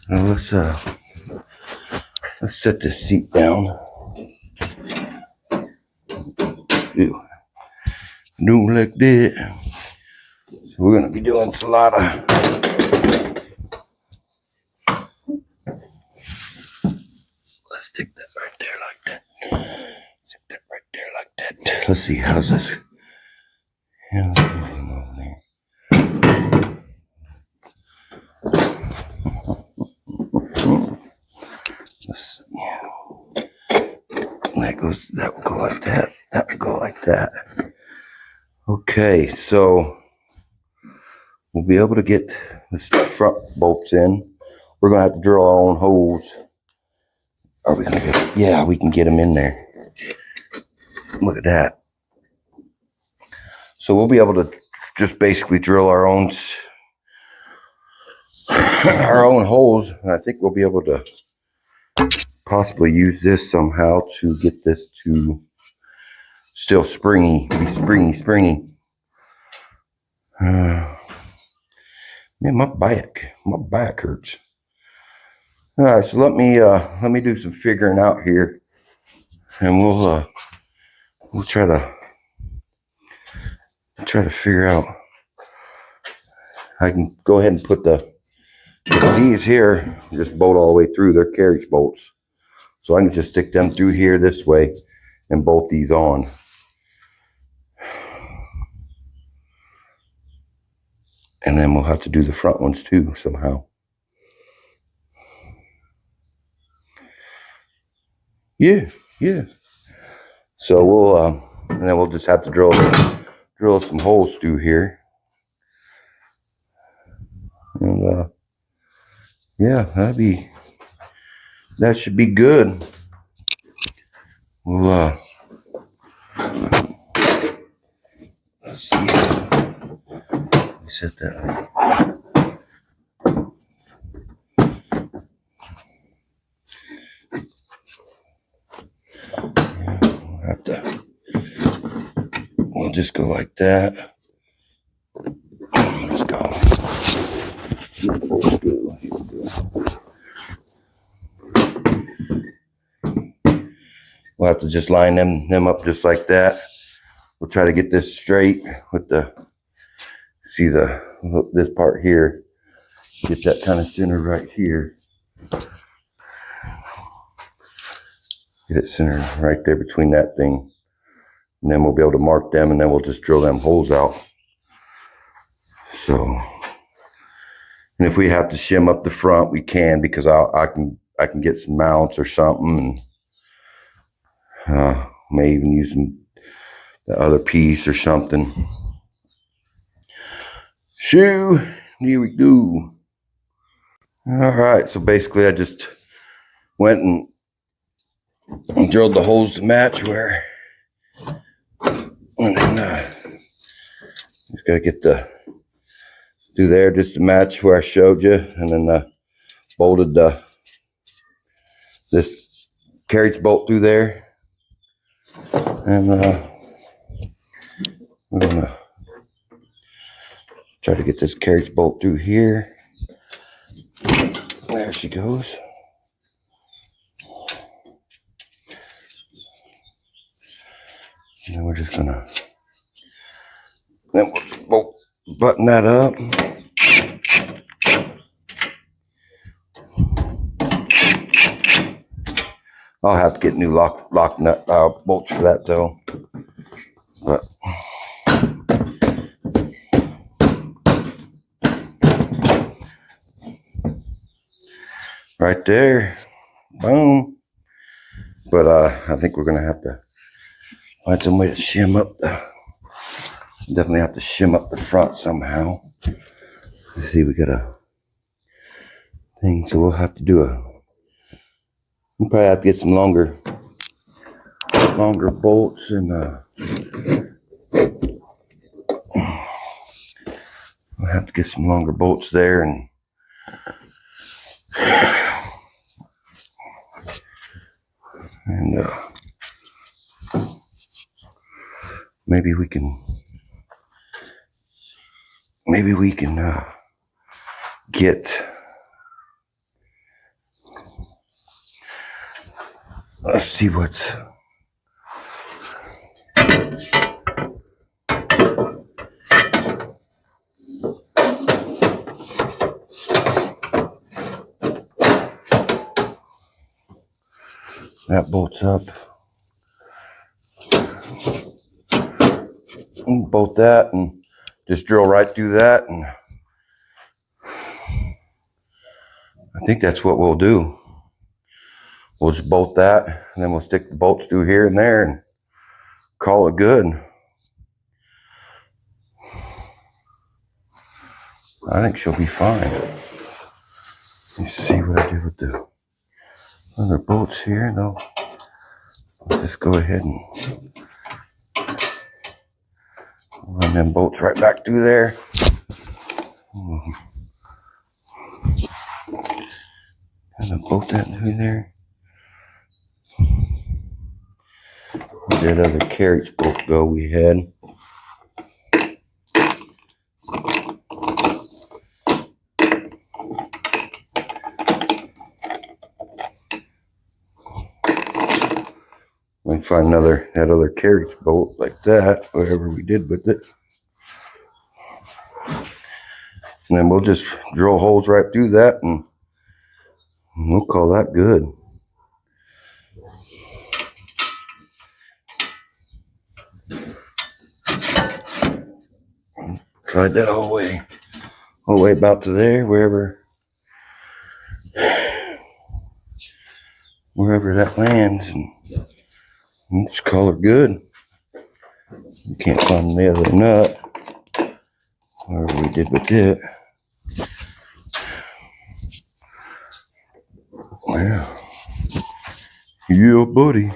Now let's set this seat down. Ew. Do like that. So we're gonna be doing a lot of let's see, how's this? Let's see. That would go like that. That would go like that. Okay, so we'll be able to get this front bolts in. We're gonna have to drill our own holes. Are we gonna get? Yeah, we can get them in there. Look at that. So we'll be able to just basically drill our own holes, and I think we'll be able to possibly use this somehow to get this to still springy, be springy. Man, my back hurts. All right, so let me do some figuring out here, and we'll try to figure out. I can go ahead and put these here, just bolt all the way through. They're carriage bolts, so I can just stick them through here this way and bolt these on. And then we'll have to do the front ones too somehow. Yeah. So we'll and then we'll just have to drill some holes through here. And yeah, that should be good. We'll let's see. Let me set that. We'll just go like that. Let's go. Here we go. We'll have to just line them up just like that. We'll try to get this straight with this part here. Get that kind of centered right here. Get it centered right there between that thing. And then we'll be able to mark them, and then we'll just drill them holes out. So, and if we have to shim up the front, we can, because I can get some mounts or something, and may even use the other piece or something. Shoo, here we go. All right, so basically I just went and drilled the holes to match where. And then just gotta get through there just to match where I showed you, and then bolted this carriage bolt through there, and we're gonna try to get this carriage bolt through here. There she goes. And then we're just gonna, then we'll just button that up. I'll have to get new lock nut bolts for that though. But right there, boom. But I think we're gonna have to find some way to shim up definitely have to shim up the front somehow. Let's see, we got a thing, so we'll have to we'll probably have to get some longer bolts, and we'll have to get some longer bolts there, and maybe we can get, let's see what's that bolts up. bolt that and just drill right through that, and I think that's what we'll do. We'll just bolt that, and then we'll stick the bolts through here and there and call it good. I think she'll be fine. Let's see what I do with the other bolts here. No, let's just go ahead and run them bolts right back through there. Kind of bolt that through there. Where that other carriage bolt go we had? We can find that other carriage bolt like that, whatever we did with it. And then we'll just drill holes right through that, and we'll call that good. Slide that all the way about to there, wherever that lands, and just call it good. You can't find the other nut, whatever we did with it. Yeah, buddy.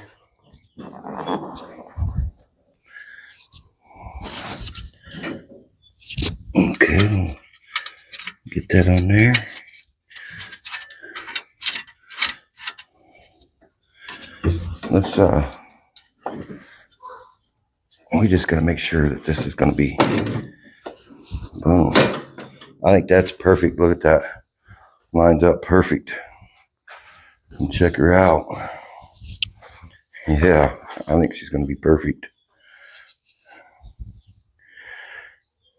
Okay, get that on there. Let's we just gotta make sure that this is gonna be boom. I think that's perfect. Look at that, lines up perfect. And check her out. Yeah, I think she's gonna be perfect.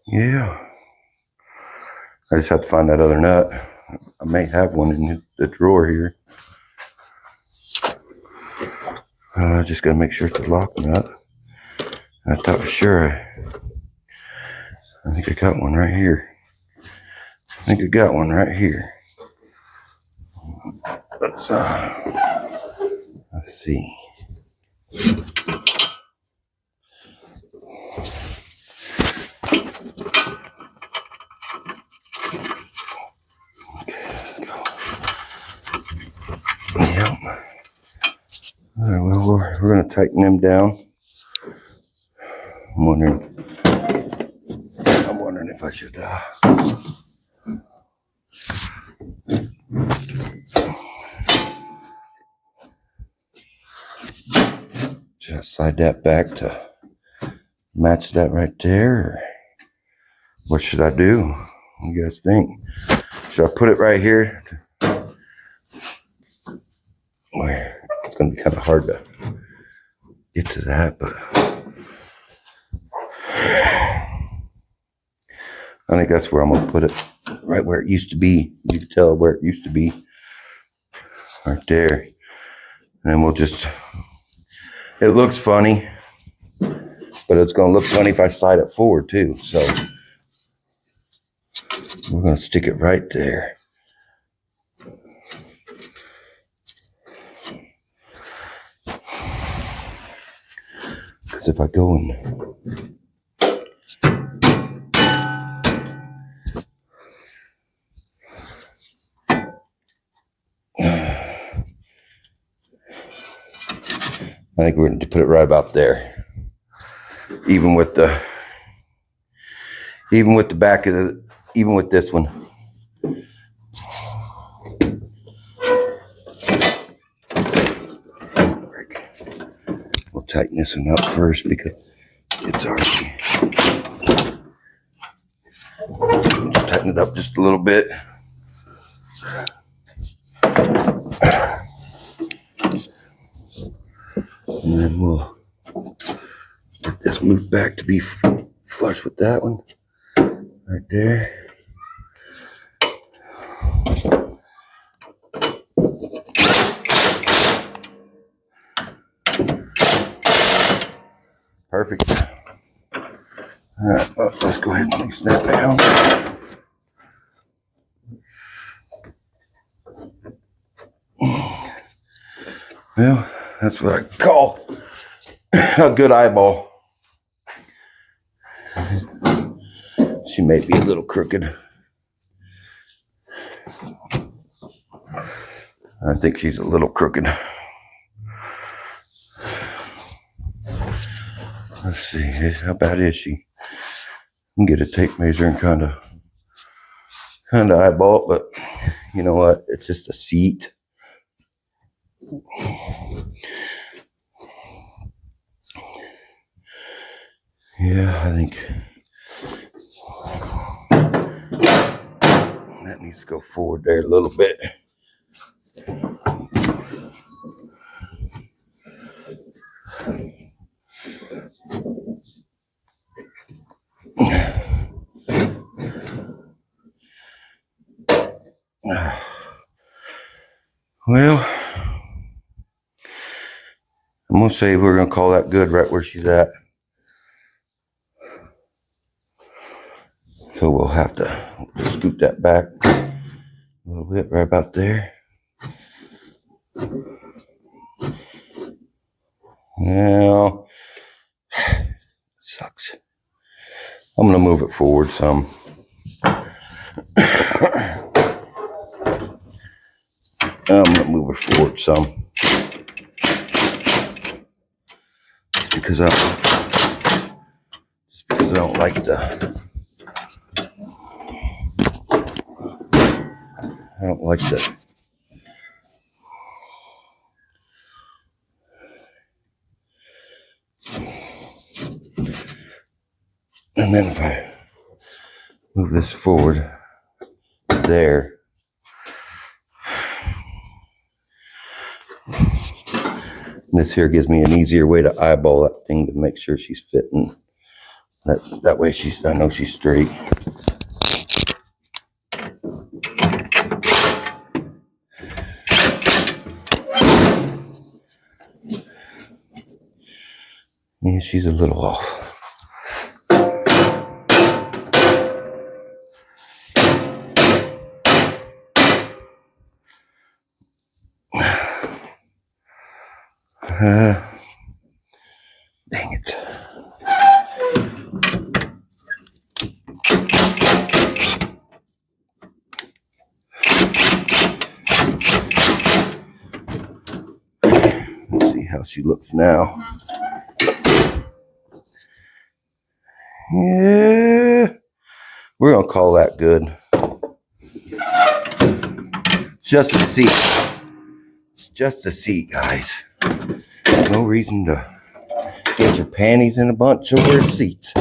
Yeah, I just have to find that other nut. I may have one in the drawer here. I just gotta make sure it's a lock nut. I thought for sure. I think I got one right here. Let's see. Yep. All right, well, we're going to tighten them down. I'm wondering if I should just slide that back to match that right there. Or what should I do? What do you guys think? Should I put it right here? Where it's going to be kind of hard to get to that, but I think that's where I'm going to put it, right where it used to be. You can tell where it used to be, right there. And then we'll just, it looks funny, but it's going to look funny if I slide it forward too. So we're going to stick it right there. Because if I go in, I think we're going to put it right about there. Even with the back of the, even with this one. We'll tighten this one up first because it's already, just tighten it up just a little bit. And then we'll get this moved back to be flush with that one right there. Perfect. Alright, let's go ahead and place that down. Well, that's what I call a good eyeball. She may be a little crooked. I think she's a little crooked. Let's see, how bad is she? I can get a tape measure and kind of eyeball it, but you know what? It's just a seat. Yeah, I think that needs to go forward there a little bit. Well, I'm gonna say we're gonna call that good right where she's at. So we'll have to scoot that back a little bit right about there. Now, it sucks. I'm gonna move it forward some. I'm gonna move it forward some. Just because I don't like the and then if I move this forward there, this here gives me an easier way to eyeball that thing to make sure she's fitting. That way I know she's straight. Yeah, she's a little off. Dang it. Let's see how she looks now. Yeah, we're gonna call that good. It's just a seat. It's just a seat, guys. No reason to get your panties in a bunch over seats.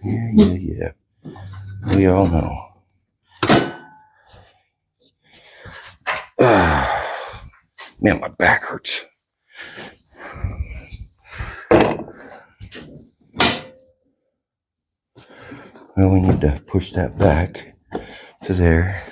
Yeah. We all know. Man, my back hurts. Well, we need to push that back to there.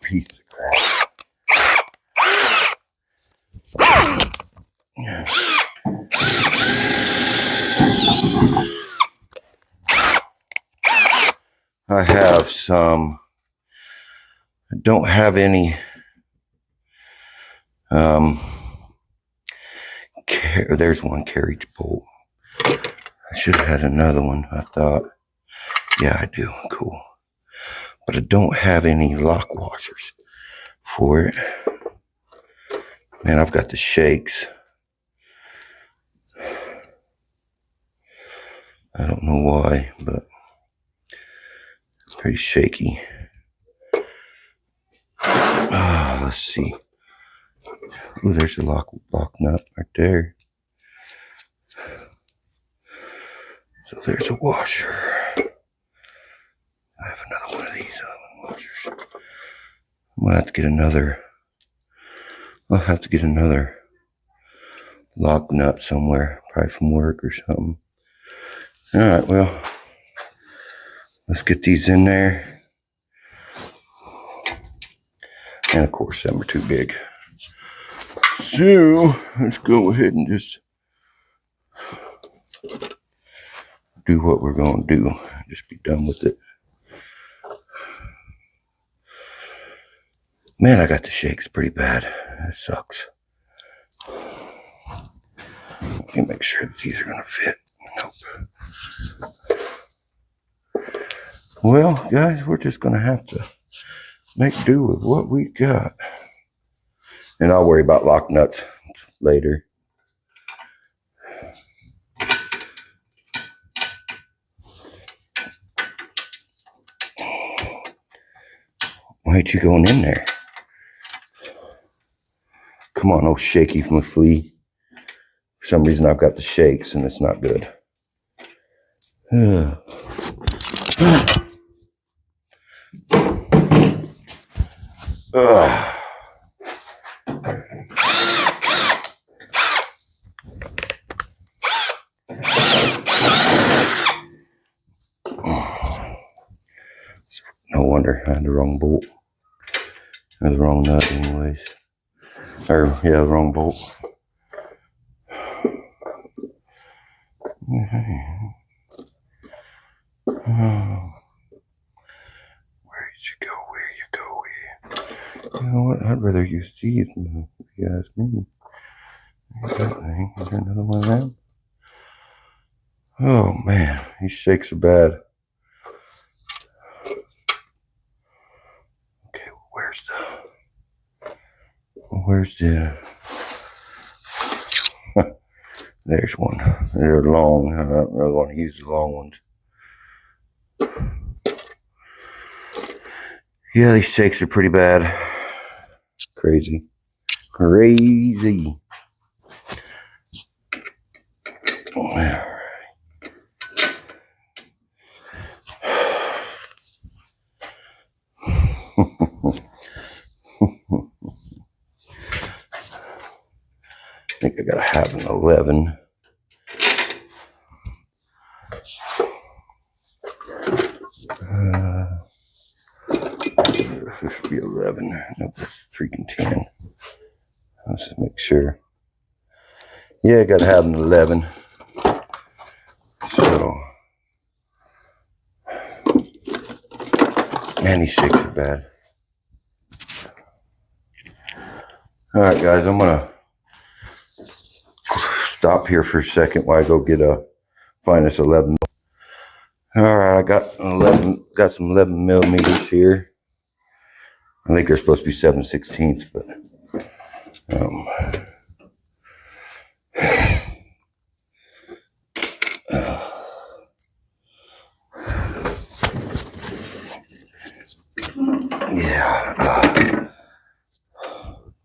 Piece of crap. I have some. I don't have any. There's one carriage bolt. I should have had another one. I thought. Yeah, I do. Cool. but I don't have any lock washers for it. Man, I've got the shakes. I don't know why, but pretty shaky. Let's see. Oh, there's a lock nut right there. So there's a washer. I have another one of these washers. I'm gonna have to get another. I'll have to get another lock nut somewhere, probably from work or something. All right, well, let's get these in there. And of course, some are too big. So let's go ahead and just do what we're gonna do. Just be done with it. Man, I got the shakes pretty bad. That sucks. Let me make sure that these are gonna fit. Nope. Well, guys, we're just gonna have to make do with what we got. And I'll worry about lock nuts later. Why ain't you going in there? Come on, oh shaky from a flea. For some reason I've got the shakes and it's not good. No wonder I had the wrong bolt. Or the wrong nut anyways. Or yeah, the wrong bolt. Where you go? You know what? I'd rather use these if you ask me. Is there another one of them? Oh man, these shakes are bad. Okay, where's the there's one. They're long. I don't really want to use the long ones. Yeah, these shakes are pretty bad. Crazy. Alright. I think I gotta have an 11. This should be 11. Nope, that's freaking 10. Let's just make sure. Yeah, I gotta have an 11. So, man, these shakes are bad. All right, guys, I'm gonna stop here for a second while I go get find this 11. All right, I got an 11. Got some 11 millimeters here. I think they're supposed to be 7/16, but yeah,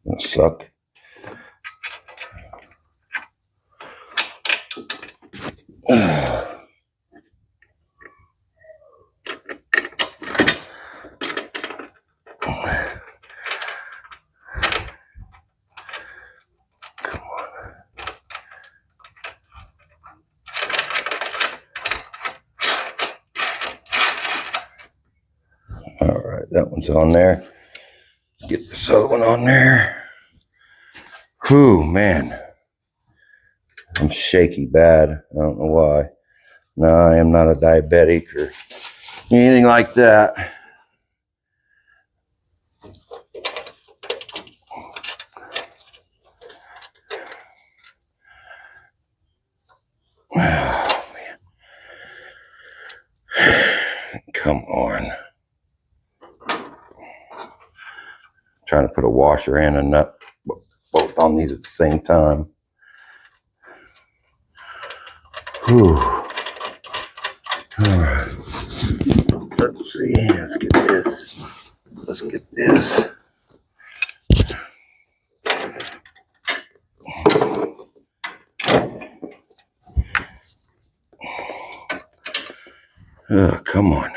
that suck. All right, that one's on there. Get this other one on there. Whew, man. I'm shaky bad. I don't know why. No, I am not a diabetic or anything like that. Oh, man. Come on. trying to put a washer and a nut both on these at the same time. Whew. All right. Let's see. Let's get this. Let's get this. Oh, come on.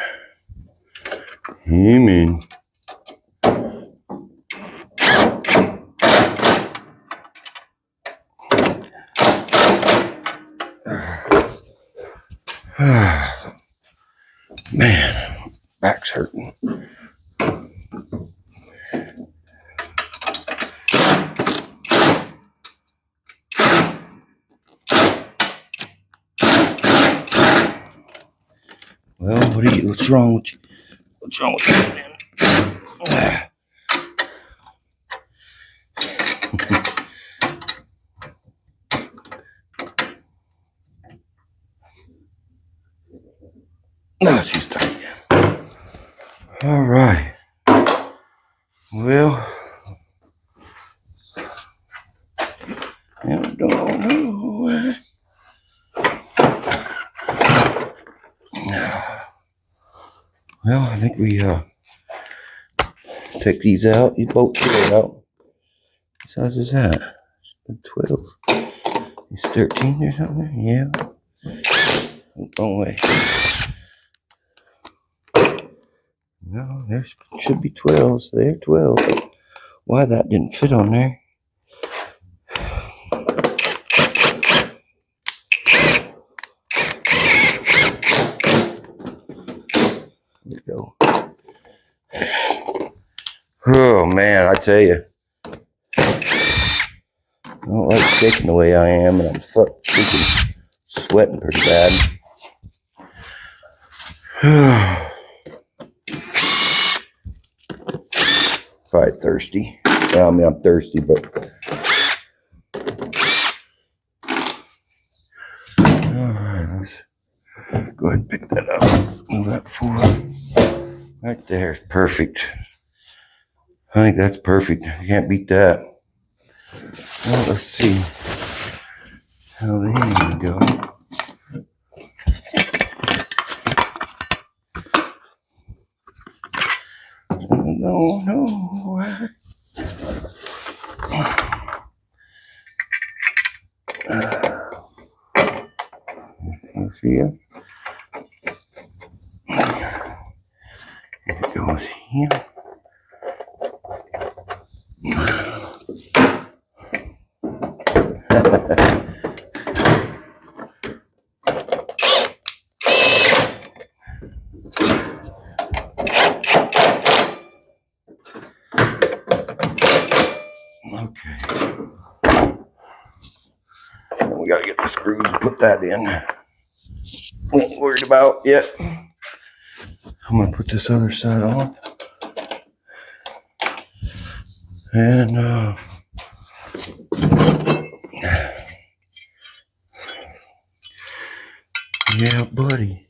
Amen. Man, back's hurting. Well, what's wrong with you? What's wrong with you, man? No, she's tight. All right. Well, I don't know. Well, I think we take these out. You both get out. What size is that? 12. It's 13 or something? Yeah. Wrong way. No, there should be 12s. They're 12. Why that didn't fit on there? There we go. Oh man, I tell you, I don't like shaking the way I am, and I'm freaking sweating pretty bad. Probably thirsty. Well, I mean, I'm thirsty, but all right, let's go ahead and pick that up. Move that forward. Right there is perfect. I think that's perfect. You can't beat that. Well, let's see how the hand go. No. You see it? It goes here. Okay. And we gotta get the screws and put that in. We ain't worried about yet. I'm gonna put this other side on. And yeah, buddy.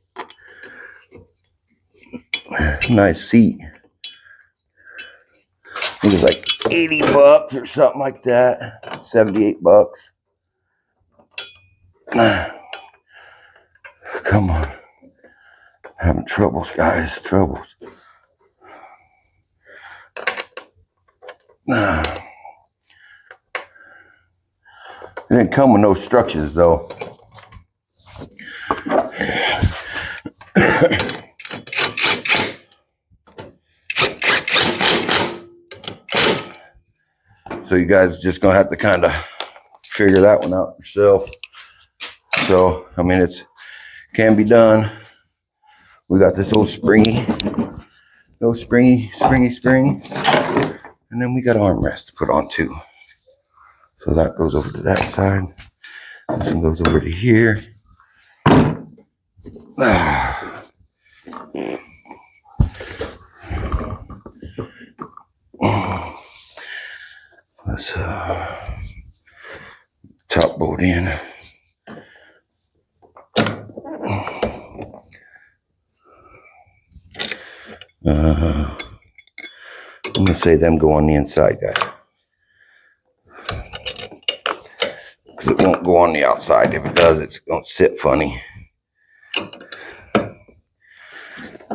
Nice seat. It was like $80 or something like that. $78. Come on. Having troubles, guys. Troubles. It didn't come with no instructions, though. So you guys are just gonna have to kind of figure that one out yourself. So I mean, it can be done. We got this old springy, spring, and then we got armrest to put on too. So that goes over to that side. This one goes over to here. Let's top bolt in. I'm gonna say them go on the inside, guys, because it won't go on the outside. If it does, it's gonna sit funny.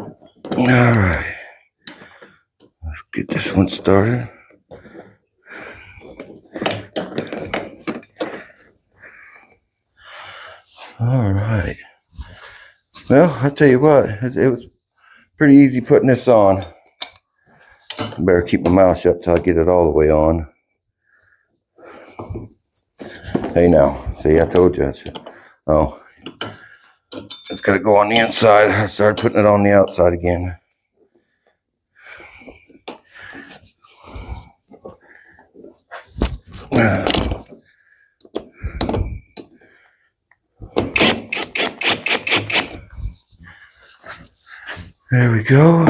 All right, let's get this one started. All right. Well, I tell you what, it was pretty easy putting this on. I better keep my mouth shut till I get it all the way on. Hey now, see, I told you. Oh, it's got to go on the inside. I started putting it on the outside again. There we go.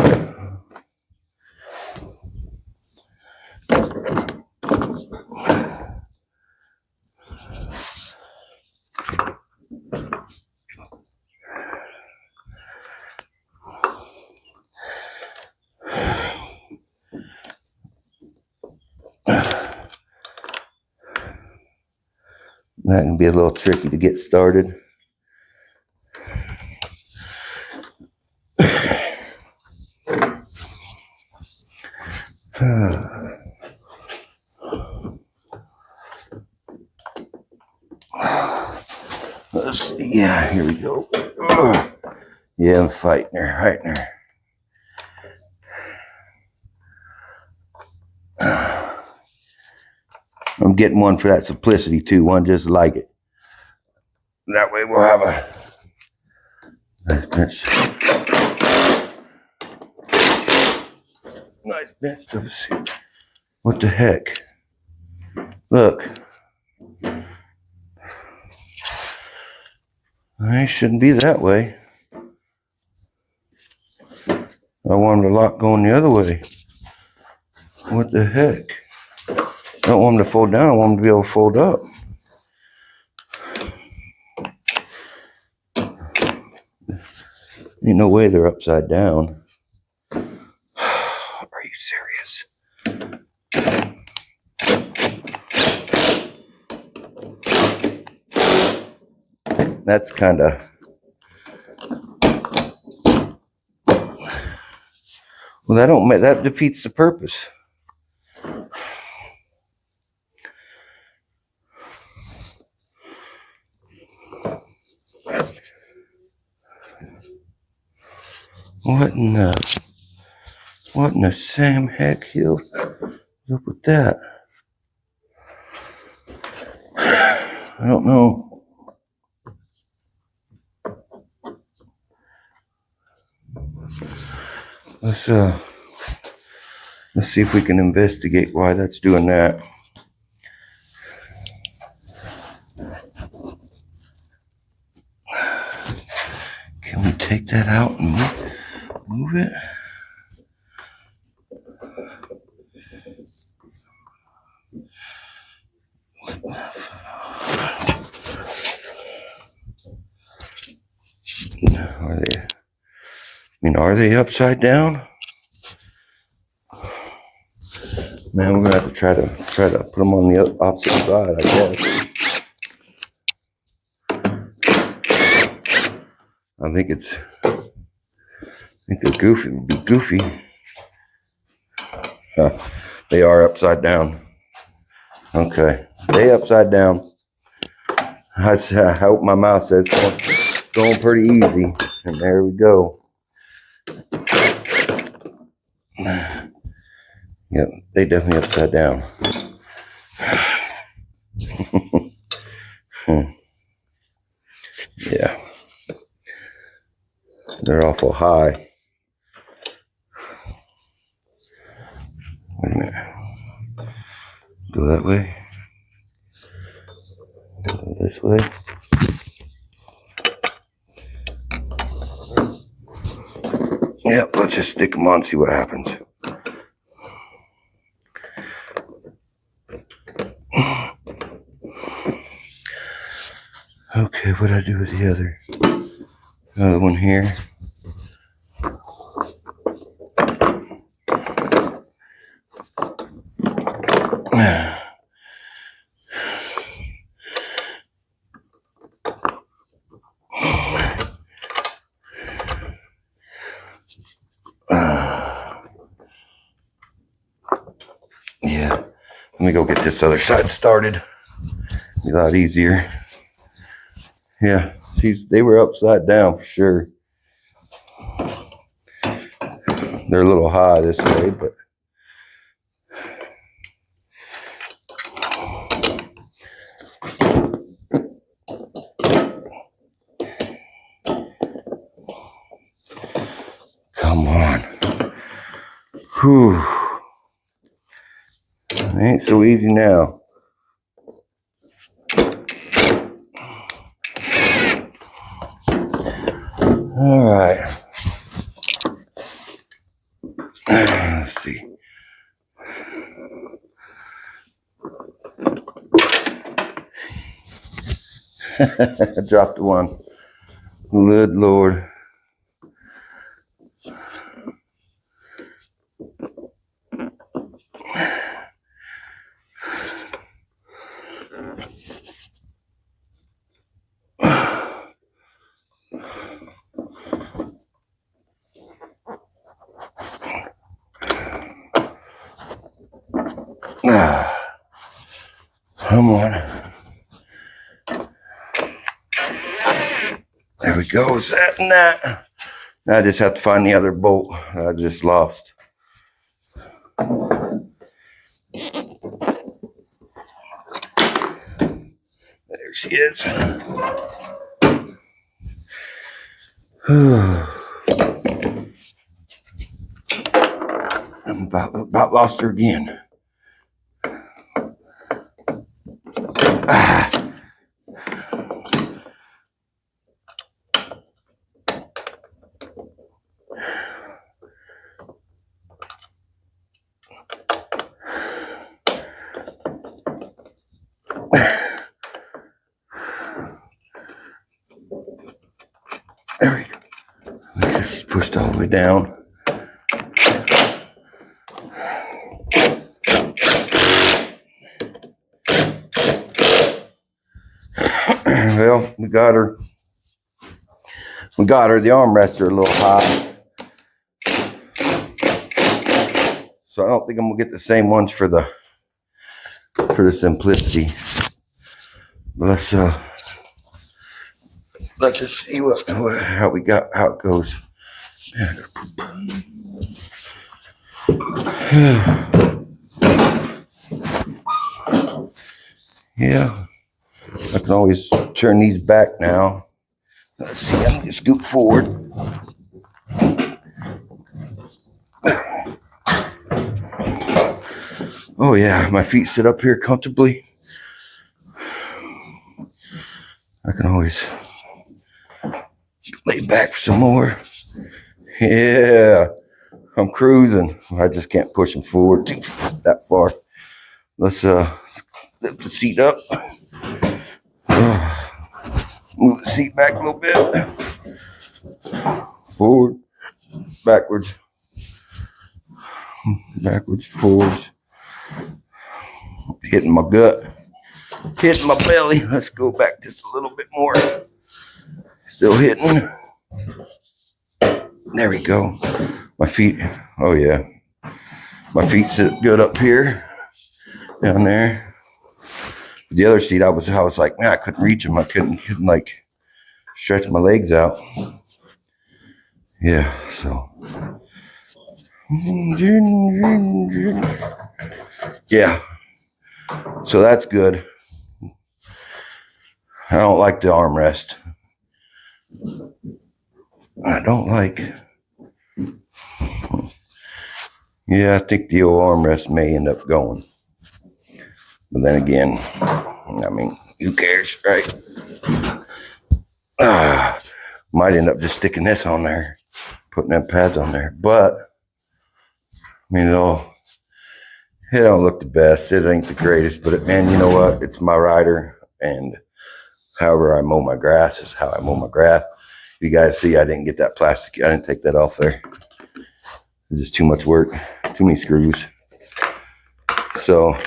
That can be a little tricky to get started. Let's see. Yeah, here we go. Yeah, I'm fighting her. I'm getting one for that simplicity too, one just like it. That way we'll have a nice bench. Nice bench to see. What the heck? Look. I shouldn't be that way. I want them to lock going the other way. What the heck? I don't want them to fold down, I want them to be able to fold up. Ain't no way they're upside down. Are you serious? That's kind of... Well, that defeats the purpose. What in the Sam heck hill? What's up with that? I don't know. Let's see if we can investigate why that's doing that. Can we take that out and move it? Are they upside down? Man, we're gonna have to try to put them on the opposite side, I guess. I think they're goofy. Would be goofy. They are upside down. Okay, they upside down. I hope my mouth says it's going pretty easy, and there we go. Yep, they definitely upside down. Yeah. They're awful high. Wait a minute. Go that way. Go this way. Yep, let's just stick them on and see what happens. Okay, what do I do with the other one here? Let me go get this other side started. Be a lot easier. Yeah, they were upside down for sure. They're a little high this way, but come on. Whew. It ain't so easy now. All right. Let's see. I dropped one. Good Lord. Come on. There we go. Is that and that? Now I just have to find the other bolt I just lost. There she is. I'm about lost her again. There we go. She's pushed all the way down. Well, we got her. The armrests are a little high. So I don't think I'm gonna get the same ones for the simplicity. But let's just see how it goes. Yeah, I can always turn these back now. Let's see, I need to scoot forward. Oh yeah, my feet sit up here comfortably. I can always lay back for some more. Yeah, I'm cruising. I just can't push them forward that far. Let's lift the seat up. Move the seat back a little bit. Forward, backwards, backwards, forwards. Hitting my gut, hitting my belly. Let's go back just a little bit more. Still hitting. There we go. My feet, oh yeah. My feet sit good up here, down there. The other seat, I was like, man, I couldn't reach them. I couldn't like stretch my legs out. Yeah, so. Yeah, so that's good. I don't like the armrest. I don't like. Yeah, I think the old armrest may end up going. But then again, I mean, who cares, right? Might end up just sticking this on there, putting them pads on there. But, I mean, it don't look the best. It ain't the greatest. But, man, you know what? It's my rider. And however I mow my grass is how I mow my grass. You guys see, I didn't get that plastic. I didn't take that off there. It's just too much work. Too many screws. So,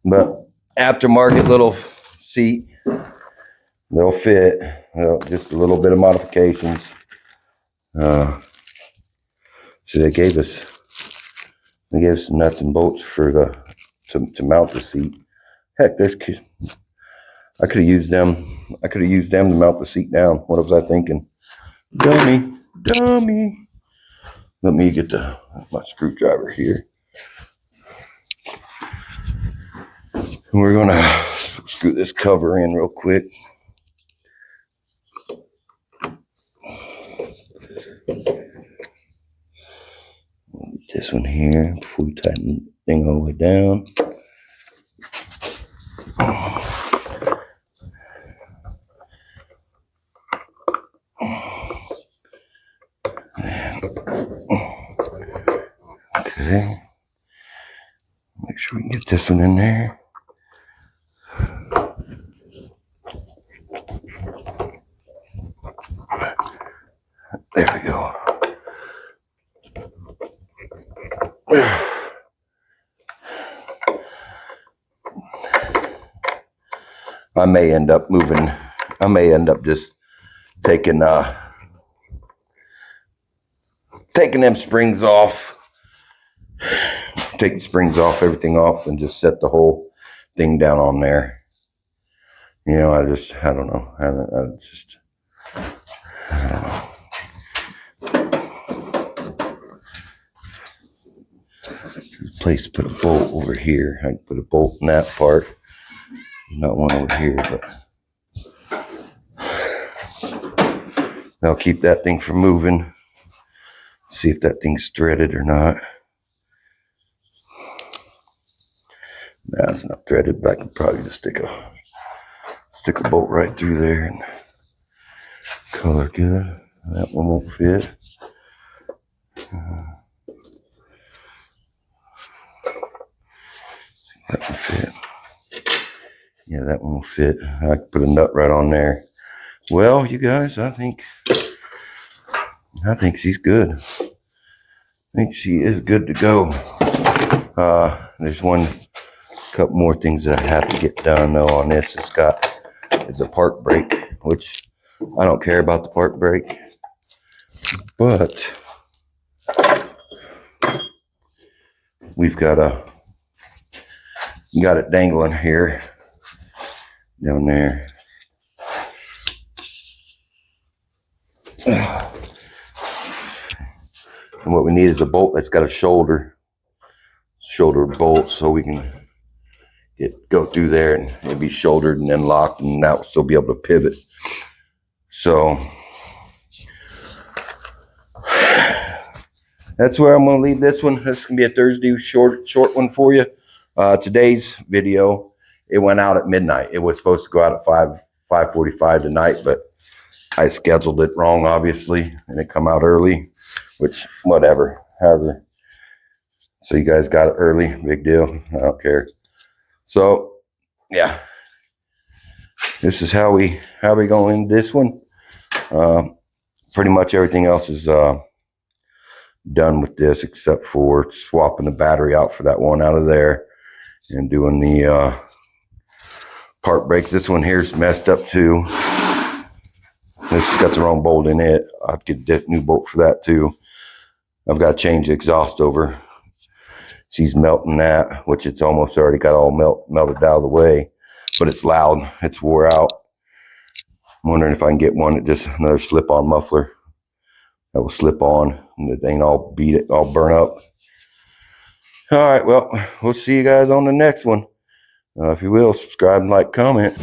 but aftermarket little seat. They'll fit. Just a little bit of modifications. So they gave us some nuts and bolts for to mount the seat. Heck, I could have used them. I could have used them to mount the seat down. What was I thinking? Dummy. Let me get my screwdriver here. We're gonna screw this cover in real quick. Get this one here before we tighten the thing all the way down. Okay. Make sure we can get this one in there. There we go. I may end up moving. I may end up just taking them springs off. Take the springs off, everything off, and just set the whole thing down on there. You know, I don't know. I don't know. Place to put a bolt over here. I can put a bolt in that part. Not one over here, but I'll keep that thing from moving. See if that thing's threaded or not. Nah, it's not threaded, but I can probably just stick a bolt right through there and color good. That one won't fit. That one fit. Yeah, that one will fit. I can put a nut right on there. Well, you guys, I think she's good. I think she is good to go. There's couple more things that I have to get done though on this. It's a park brake, which I don't care about the park brake, but we've got it dangling here down there. And what we need is a bolt that's got a shoulder bolt, so we can go through there and it'll be shouldered and then locked, and that will still be able to pivot. So that's where I'm going to leave this one. This is going to be a Thursday short one for you. Today's video, it went out at midnight. It was supposed to go out at 5:45 tonight, but I scheduled it wrong, obviously, and it come out early, which whatever. However, so you guys got it early, big deal. I don't care. So yeah, this is how we go in this one. Pretty much everything else is done with this, except for swapping the battery out for that one out of there and doing the park brakes. This one here's messed up too. This has got the wrong bolt in it. I'd get a new bolt for that too. I've got to change the exhaust over. She's melting that, which it's almost already got all melted out of the way, but it's loud. It's wore out. I'm wondering if I can get just another slip-on muffler that will slip on and it ain't all burn up. All right, well, we'll see you guys on the next one. If you will, subscribe and like, comment.